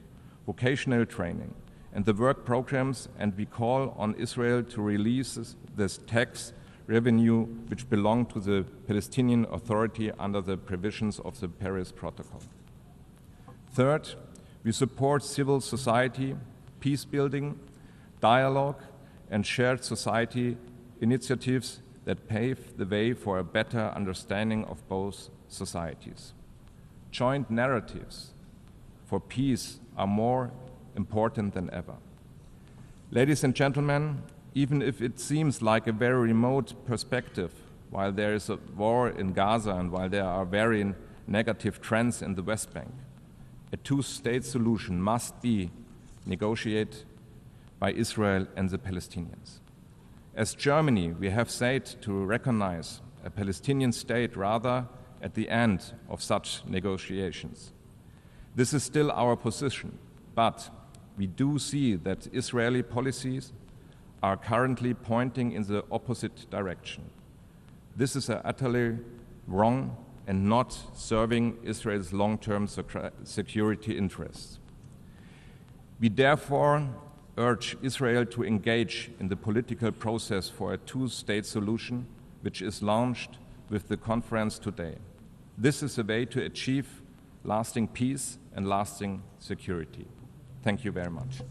vocational training, and the work programs, and we call on Israel to release this tax revenue which belong to the Palestinian Authority under the provisions of the Paris Protocol. Third, we support civil society, peace building, dialogue, and shared society initiatives that pave the way for a better understanding of both societies. Joint narratives for peace are more important than ever. Ladies and gentlemen, even if it seems like a very remote perspective, while there is a war in Gaza and while there are very negative trends in the West Bank, a two-state solution must be negotiated by Israel and the Palestinians. As Germany, we have said to recognize a Palestinian state rather at the end of such negotiations. This is still our position, but we do see that Israeli policies are currently pointing in the opposite direction. This is utterly wrong and not serving Israel's long-term security interests. We therefore urge Israel to engage in the political process for a two-state solution, which is launched with the conference today. This is a way to achieve lasting peace and lasting security. Thank you very much.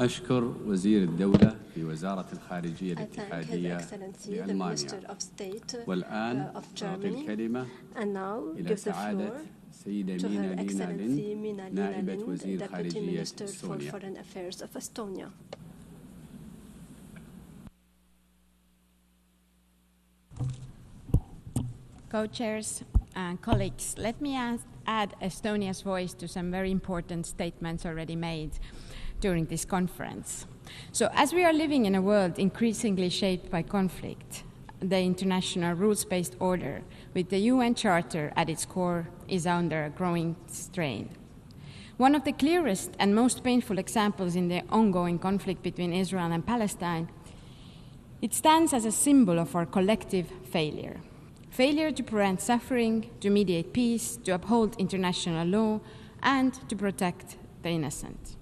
أشكر وزير الدولة في وزارة الخارجية الاتحادية لألمانيا. والآن أعطي الكلمة إلى سعادة سيدة مينا لينا ليند نائبة وزير خارجية إستونيا. co-chairs and colleagues, let me add Estonia's voice to some very important statements already made during this conference. So as we are living in a world increasingly shaped by conflict, the international rules-based order with the UN Charter at its core is under a growing strain. One of the clearest and most painful examples in the ongoing conflict between Israel and Palestine, it stands as a symbol of our collective failure. Failure to prevent suffering, to mediate peace, to uphold international law, and to protect the innocent.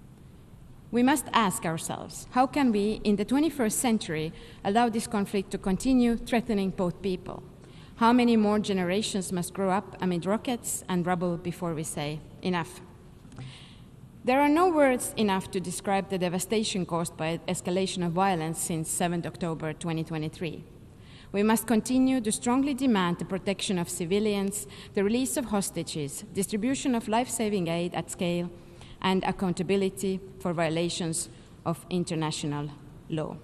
We must ask ourselves, how can we, in the 21st century, allow this conflict to continue threatening both people? How many more generations must grow up amid rockets and rubble before we say, enough? There are no words enough to describe the devastation caused by escalation of violence since 7 October 2023. We must continue to strongly demand the protection of civilians, the release of hostages, distribution of life-saving aid at scale, and accountability for violations of international law.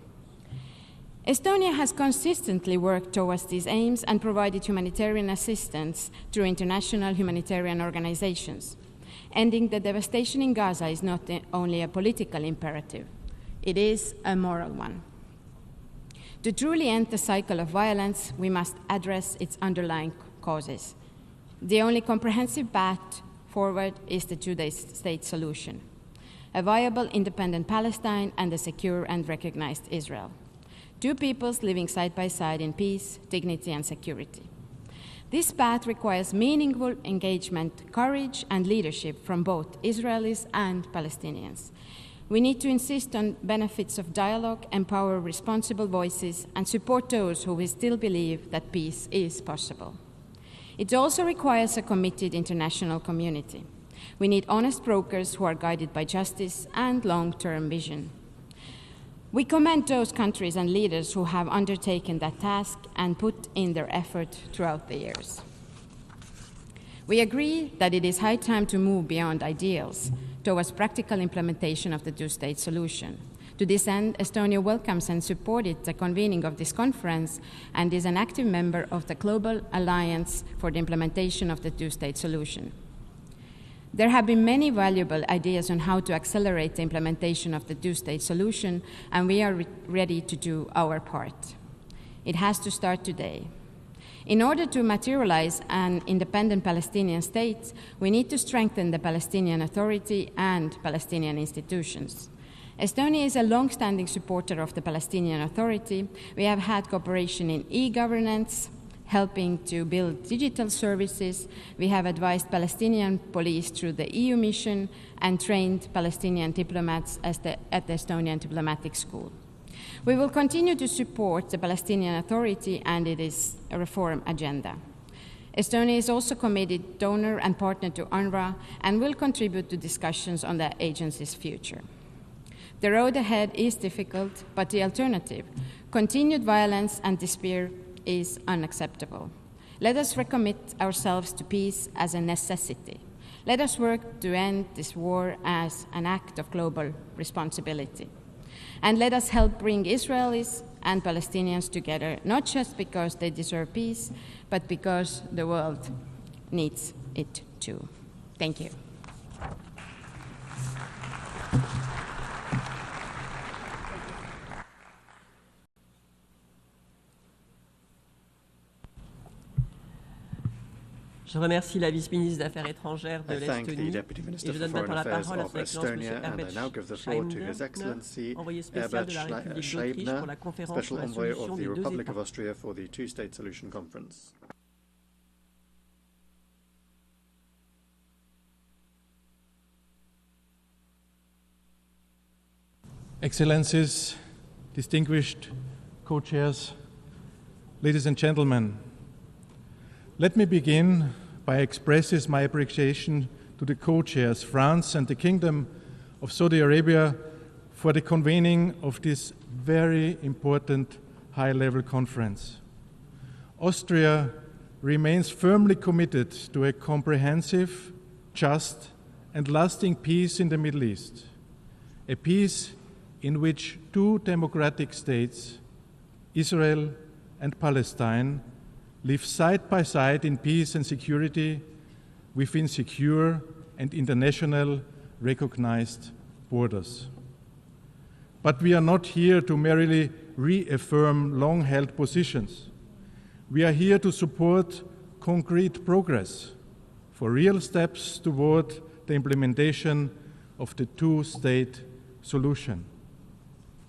Estonia has consistently worked towards these aims and provided humanitarian assistance through international humanitarian organizations. Ending the devastation in Gaza is not only a political imperative, it is a moral one. To truly end the cycle of violence, we must address its underlying causes. The only comprehensive path forward is the two-state solution, a viable independent Palestine and a secure and recognized Israel. Two peoples living side by side in peace, dignity, and security. This path requires meaningful engagement, courage, and leadership from both Israelis and Palestinians. We need to insist on benefits of dialogue, empower responsible voices, and support those who will still believe that peace is possible. It also requires a committed international community. We need honest brokers who are guided by justice and long-term vision. We commend those countries and leaders who have undertaken that task and put in their effort throughout the years. We agree that it is high time to move beyond ideals towards practical implementation of the two-state solution. To this end, Estonia welcomes and supported the convening of this conference and is an active member of the Global Alliance for the Implementation of the Two-State Solution. There have been many valuable ideas on how to accelerate the implementation of the two-state solution, and we are ready to do our part. It has to start today. In order to materialize an independent Palestinian state, we need to strengthen the Palestinian Authority and Palestinian institutions. Estonia is a long-standing supporter of the Palestinian Authority. We have had cooperation in e-governance, helping to build digital services. We have advised Palestinian police through the EU mission and trained Palestinian diplomats at the Estonian Diplomatic School. We will continue to support the Palestinian Authority and its reform agenda. Estonia is also committed donor and partner to UNRWA and will contribute to discussions on the agency's future. The road ahead is difficult, but the alternative, continued violence and despair, is unacceptable. Let us recommit ourselves to peace as a necessity. Let us work to end this war as an act of global responsibility. And let us help bring Israelis and Palestinians together, not just because they deserve peace, but because the world needs it too. Thank you. Je remercie la vice-ministre des Affaires étrangères de l'Estonie et je donne maintenant la parole à son Excellence M. Herbert Schleibner, envoyé spécial de la République d'Autriche pour la conférence sur la solution des deux États. Excellencies, distinguished co-chairs, ladies and gentlemen, let me begin by expressing my appreciation to the co-chairs, France and the Kingdom of Saudi Arabia, for the convening of this very important high-level conference. Austria remains firmly committed to a comprehensive, just, and lasting peace in the Middle East, a peace in which two democratic states, Israel and Palestine, live side by side in peace and security within secure and international recognized borders. But we are not here to merely reaffirm long-held positions. We are here to support concrete progress for real steps toward the implementation of the two-state solution.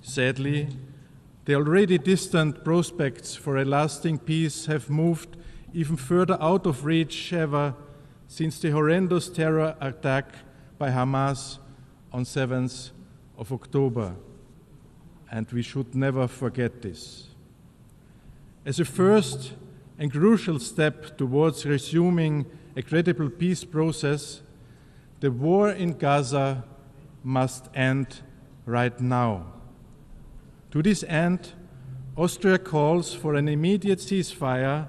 Sadly, the already distant prospects for a lasting peace have moved even further out of reach ever since the horrendous terror attack by Hamas on 7th of October. And we should never forget this. As a first and crucial step towards resuming a credible peace process, the war in Gaza must end right now. To this end, Austria calls for an immediate ceasefire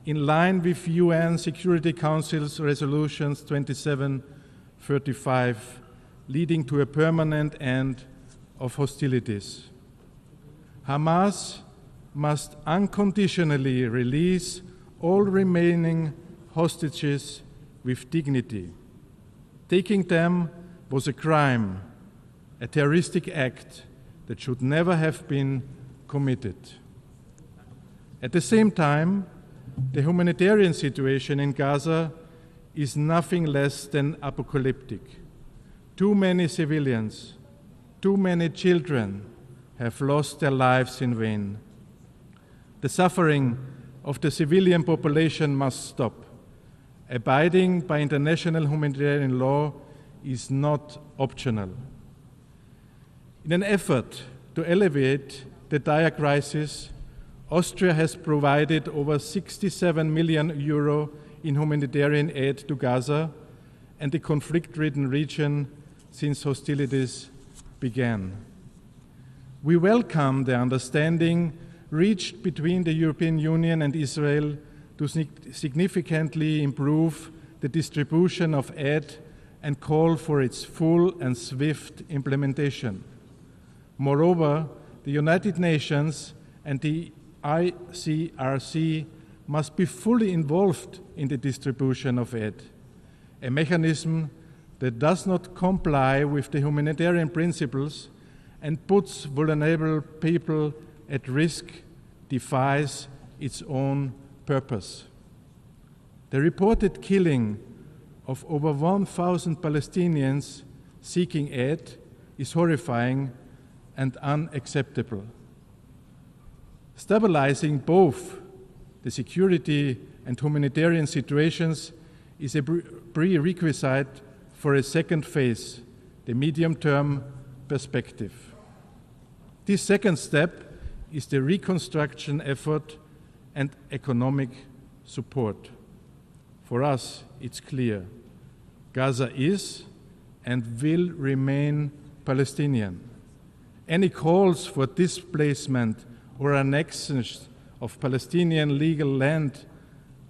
in line with UN Security Council's resolutions 2735, leading to a permanent end of hostilities. Hamas must unconditionally release all remaining hostages with dignity. Taking them was a crime, a terroristic act that should never have been committed. At the same time, the humanitarian situation in Gaza is nothing less than apocalyptic. Too many civilians, too many children have lost their lives in vain. The suffering of the civilian population must stop. Abiding by international humanitarian law is not optional. In an effort to alleviate the dire crisis, Austria has provided over 67 million euro in humanitarian aid to Gaza and the conflict-ridden region since hostilities began. We welcome the understanding reached between the European Union and Israel to significantly improve the distribution of aid and call for its full and swift implementation. Moreover, the United Nations and the ICRC must be fully involved in the distribution of aid. A mechanism that does not comply with the humanitarian principles and puts vulnerable people at risk defies its own purpose. The reported killing of over 1,000 Palestinians seeking aid is horrifying and unacceptable. Stabilizing both the security and humanitarian situations is a prerequisite for a second phase, the medium-term perspective. This second step is the reconstruction effort and economic support. For us, it's clear. Gaza is and will remain Palestinian. Any calls for displacement or annexation of Palestinian legal land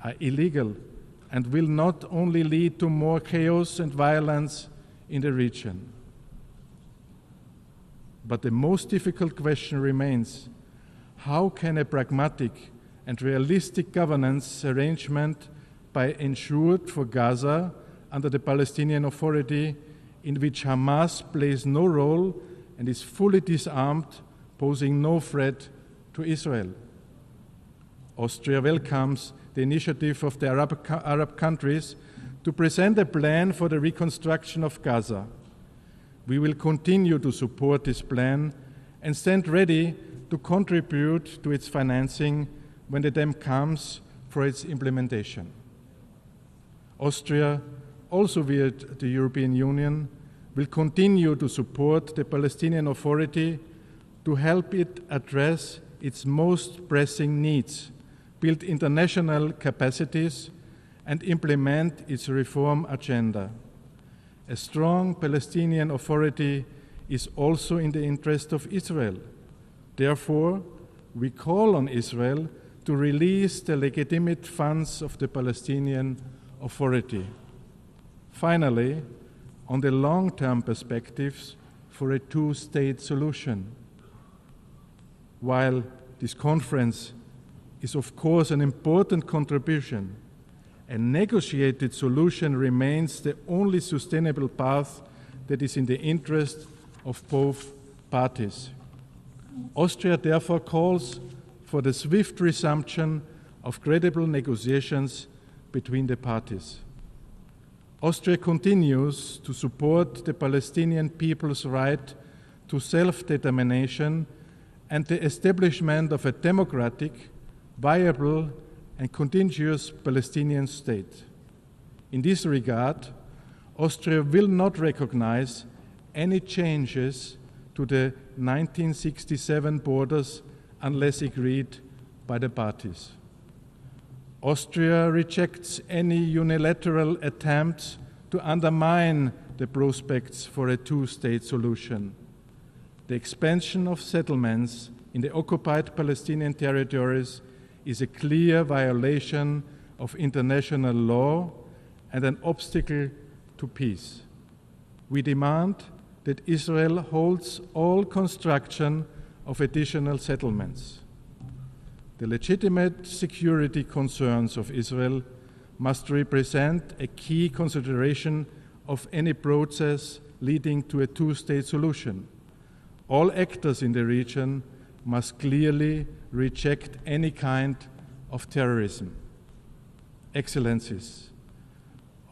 are illegal and will not only lead to more chaos and violence in the region. But the most difficult question remains: how can a pragmatic and realistic governance arrangement be ensured for Gaza under the Palestinian Authority, in which Hamas plays no role and is fully disarmed, posing no threat to Israel? Austria welcomes the initiative of the Arab countries to present a plan for the reconstruction of Gaza. We will continue to support this plan and stand ready to contribute to its financing when the time comes for its implementation. Austria, also via the European Union, will continue to support the Palestinian Authority to help it address its most pressing needs, build international capacities, and implement its reform agenda. A strong Palestinian Authority is also in the interest of Israel. Therefore, we call on Israel to release the legitimate funds of the Palestinian Authority. Finally, on the long-term perspectives for a two-state solution. While this conference is of course an important contribution. A negotiated solution remains the only sustainable path that is in the interest of both parties. Austria therefore calls for the swift resumption of credible negotiations between the parties. Austria continues to support the Palestinian people's right to self-determination and the establishment of a democratic, viable, and continuous Palestinian state. In this regard, Austria will not recognize any changes to the 1967 borders unless agreed by the parties. Austria rejects any unilateral attempts to undermine the prospects for a two-state solution. The expansion of settlements in the occupied Palestinian territories is a clear violation of international law and an obstacle to peace. We demand that Israel holds all construction of additional settlements. The legitimate security concerns of Israel must represent a key consideration of any process leading to a two-state solution. All actors in the region must clearly reject any kind of terrorism. Excellencies,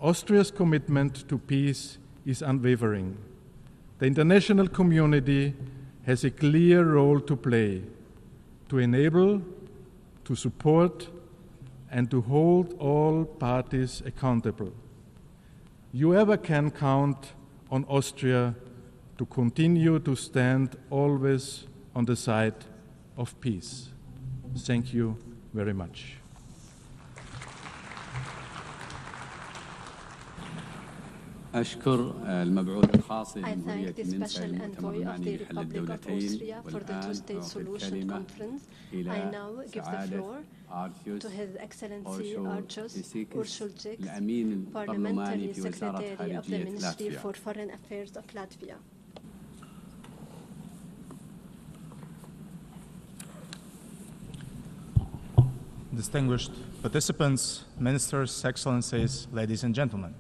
Austria's commitment to peace is unwavering. The international community has a clear role to play to enable, to support, and to hold all parties accountable. Whoever can count on Austria to continue to stand always on the side of peace. Thank you very much. أشكر المبعوث الخاص I thank the special envoy of the Republic of Austria for the two-state solution conference. I now give the floor to His Excellency Archus Ursulcic, Parliamentary Secretary of the Ministry for Foreign Affairs of Latvia. Distinguished participants, ministers, excellencies, ladies and gentlemen.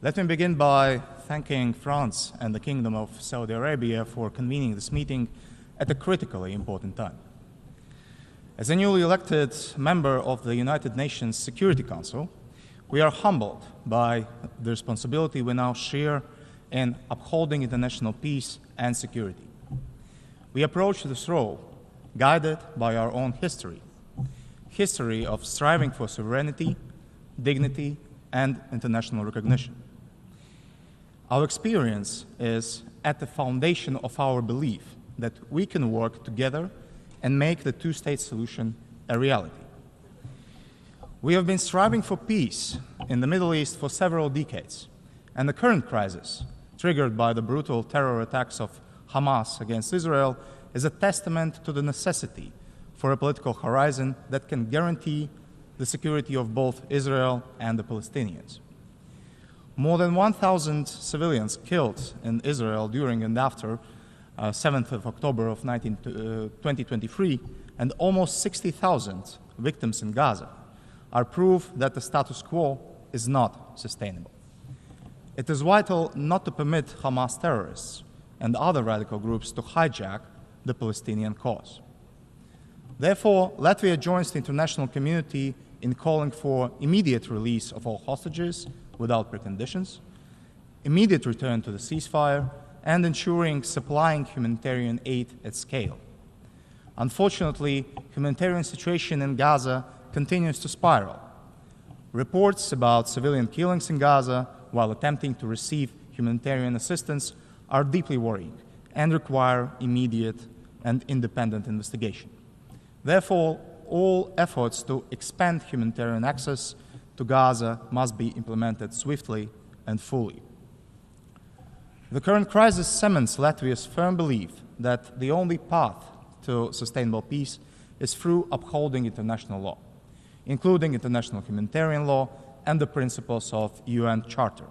Let me begin by thanking France and the Kingdom of Saudi Arabia for convening this meeting at a critically important time. As a newly elected member of the United Nations Security Council, we are humbled by the responsibility we now share in upholding international peace and security. We approach this role guided by our own history of striving for sovereignty, dignity, and international recognition. Our experience is at the foundation of our belief that we can work together and make the two-state solution a reality. We have been striving for peace in the Middle East for several decades, and the current crisis, triggered by the brutal terror attacks of Hamas against Israel, is a testament to the necessity for a political horizon that can guarantee the security of both Israel and the Palestinians. More than 1,000 civilians killed in Israel during and after 7th of October of 2023, and almost 60,000 victims in Gaza are proof that the status quo is not sustainable. It is vital not to permit Hamas terrorists and other radical groups to hijack the Palestinian cause. Therefore, Latvia joins the international community in calling for immediate release of all hostages without preconditions, immediate return to the ceasefire, and ensuring supplying humanitarian aid at scale. Unfortunately, humanitarian situation in Gaza continues to spiral. Reports about civilian killings in Gaza while attempting to receive humanitarian assistance are deeply worrying and require immediate and independent investigation. Therefore, all efforts to expand humanitarian access to Gaza must be implemented swiftly and fully. The current crisis cements Latvia's firm belief that the only path to sustainable peace is through upholding international law, including international humanitarian law and the principles of UN Charter,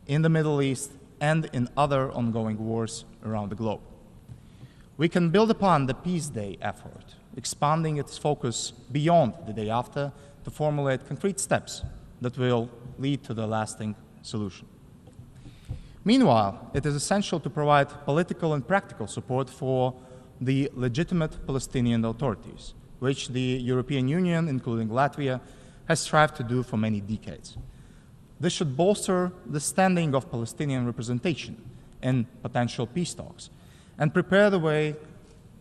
in the Middle East and in other ongoing wars around the globe. We can build upon the Peace Day effort expanding its focus beyond the day after to formulate concrete steps that will lead to the lasting solution. Meanwhile, it is essential to provide political and practical support for the legitimate Palestinian authorities, which the European Union, including Latvia, has strived to do for many decades. This should bolster the standing of Palestinian representation in potential peace talks and prepare the way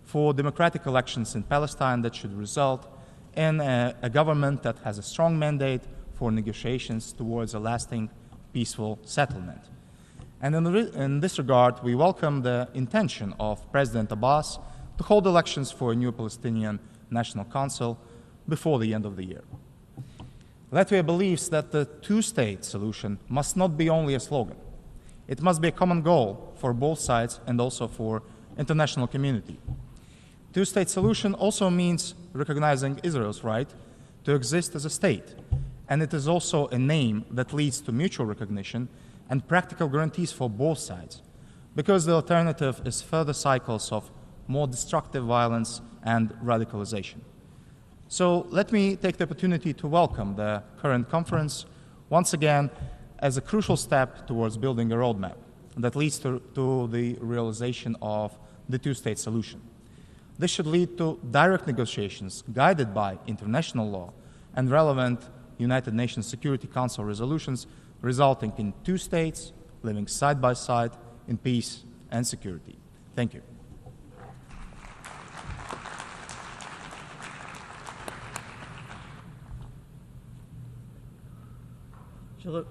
for democratic elections in Palestine that should result in a government that has a strong mandate for negotiations towards a lasting, peaceful settlement. And in this regard, we welcome the intention of President Abbas to hold elections for a new Palestinian National Council before the end of the year. Latvia believes that the two-state solution must not be only a slogan. It must be a common goal for both sides and also for international community. Two-state solution also means recognizing Israel's right to exist as a state, and it is also a name that leads to mutual recognition and practical guarantees for both sides, because the alternative is further cycles of more destructive violence and radicalization. So let me take the opportunity to welcome the current conference once again as a crucial step towards building a roadmap that leads to the realization of the two-state solution. This should lead to direct negotiations guided by international law and relevant United Nations Security Council resolutions, resulting in two states living side by side in peace and security. Thank you.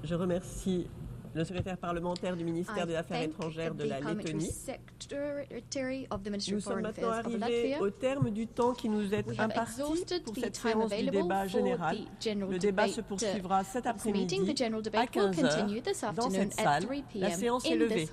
Je remercie le secrétaire parlementaire du ministère des Affaires étrangères de la Lettonie. Nous sommes maintenant arrivés au terme du temps qui nous est imparti pour cette séance du débat général. Le débat se poursuivra cet après-midi à 15h dans cette salle. La séance est levée.